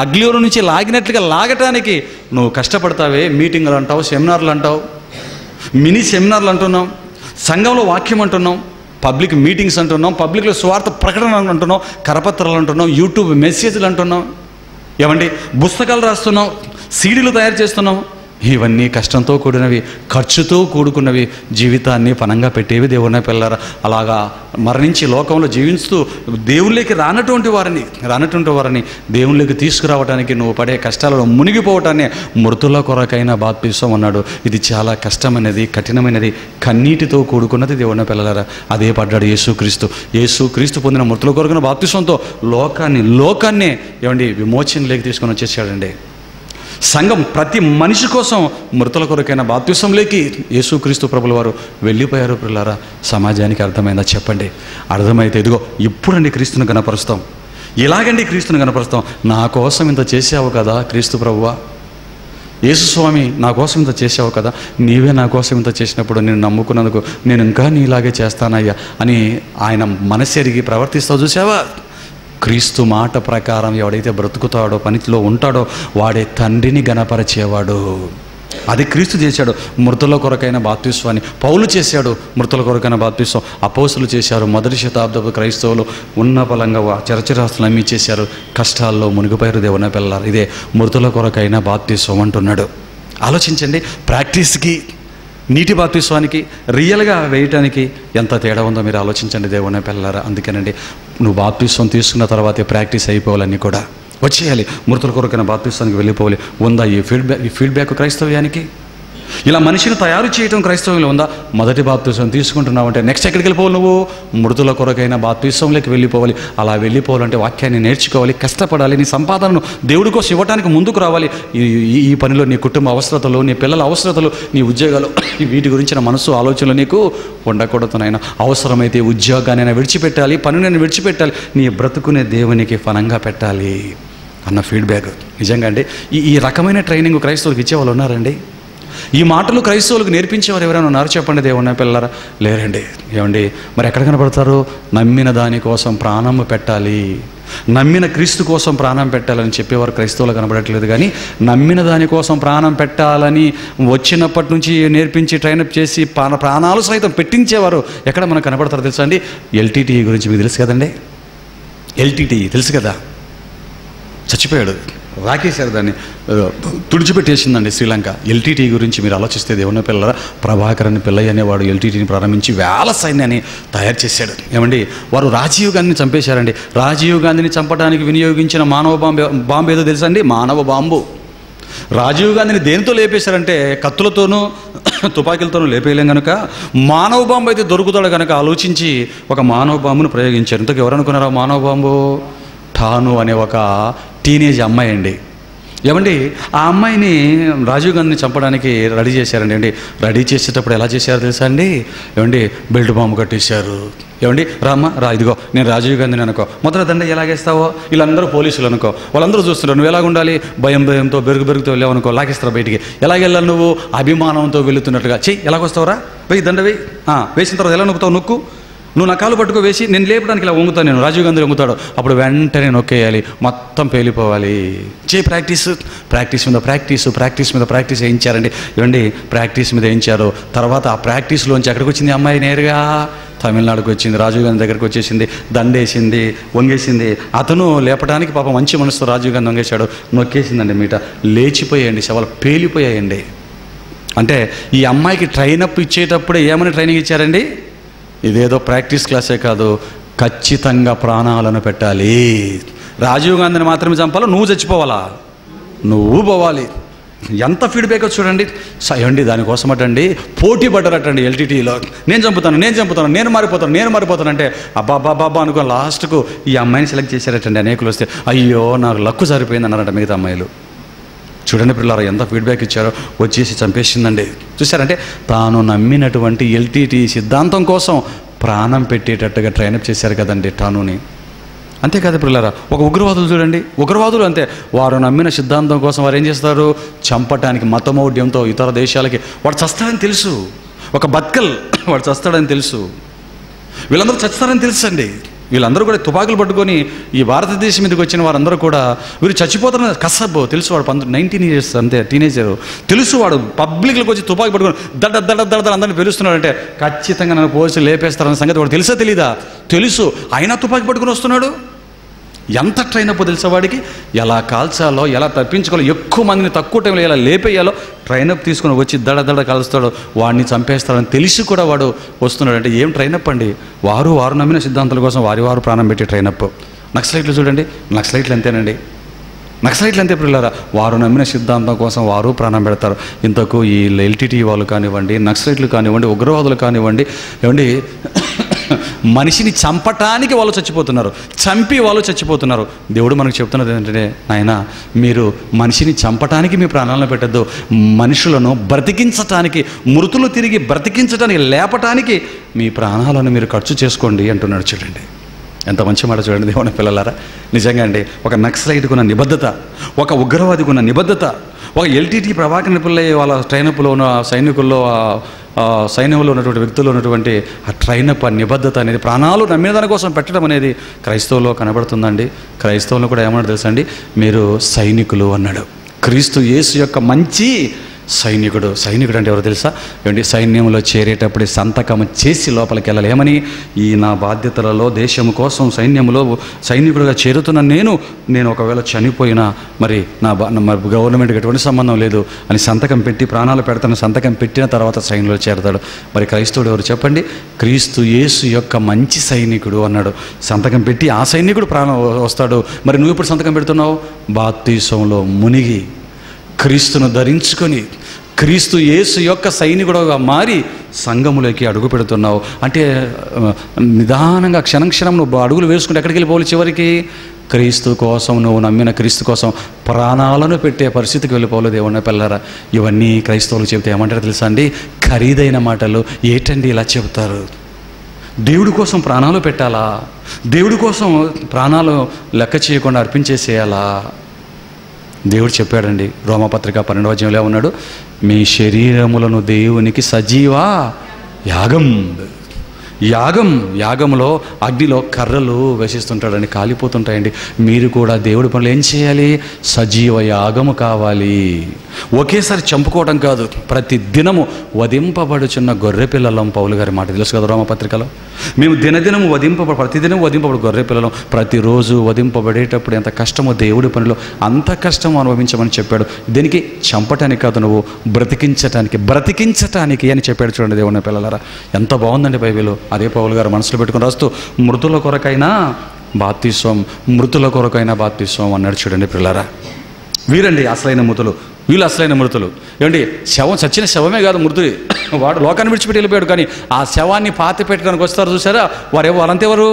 అగ్నిలో నుంచి లాగినట్లుగా లాగటానికి నువ్వు కష్టపడతావే. మీటింగులు అంటావు, సెమినార్లు అంటావు, మినీ సెమినార్లు అంటున్నాం, సంఘంలో వాక్యం అంటున్నాం, పబ్లిక్ మీటింగ్స్ అంటున్నాం, పబ్లిక్లో స్వార్థ ప్రకటన అంటున్నాం, కరపత్రాలు అంటున్నాం, యూట్యూబ్ మెసేజ్లు అంటున్నాం, ఏమండి పుస్తకాలు రాస్తున్నాం, సీడీలు తయారు చేస్తున్నాం. ఇవన్నీ కష్టంతో కూడినవి, ఖర్చుతో కూడుకున్నవి, జీవితాన్ని పనంగా పెట్టేవి దేవుని పిల్లరా. అలాగా మరణించి లోకంలో జీవిస్తూ దేవుళ్ళకి రానటువంటి వారిని దేవుళ్ళకి తీసుకురావడానికి నువ్వు పడే కష్టాలలో మునిగిపోవటాన్ని మృతుల కొరకైన బాప్తిస్మం అన్నాడు. ఇది చాలా కష్టమైనది, కఠినమైనది, కన్నీటితో కూడుకున్నది దేవుని పిల్లలారా. అదే పడ్డాడు యేసుక్రీస్తు పొందిన మృతుల కొరకైన బాప్తిస్మంతో లోకాన్నే ఏమండి విమోచనలోకి తీసుకొని వచ్చేసాడండి. సంఘం ప్రతి మనిషి కోసం మృతుల కొరకైన బాప్తిస్మంలోకి యేసుక్రీస్తు ప్రభుల వారు వెళ్ళిపోయారు. పిల్లారా, సమాజానికి అర్థమైందా చెప్పండి? అర్థమైతే ఇదిగో ఇప్పుడండి క్రీస్తుని గణపరుస్తాం, ఇలాగండి క్రీస్తుని గణపరుస్తాం. నా కోసం ఇంత చేసావు కదా క్రీస్తు ప్రభువా, యేసుస్వామి నా కోసం ఇంత చేసావు కదా, నీవే నా కోసం ఇంత చేసినప్పుడు నేను నమ్ముకున్నందుకు నేను ఇంకా నీలాగే చేస్తానయ్యా అని ఆయన మనసెరిగి ప్రవర్తిస్తావు చూసావా. క్రీస్తు మాట ప్రకారం ఎవడైతే బ్రతుకుతాడో, పనిలో ఉంటాడో, వాడే తండ్రిని గణపరిచేవాడు. అది క్రీస్తు చేశాడు. మృతుల కొరకైన బాప్తిస్వాన్ని పౌలు చేశాడు. మృతుల కొరకైన బాప్తిస్వం అపోస్తులు చేశారు. మొదటి శతాబ్దపు క్రైస్తవులు ఉన్న బలంగా చరచరాస్తులు అమ్మి చేశారు. కష్టాల్లో మునిగిపోయారు దేవుని పిల్లలు. ఇదే మృతుల కొరకైన బాప్తిస్వం అంటున్నాడు. ఆలోచించండి, ప్రాక్టీస్కి, నీటి బాప్తిస్వానికి, రియల్గా వేయటానికి ఎంత తేడా ఉందో మీరు ఆలోచించండి దేవుని పిల్లలారా. అందుకేనండి నువ్వు బాప్తిస్వం తీసుకున్న తర్వాతే ప్రాక్టీస్ అయిపోవాలన్నీ కూడా వచ్చేయాలి. మృతుల కొరకైన బాప్తిస్వానికి వెళ్ళిపోవాలి. ఉందా ఈ ఫీడ్బ్యాక్ క్రైస్తవ్యానికి? ఇలా మనిషిని తయారు చేయటం క్రైస్తవంలో ఉందా? మొదటి బాప్తిస్వం తీసుకుంటున్నావు అంటే నెక్స్ట్ ఎక్కడికి వెళ్ళిపోవాలి? నువ్వు మృతుల కొరకైన బాప్తిస్వంలోకి వెళ్ళిపోవాలి. అలా వెళ్ళిపోవాలంటే వాక్యాన్ని నేర్చుకోవాలి, కష్టపడాలి, నీ సంపాదనను దేవుడి కోసం ఇవ్వడానికి ముందుకు రావాలి. ఈ పనిలో నీ కుటుంబ అవసరతలు, నీ పిల్లల అవసరతలు, నీ ఉద్యోగాలు, వీటి గురించిన మనసు ఆలోచనలు నీకు ఉండకూడదు నాయన. అవసరమైతే ఉద్యోగానైనా విడిచిపెట్టాలి, పనినైనా విడిచిపెట్టాలి, నీ బ్రతుకునే దేవునికి ఫలంగా పెట్టాలి అన్న ఫీడ్బ్యాక్. నిజంగా అండి ఈ రకమైన ట్రైనింగ్ క్రైస్తవులకు ఇచ్చేవాళ్ళు ఉన్నారండి? ఈ మాటలు క్రైస్తవులకు నేర్పించేవారు ఎవరైనా ఉన్నారు చెప్పండి దేవుని పిల్లరా? లేరండి. ఏమండి మరి ఎక్కడ కనపడతారు? నమ్మిన దానికోసం ప్రాణం పెట్టాలి, నమ్మిన క్రీస్తు కోసం ప్రాణం పెట్టాలని చెప్పేవారు క్రైస్తవులు కనబడట్లేదు. కానీ నమ్మిన దానికోసం ప్రాణం పెట్టాలని వచ్చినప్పటి నుంచి నేర్పించి ట్రైనప్ చేసి ప్రాణాలు సైతం పెట్టించేవారు ఎక్కడ మనకు కనపడతారు తెలుసా అండి? ఎల్టీటీఈ గురించి మీకు తెలుసు కదండి. ఎల్టీటీఈ తెలుసు కదా, చచ్చిపోయాడు, రాకేశారు, దాన్ని తుడిచిపెట్టేసిందండి శ్రీలంక. ఎల్టీటీ గురించి మీరు ఆలోచిస్తే దేవుని పిల్లల ప్రభాకరన్ పిల్లయ్య అనేవాడు ఎల్టీటీని ప్రారంభించి వేల సైన్యాన్ని తయారు చేశాడు. ఏమండి వారు రాజీవ్ గాంధీని చంపేశారండి. రాజీవ్ గాంధీని చంపడానికి వినియోగించిన మానవ బాంబు ఏదో తెలుసా అండి? మానవ బాంబు. రాజీవ్ గాంధీని దేనితో లేపేశారంటే కత్తులతోనూ తుపాకీలతోనూ లేపేయలేం కనుక మానవ బాంబు అయితే దొరుకుతాడు కనుక ఆలోచించి ఒక మానవ బాంబును ప్రయోగించారు. ఇంతకు ఎవరనుకున్నారా మానవ బాంబు? ఠాను అనే ఒక టీనేజ్ అమ్మాయి అండి. ఏమండి ఆ అమ్మాయిని రాజీవ్ గాంధీని చంపడానికి రెడీ చేశారండి. ఏమండి రెడీ చేసేటప్పుడు ఎలా చేశారో తెలుసా అండి? ఏమండి బెల్ట్ బాంబు కట్టేశారు. ఏమండి రా ఇదిగో నేను రాజీవ్ గాంధీని అనుకో, మొదట దండ ఎలాగేస్తావో, వీళ్ళందరూ పోలీసులు అనుకో, వాళ్ళందరూ చూస్తున్నారు నువ్వు ఎలాగుండాలి, భయంతో బెరుగుతో వెళ్ళావనుకో లాగేస్తారు బయటికి. ఎలాగెళ్ళాలి నువ్వు? అభిమానంతో వెళుతున్నట్టుగా చెయ్యి. ఎలాగొస్తావురా? వెయ్యి దండ వెయ్యి, వేసిన తర్వాత ఎలా నొక్కుతావు? నొక్కు, నువ్వు నా కాలు పట్టుకో, వేసి నేను లేపడానికి ఇలా వంగుతాను, నేను రాజీవ్ గాంధీ వంగుతాడు, అప్పుడు వెంటనే నొక్కేయాలి, మొత్తం పేలిపోవాలి. ప్రాక్టీస్ మీద ప్రాక్టీస్ వేయించారండి. ఇవ్వండి ప్రాక్టీస్ మీద వేయించారు. తర్వాత ఆ ప్రాక్టీస్లోంచి ఎక్కడికి వచ్చింది అమ్మాయి? నేరుగా తమిళనాడుకు వచ్చింది. రాజీవ్ గాంధీ దగ్గరికి వచ్చేసింది, దండేసింది, వంగేసింది. అతను లేపడానికి పాపం మంచి మనసుతో రాజీవ్ గాంధీ వంగేశాడు, నొక్కేసిందండి మీట. లేచిపోయాయండి, శవాలు పేలిపోయాయండి. అంటే ఈ అమ్మాయికి ట్రైనప్ ఇచ్చేటప్పుడే ఏమని ట్రైనింగ్ ఇచ్చారండి? ఇదేదో ప్రాక్టీస్ క్లాసే కాదు, ఖచ్చితంగా ప్రాణాలను పెట్టాలి. రాజీవ్ గాంధీని మాత్రమే చంపాలా? నువ్వు చచ్చిపోవాలా? నువ్వు పోవాలి. ఎంత ఫీడ్బ్యాక్ చూడండి. ఏమండి దానికోసం అటండి పోటీ పడ్డారటండి ఎల్టీటీలో. నేను చంపుతాను, నేను మారిపోతాను అంటే అబ్బాబ్బాబ్బా అనుకో లాస్ట్కు ఈ అమ్మాయిని సెలెక్ట్ చేశారటండి. అనేకులు వస్తే అయ్యో నాకు లక్కు సరిపోయింది అన్నారట మిగతా అమ్మాయిలు. చూడండి పిల్లలు ఎంత ఫీడ్బ్యాక్ ఇచ్చారో, వచ్చేసి చంపేసిందండి. చూసారంటే తాను నమ్మినటువంటి ఎల్టీటీ సిద్ధాంతం కోసం ప్రాణం పెట్టేటట్టుగా ట్రైనప్ చేశారు కదండి టానుని. అంతేకాదు పిల్లరా, ఒక ఉగ్రవాదులు చూడండి, ఉగ్రవాదులు అంతే. వారు నమ్మిన సిద్ధాంతం కోసం వారు ఏం చేస్తారు? చంపటానికి మతమౌఢ్యంతో ఇతర దేశాలకి. వాడు చస్తాడని తెలుసు, ఒక బత్కల్ వాడు చస్తాడని తెలుసు, వీళ్ళందరూ చస్తారని తెలుసు అండి. వీళ్ళందరూ కూడా తుపాకులు పట్టుకొని ఈ భారతదేశం మీదకి వచ్చిన వారందరూ కూడా వీరు చచ్చిపోతారని కసబ్బో తెలుసు. వాడు 19 years అంతే, టీనేజర్. తెలుసు వాడు పబ్లిక్లోకి వచ్చి తుపాకి పట్టుకొని దడ దడ దడ అందరిని పిలుస్తున్నాడు అంటే ఖచ్చితంగా నన్ను పోలీసులు లేపేస్తారన్న సంగతి వాడు తెలుసా తెలీదా? తెలుసు. అయినా తుపాకి పట్టుకొని వస్తున్నాడు. ఎంత ట్రైన్ అప్ తెలుసా వాడికి? ఎలా కాల్చాలో, ఎలా తప్పించుకోవాలో, ఎక్కువ మందిని తక్కువ టైంలో ఎలా లేపేయాలో ట్రైనప్ తీసుకుని వచ్చి దడ దడ కాలుస్తాడు, వాడిని చంపేస్తాడని తెలిసి కూడా వాడు వస్తున్నాడు అంటే ఏం ట్రైనప్ అండి? వారు నమ్మిన సిద్ధాంతాల కోసం వారు ప్రాణం పెట్టి ట్రైనప్. నక్సలైట్లు చూడండి, నక్సలైట్లు అంతేనండి. నక్సలైట్లు అంతే పిల్లరా, వారు నమ్మిన సిద్ధాంతం కోసం వారు ప్రాణం పెడతారు. ఇంతకు ఈ ఎల్టీటీ వాళ్ళు కానివ్వండి, నక్సలైట్లు కానివ్వండి, ఉగ్రవాదులు కానివ్వండి, ఏమండి మనిషిని చంపటానికి వాళ్ళు చచ్చిపోతున్నారు, చంపి వాళ్ళు చచ్చిపోతున్నారు. దేవుడు మనకు చెప్తున్నది ఏంటంటే, నాయన మీరు మనిషిని చంపటానికి మీ ప్రాణాలను పెట్టద్దు, మనుషులను బ్రతికించటానికి, మృతులు తిరిగి బ్రతికించటానికి, లేపటానికి మీ ప్రాణాలను మీరు ఖర్చు చేసుకోండి అంటున్నాడు. చూడండి ఎంత మంచి మాట చూడండి దేవుని పిల్లలారా. నిజంగా అండి, ఒక నక్సలైట్కు ఉన్న నిబద్ధత, ఒక ఉగ్రవాదికి ఉన్న నిబద్ధత, ఒక ఎల్టీటీ ప్రభాకర్ పిల్లయ్య వాళ్ళ ట్రైనప్లో ఉన్న సైన్యంలో ఉన్నటువంటి వ్యక్తులు ఉన్నటువంటి ఆ ట్రైనప్, ఆ నిబద్ధత అనేది, ప్రాణాలు నమ్మిన దాని కోసం పెట్టడం అనేది క్రైస్తవులో కనబడుతుందండి. క్రైస్తవులు కూడా ఏమన్నాడు తెలుసా అండి? మీరు సైనికులు అన్నాడు. క్రీస్తు యేసు యొక్క మంచి సైనికుడు. సైనికుడు అంటే ఎవరు తెలుసా? ఏమంటే సైన్యంలో చేరేటప్పుడు సంతకం చేసి లోపలికి వెళ్ళాలి. ఏమని? ఈ నా బాధ్యతలలో దేశం కోసం సైన్యంలో సైనికుడిగా చేరుతున్న నేను ఒకవేళ చనిపోయినా మరి నా గవర్నమెంట్కి ఎటువంటి సంబంధం లేదు అని సంతకం పెట్టి ప్రాణాలు పెడతాను, సంతకం పెట్టిన తర్వాత సైన్యంలో చేరతాడు. మరి క్రైస్తవుడు ఎవరు చెప్పండి? క్రీస్తు యేసు యొక్క మంచి సైనికుడు అన్నాడు. సంతకం పెట్టి ఆ సైనికుడు ప్రాణం వస్తాడు. మరి నువ్వు ఇప్పుడు సంతకం పెడుతున్నావు? బాప్తిసంలో మునిగి క్రీస్తును ధరించుకొని క్రీస్తు యేసు యొక్క సైనికుడుగా మారి సంఘములోకి అడుగు పెడుతున్నావు అంటే నిదానంగా క్షణం నువ్వు అడుగులు వేసుకుంటే ఎక్కడికి వెళ్ళిపోవాలి? చివరికి క్రీస్తు కోసం, నువ్వు నమ్మిన క్రీస్తు కోసం ప్రాణాలను పెట్టే పరిస్థితికి వెళ్ళిపోవాలి. దేవుని పిల్లరా, ఇవన్నీ క్రైస్తవులు చెబితే ఏమంటారు తెలుసా అండి? ఖరీదైన మాటలు. ఏటండి ఇలా చెబుతారు? దేవుడి కోసం ప్రాణాలు పెట్టాలా? దేవుడి కోసం ప్రాణాలు లెక్క చేయకుండా అర్పించేసేయాలా? దేవుడు చెప్పాడండి, రోమపత్రిక 12వ అధ్యాయంలో ఉన్నాడు, మీ శరీరములను దేవునికి సజీవ యాగంలో అగ్నిలో కర్రలు వేసిస్తుంటాడండి, కాలిపోతుంటాయండి. మీరు కూడా దేవుడి పనులు ఏం చేయాలి? సజీవ యాగము కావాలి. ఒకేసారి చంపుకోవడం కాదు, ప్రతి దినము వధింపబడుచున్న గొర్రె పిల్లలం. పౌలు గారి మాట తెలుసు కదా రోమపత్రికలో. మేము దినదినము ప్రతిదినం వధింపబడు గొర్రె పిల్లలం. ప్రతిరోజు వధింపబడేటప్పుడు ఎంత కష్టమో దేవుడి పనిలో అంత కష్టం అనుభవించమని చెప్పాడు. దీనికి చంపటానికి కాదు, నువ్వు బ్రతికించటానికి అని చెప్పాడు. చూడండి దేవుని పిల్లలారా, ఎంత బాగుందండి బైబిల్. అదే పౌలు గారు మనసులో పెట్టుకుని రాస్తూ మృతుల కొరకైనా బాప్తిస్వం అన్నాడు. చూడండి పిల్లలారా, వీరండి అసలైన మృతులు, వీళ్ళు అసలైన మృతులు. ఏమండి, చచ్చిన శవమే కాదు మృతుడి, వాడు లోకాన్ని విడిచిపెట్టి వెళ్ళిపోయాడు. కానీ ఆ శవాన్ని పాతి పెట్టడానికి వస్తారు చూసారా, వాళ్ళంతెవరు?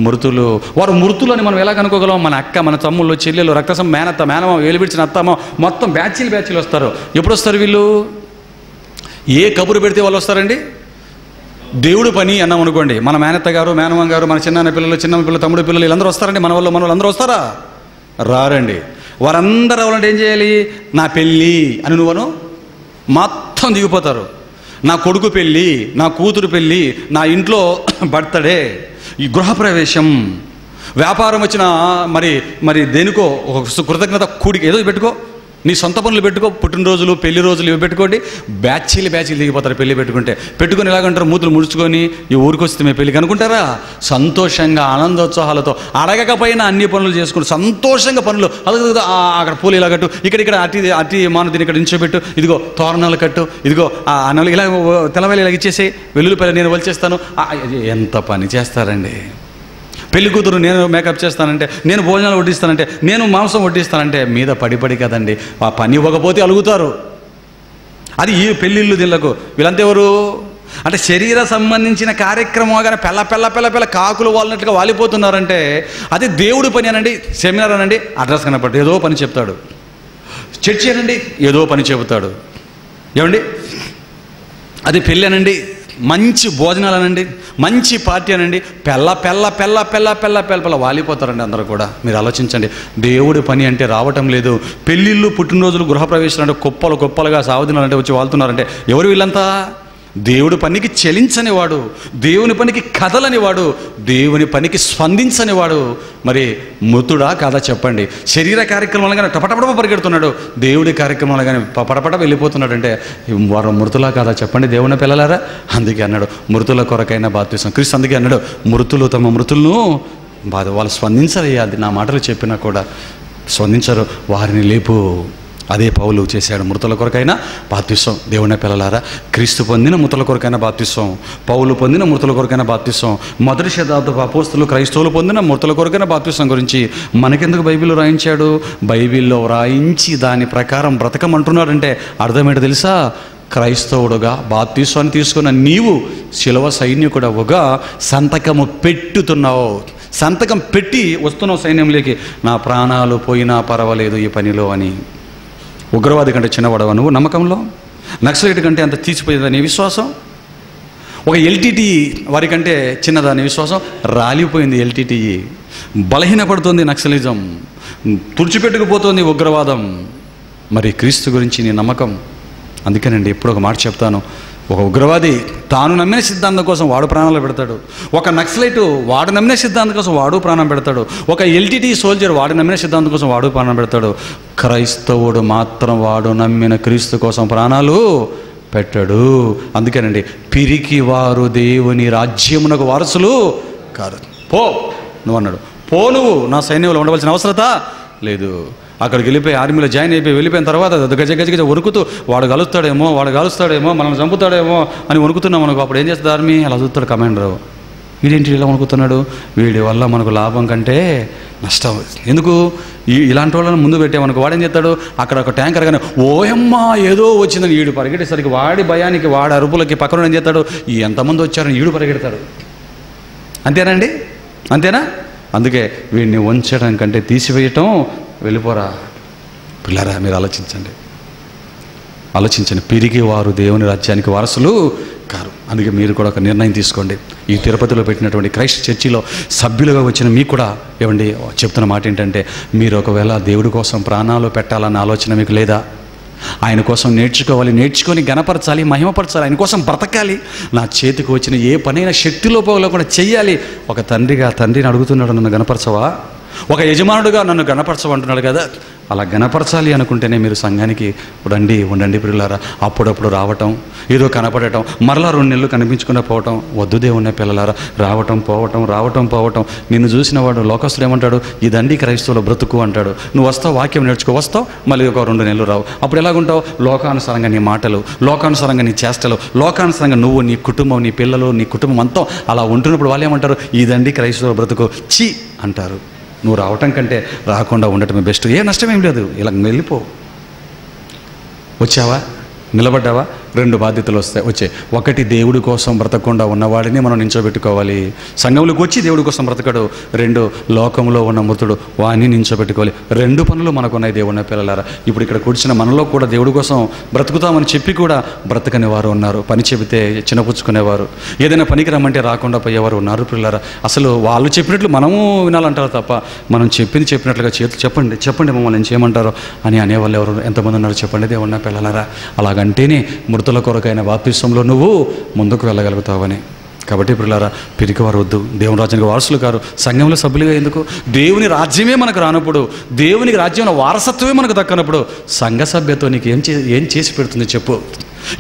మృతులు. వారు మృతులు అని మనం ఎలా కనుక్కోగలం? మన అక్క, మన తమ్ముళ్ళు, చెల్లెలు, రక్తసం, మేనమామ, వేలు విడిచిన అత్తమ్మ, మొత్తం బ్యాచీలు వస్తారు. ఎప్పుడు వస్తారు వీళ్ళు? ఏ కబురు పెడితే వాళ్ళు వస్తారండి? దేవుడు పని అన్నాం అనుకోండి, మన మేనత్త గారు, మేనమామ గారు, మన చిన్న పిల్లలు, తమ్ముడు పిల్లలు వీళ్ళందరూ వస్తారండి. మన వాళ్ళు అందరూ వస్తారా? రారండి. వారందరూ అవ్వాలంటే ఏం చేయాలి? నా పెళ్ళి అని నువ్వను మొత్తం దిగిపోతారు. నా కొడుకు పెళ్ళి, నా కూతురు పెళ్ళి, నా ఇంట్లో బర్త్డే, ఈ గృహప్రవేశం, వ్యాపారం వచ్చిన మరి దేనికో ఒక కృతజ్ఞత కూడికి ఏదో పెట్టుకో, నీ సొంత పనులు పెట్టుకో, పుట్టినరోజులు, పెళ్లి రోజులు ఇవి పెట్టుకోండి. బ్యాచీలు దిగిపోతారు పెళ్లి పెట్టుకొని ఎలాగంటారు? మూతులు ముడుచుకొని ఈ ఊరికి వస్తే మేము పెళ్ళికి అనుకుంటారా? సంతోషంగా ఆనందోత్సాహాలతో అడగకపోయినా అన్ని పనులు చేసుకుని సంతోషంగా పనులు, అక్కడ పూలు ఇలా కట్టు, ఇక్కడ అతి మానతిని ఇక్కడ నించోబెట్టు, ఇదిగో తోరణాలు కట్టు, ఇదిగో అన్నలు ఇలా తెల్లవేళ ఇలా ఇచ్చేసి వెల్లుల్లిపల్లి నేను వలిచేస్తాను. ఎంత పని చేస్తారండి. పెళ్లి కూతురు నేను మేకప్ చేస్తానంటే, నేను భోజనాలు వడ్డిస్తానంటే, నేను మాంసం వడ్డిస్తానంటే మీద పడి కదండి. ఆ పని ఇవ్వకపోతే అలుగుతారు. అది ఈ పెళ్ళిళ్ళు దీళ్ళకు. వీళ్ళంతా ఎవరు అంటే శరీర సంబంధించిన కార్యక్రమంగానే పెళ్ళ కాకులు వాళ్ళనట్టుగా వాలిపోతున్నారంటే అది దేవుడి పని అనండి. సెమినార్ అనండి, అడ్రస్ కనపడి ఏదో పని చెప్తాడు. చర్చి అనండి ఏదో పని చెబుతాడు, ఏమండి అది పెళ్ళి అనండి, మంచి భోజనాలు అనండి, మంచి పార్టీ అనండి, పెళ్ళ వాలిపోతారండి అందరూ కూడా. మీరు ఆలోచించండి, దేవుడి పని అంటే రావటం లేదు. పెళ్ళిళ్ళు, పుట్టినరోజులు, గృహప్రవేశాలు అంటే కుప్పలుగా సాగుతున్నారంటే వచ్చి వాళ్తున్నారంటే ఎవరు వీళ్ళంతా? దేవుడి పనికి చెలించని వాడు, దేవుని పనికి కదలనివాడు, దేవుని పనికి స్పందించనివాడు. మరి మృతుడా కాదా చెప్పండి? శరీర కార్యక్రమాలు కానీ టపటపట పరిగెడుతున్నాడు, దేవుడి కార్యక్రమాలు కానీ పటపట వెళ్ళిపోతున్నాడు అంటే వారు మృతులా కాదా చెప్పండి దేవుని పిల్లలారా? అందుకే అన్నాడు మృతుల కొరకైన బాప్తిసం. క్రీస్తు అందుకే అన్నాడు మృతులు తమ మృతులను వాళ్ళు స్పందించరయ్యాది. నా మాటలు చెప్పినా కూడా స్పందించరు, వారిని లేపు. అదే పౌలు చేశాడు, మృతుల కొరకైనా బాప్తిసం. దేవుని పిల్లలారా, క్రీస్తు పొందిన మృతుల కొరకైన బాప్తిసం, పౌలు పొందిన మృతుల కొరకైన బాప్తిసం, మొదటి శతాబ్దపు అపోస్తులు క్రైస్తవులు పొందిన మృతుల కొరకైన బాప్తిసం గురించి మనకెందుకు బైబిల్లో రాయించాడు? బైబిల్లో రాయించి దాని ప్రకారం బ్రతకమంటున్నాడంటే అర్థమేంటో తెలుసా? క్రైస్తవుడుగా బాప్తిసాన్ని తీసుకున్న నీవు శిలువ సైనికుడవుగా సంతకము పెట్టుతున్నావు. సంతకం పెట్టి వస్తున్నావు సైన్యంలోకి, నా ప్రాణాలు పోయినా పర్వాలేదు ఈ పనిలో అని. ఉగ్రవాది కంటే చిన్నవాడవా నువ్వు నమ్మకంలో? నక్సలైట్ కంటే అంత తీసిపోయేదా నీ విశ్వాసం? ఒక ఎల్టీటీ వారి కంటే చిన్నదా నీ విశ్వాసం? రాలిపోయింది ఎల్టీటీ, బలహీనపడుతుంది నక్సలిజం, తుడిచిపెట్టుకుపోతుంది ఉగ్రవాదం. మరి క్రీస్తు గురించి నీ నమ్మకం? అందుకేనండి ఎప్పుడు ఒక మాట చెప్తాను, ఒక ఉగ్రవాది తాను నమ్మిన సిద్ధాంతం కోసం వాడు ప్రాణాలు పెడతాడు, ఒక నక్సలైటు వాడు నమ్మిన సిద్ధాంతం కోసం వాడు ప్రాణం పెడతాడు, ఒక ఎల్టీటీ సోల్జర్ వాడు నమ్మిన సిద్ధాంతం కోసం వాడు ప్రాణం పెడతాడు. క్రైస్తవుడు మాత్రం వాడు నమ్మిన క్రీస్తు కోసం ప్రాణాలు పెట్టాడు. అందుకేనండి పిరికి వారు దేవుని రాజ్యమునకు వారసులు కారు. పో నువ్వు అన్నాడు, పో నువ్వు నా సైన్యంలో ఉండవలసిన అవసరత లేదు. అక్కడికి వెళ్ళిపోయి ఆర్మీలో జాయిన్ అయిపోయి వెళ్ళిపోయిన తర్వాత గజ వణుకుతూ వాడు కాలుస్తాడేమో మనల్ని చంపుతాడేమో అని వణుకుతున్నాం మనకు. అప్పుడు ఏం చేస్తుంది ఆర్మీ? అలా చూస్తాడు కమాండరు, వీడేంటి ఇలా వణుకుతున్నాడు, వీడి వల్ల మనకు లాభం కంటే నష్టం. ఎందుకు? ఇలాంటి వాళ్ళని ముందు పెట్టామనుకో వాడేం చేస్తాడు, అక్కడ ఒక ట్యాంకర్ కానీ ఓయమ్మా ఏదో వచ్చిందని ఈడు పరిగెట్టేసరికి వాడి భయానికి వాడి అరుపులకి పక్కన ఏం చేస్తాడు, ఎంతమంది వచ్చారని ఈడు పరిగెడతాడు. అంతేనండి, అంతేనా? అందుకే వీడిని ఉంచడం కంటే తీసివేయటం, వెళ్ళిపోరా. పిల్లరా మీరు ఆలోచించండి, పిరిగి వారు దేవుని రాజ్యానికి వారసులు కారు. అందుకే మీరు కూడా ఒక నిర్ణయం తీసుకోండి. ఈ తిరుపతిలో పెట్టినటువంటి క్రైస్ట్ చర్చిలో సభ్యులుగా వచ్చిన మీకు కూడా ఏమండి చెప్తున్న మాట ఏంటంటే, మీరు ఒకవేళ దేవుడి కోసం ప్రాణాలు పెట్టాలన్న ఆలోచన మీకు లేదా? ఆయన కోసం నేర్చుకొని గణపరచాలి, మహిమపరచాలి, ఆయన కోసం బ్రతకాలి. నా చేతికి వచ్చిన ఏ పనైనా శక్తిలోపంలో కూడా చెయ్యాలి. ఒక తండ్రిని అడుగుతున్నాడు, నన్ను గణపరచవా? ఒక యజమానుడుగా నన్ను గణపరచమంటున్నాడు కదా. అలా గణపరచాలి అనుకుంటేనే మీరు సంఘానికి ఉండండి పిల్లలారా. అప్పుడప్పుడు రావటం, ఏదో కనపడటం, మరలా 2 నెలలు కనిపించకుండా పోవటం వద్దు దేవుని పిల్లలారా. రావటం పోవటం. నిన్ను చూసిన వాడు లోకస్తుడు ఏమంటాడు, ఇదండి క్రైస్తవుల బ్రతుకు అంటాడు. నువ్వు వస్తావు, వాక్యం నేర్చుకో, వస్తావు, మళ్ళీ ఒక 2 నెలలు రావు. అప్పుడు ఎలాగుంటావు? లోకానుసారంగా నీ మాటలు, లోకానుసారంగా నీ చేష్టలు, లోకానుసారంగా నువ్వు, నీ కుటుంబం, నీ పిల్లలు, నీ కుటుంబం అంతా అలా ఉంటున్నప్పుడు వాళ్ళు ఏమంటారు, ఇదండి క్రైస్తవుల బ్రతుకు చి అంటారు. నువ్వు రావటం కంటే రాకుండా ఉండటమే బెస్ట్. ఏ నష్టమేం లేదు. ఇలా వెళ్ళిపో. వచ్చావా, నిలబడ్డావా, 2 బాధ్యతలు వచ్చాయి. ఒకటి, దేవుడి కోసం బ్రతకకుండా ఉన్నవాడిని మనం నించోబెట్టుకోవాలి. సంఘంలోకి వచ్చి దేవుడి కోసం బ్రతకడు. 2, లోకంలో ఉన్న మృతుడు వాడిని నించోబెట్టుకోవాలి. 2 పనులు మనకున్నాయి దేవుని పిల్లలారా. ఇప్పుడు ఇక్కడ కూర్చున్న మనలో కూడా దేవుడి కోసం బ్రతుకుతామని చెప్పి కూడా బ్రతకని వారు ఉన్నారు. పని చెబితే చిన్నపుచ్చుకునేవారు, ఏదైనా పనికి రమ్మంటే రాకుండా పోయేవారు ఉన్నారు పిల్లలారా. అసలు వాళ్ళు చెప్పినట్లు మనము వినాలంటారు తప్ప మనం చెప్పినట్లుగా చేతులు చెప్పండి మమ్మల్ని ఏం చేయమంటారో అని అనేవాళ్ళు ఎవరు ఎంతమంది ఉన్నారు చెప్పండి దేవుని పిల్లలారా. అలాగంటేనే మృతుల కొరకైన బాప్తిసంలో నువ్వు ముందుకు వెళ్ళగలుగుతావని. కాబట్టి పిల్లలారా, పిరికివారు వద్దు, దేవుని రాజ్యానికి వారసులు కారు. సంఘంలో సభ్యులుగా ఎందుకు? దేవుని రాజ్యమే మనకు రానప్పుడు, దేవునికి రాజ్యంలో వారసత్వమే మనకు దక్కనప్పుడు సంఘ సభ్యత్వం నీకు ఏం చేసి పెడుతుంది చెప్పు?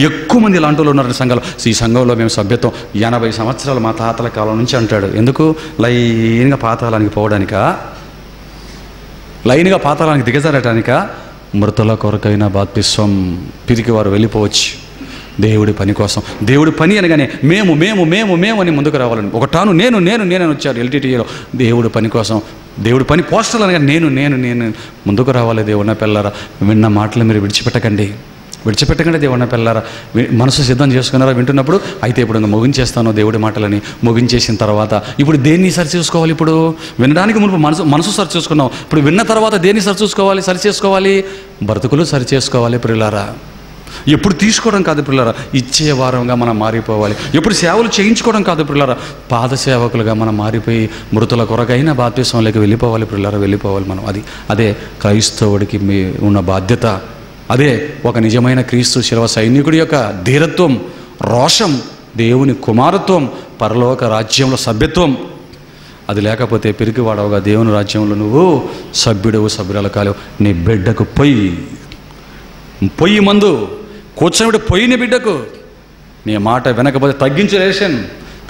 ఎక్కువ మంది ఇలాంటి వాళ్ళు ఉన్నారు సంఘంలో. ఈ సంఘంలో మేము సభ్యత్వం 80 సంవత్సరాలు మా తాతల కాలం నుంచి అంటాడు. ఎందుకు? లైన్గా పాతాళానికి పోవడానికా? లైన్గా పాతాళానికి దిగజారటానికా? మృతుల కొరకైన బాప్తిస్వం. పిరికి వారు వెళ్ళిపోవచ్చు దేవుడి పని కోసం. దేవుడి పని అనగానే మేము అని ముందుకు రావాలని ఒకటాను నేను అని వచ్చారు ఎల్టీటీలో. దేవుడి పని కోసం, దేవుడి పని పోస్టర్లు అనగా నేను ముందుకు రావాలి. దేవుడిన పిల్లరా, విన్న మాటలు మీరు విడిచిపెట్టకండి. విడిచిపెట్టకండి దేవుడిని పిల్లారా. మనసు సిద్ధం చేసుకున్నారా వింటున్నప్పుడు? అయితే ఇప్పుడు ఇంకా ముగించేస్తాను దేవుడి మాటలని. ముగించేసిన తర్వాత ఇప్పుడు దేన్ని సరి చూసుకోవాలి? ఇప్పుడు వినడానికి మునుపు మనసు సరి చూసుకున్నాం. ఇప్పుడు విన్న తర్వాత దేన్ని సరి చూసుకోవాలి, సరి చేసుకోవాలి? బ్రతుకులు సరి చేసుకోవాలి ప్రియులారా. ఎప్పుడు తీసుకోవడం కాదు ప్రియులారా, ఇచ్చే వారంగా మనం మారిపోవాలి. ఎప్పుడు సేవలు చేయించుకోవడం కాదు ప్రియులారా, పాద సేవకులుగా మనం మారిపోయి మృతుల కొరకైన బాప్తిస్మంలోకి వెళ్ళిపోవాలి ప్రియులారా, వెళ్ళిపోవాలి మనం. అదే క్రైస్తవుడికి ఉన్న బాధ్యత. అదే ఒక నిజమైన క్రీస్తు శిలువ సైనికుడి యొక్క ధీరత్వం, రోషం, దేవుని కుమారత్వం, పరలోక రాజ్యంలో సభ్యత్వం. అది లేకపోతే పిరికివాడవుగా దేవుని రాజ్యంలో నువ్వు సభ్యురాలు కాలేవు. నీ బిడ్డకు పొయ్యి మందు కూర్చోబెట్టి పొయ్యిని బిడ్డకు. నీ మాట వినకపోతే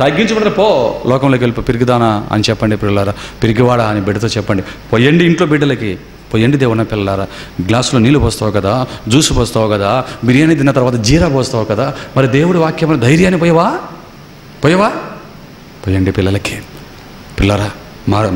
తగ్గించబడి పో, లోకంలోకి వెళ్ళిపో పిరికిదానా అని చెప్పండి పిల్లలారా. పిరికివాడా అని బిడ్డతో చెప్పండి. పోయండి ఇంట్లో బిడ్డలకి, పోయండి దేవుని పిల్లలారా. గ్లాసులో నీళ్ళు పోస్తావు కదా, జ్యూస్ పోస్తావు కదా, బిర్యానీ తిన్న తర్వాత జీరా పోస్తావు కదా, మరి దేవుడి వాక్యం ధైర్యాన్ని పోయవా? పోయండి పిల్లలకి. పిల్లరా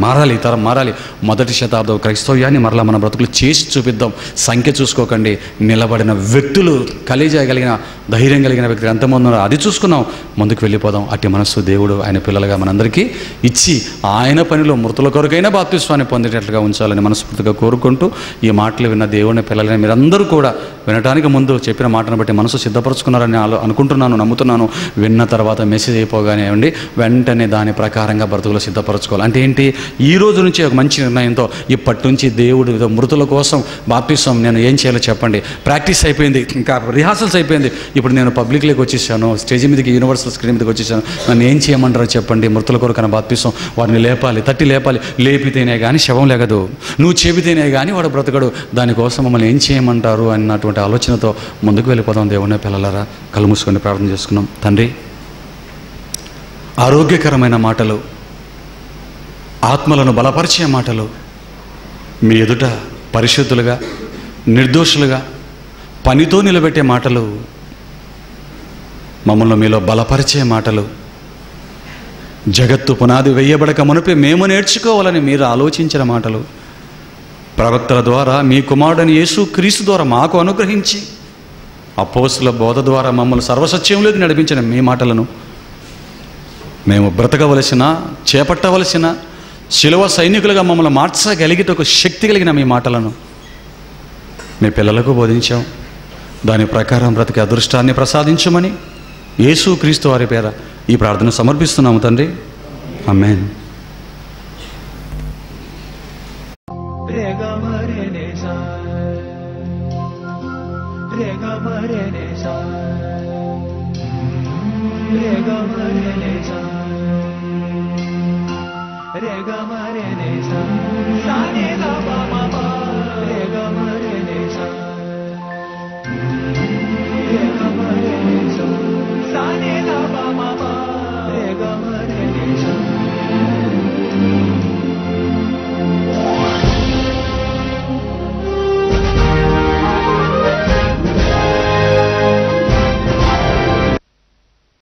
మారాలి, ఈ తరం మారాలి. మొదటి శతాబ్దం క్రైస్తవ్యాన్ని మరలా మన బ్రతుకులు చేసి చూపిద్దాం. సంఖ్య చూసుకోకండి, నిలబడిన వ్యక్తులు, కలేజా కలిగిన, ధైర్యం కలిగిన వ్యక్తులు ఎంతమంది ఉన్నారో అది చూసుకున్నాం, ముందుకు వెళ్ళిపోదాం. అట్టి మనస్సు దేవుడు ఆయన పిల్లలుగా మనందరికీ ఇచ్చి ఆయన పనిలో మృతుల కొరకైనా బాప్తిస్వాన్ని పొందేటట్లుగా ఉంచాలని మనస్ఫూర్తిగా కోరుకుంటూ, ఈ మాటలు విన్న దేవుని పిల్లలని మీరందరూ కూడా వినడానికి ముందు చెప్పిన మాటను బట్టి మనసు సిద్ధపరచుకున్నారని అనుకుంటున్నాను, నమ్ముతున్నాను. విన్న తర్వాత మెసేజ్ అయిపోగానే అండి వెంటనే దాని ప్రకారంగా బ్రతుకులు సిద్ధపరచుకోవాలి. అంటే ఏంటి? ఈ రోజు నుంచి ఒక మంచి నిర్ణయంతో ఇప్పటి నుంచి దేవుడు మృతుల కోసం బాప్తిస్వం నేను ఏం చేయాలో చెప్పండి. ప్రాక్టీస్ అయిపోయింది, ఇంకా రిహార్సల్స్ అయిపోయింది. ఇప్పుడు నేను పబ్లిక్లోకి వచ్చేసాను, స్టేజ్ మీదకి, యూనివర్సల్ స్క్రీన్ మీదకి వచ్చేసాను. నన్ను ఏం చేయమంటారో చెప్పండి. మృతుల కొరకైన బాప్తిస్వం, వారిని లేపాలి, తట్టి లేపాలి. లేపితేనే కానీ శవం లేగదు, నువ్వు చెబితేనే కానీ వాడు బ్రతకడు. దానికోసం మమ్మల్ని ఏం చేయమంటారు అన్నటువంటి ఆలోచనతో ముందుకు వెళ్ళిపోదాం. దేవుని పిల్లలారా, కళ్ళు మూసుకొని ప్రార్థన చేసుకున్నాం. తండ్రి, ఆరోగ్యకరమైన మాటలు, ఆత్మలను బలపరిచే మాటలు, మీ ఎదుట పరిశుద్ధులుగా, నిర్దోషులుగా, పనితో నిలబెట్టే మాటలు, మమ్మల్ని మీలో బలపరిచే మాటలు, జగత్తు పునాది వేయబడక మునిపే మేము నేర్చుకోవాలని మీరు ఆలోచించిన మాటలు, ప్రవక్తల ద్వారా మీ కుమారుడని యేసు క్రీస్తు ద్వారా మాకు అనుగ్రహించి అపోస్తుల బోధ ద్వారా మమ్మల్ని సర్వసత్యంలోకి నడిపించిన మీ మాటలను మేము బ్రతకవలసిన, చేపట్టవలసిన శిలువ సైనికులుగా మమ్మల్ని మార్చగలిగితే ఒక శక్తి కలిగిన మీ మాటలను మీ పిల్లలకు బోధించాం. దాని ప్రకారం బ్రతికే అదృష్టాన్ని ప్రసాదించమని యేసు క్రీస్తు వారి పేర ఈ ప్రార్థన సమర్పిస్తున్నాము తండ్రి. ఆమేన్. Rega mare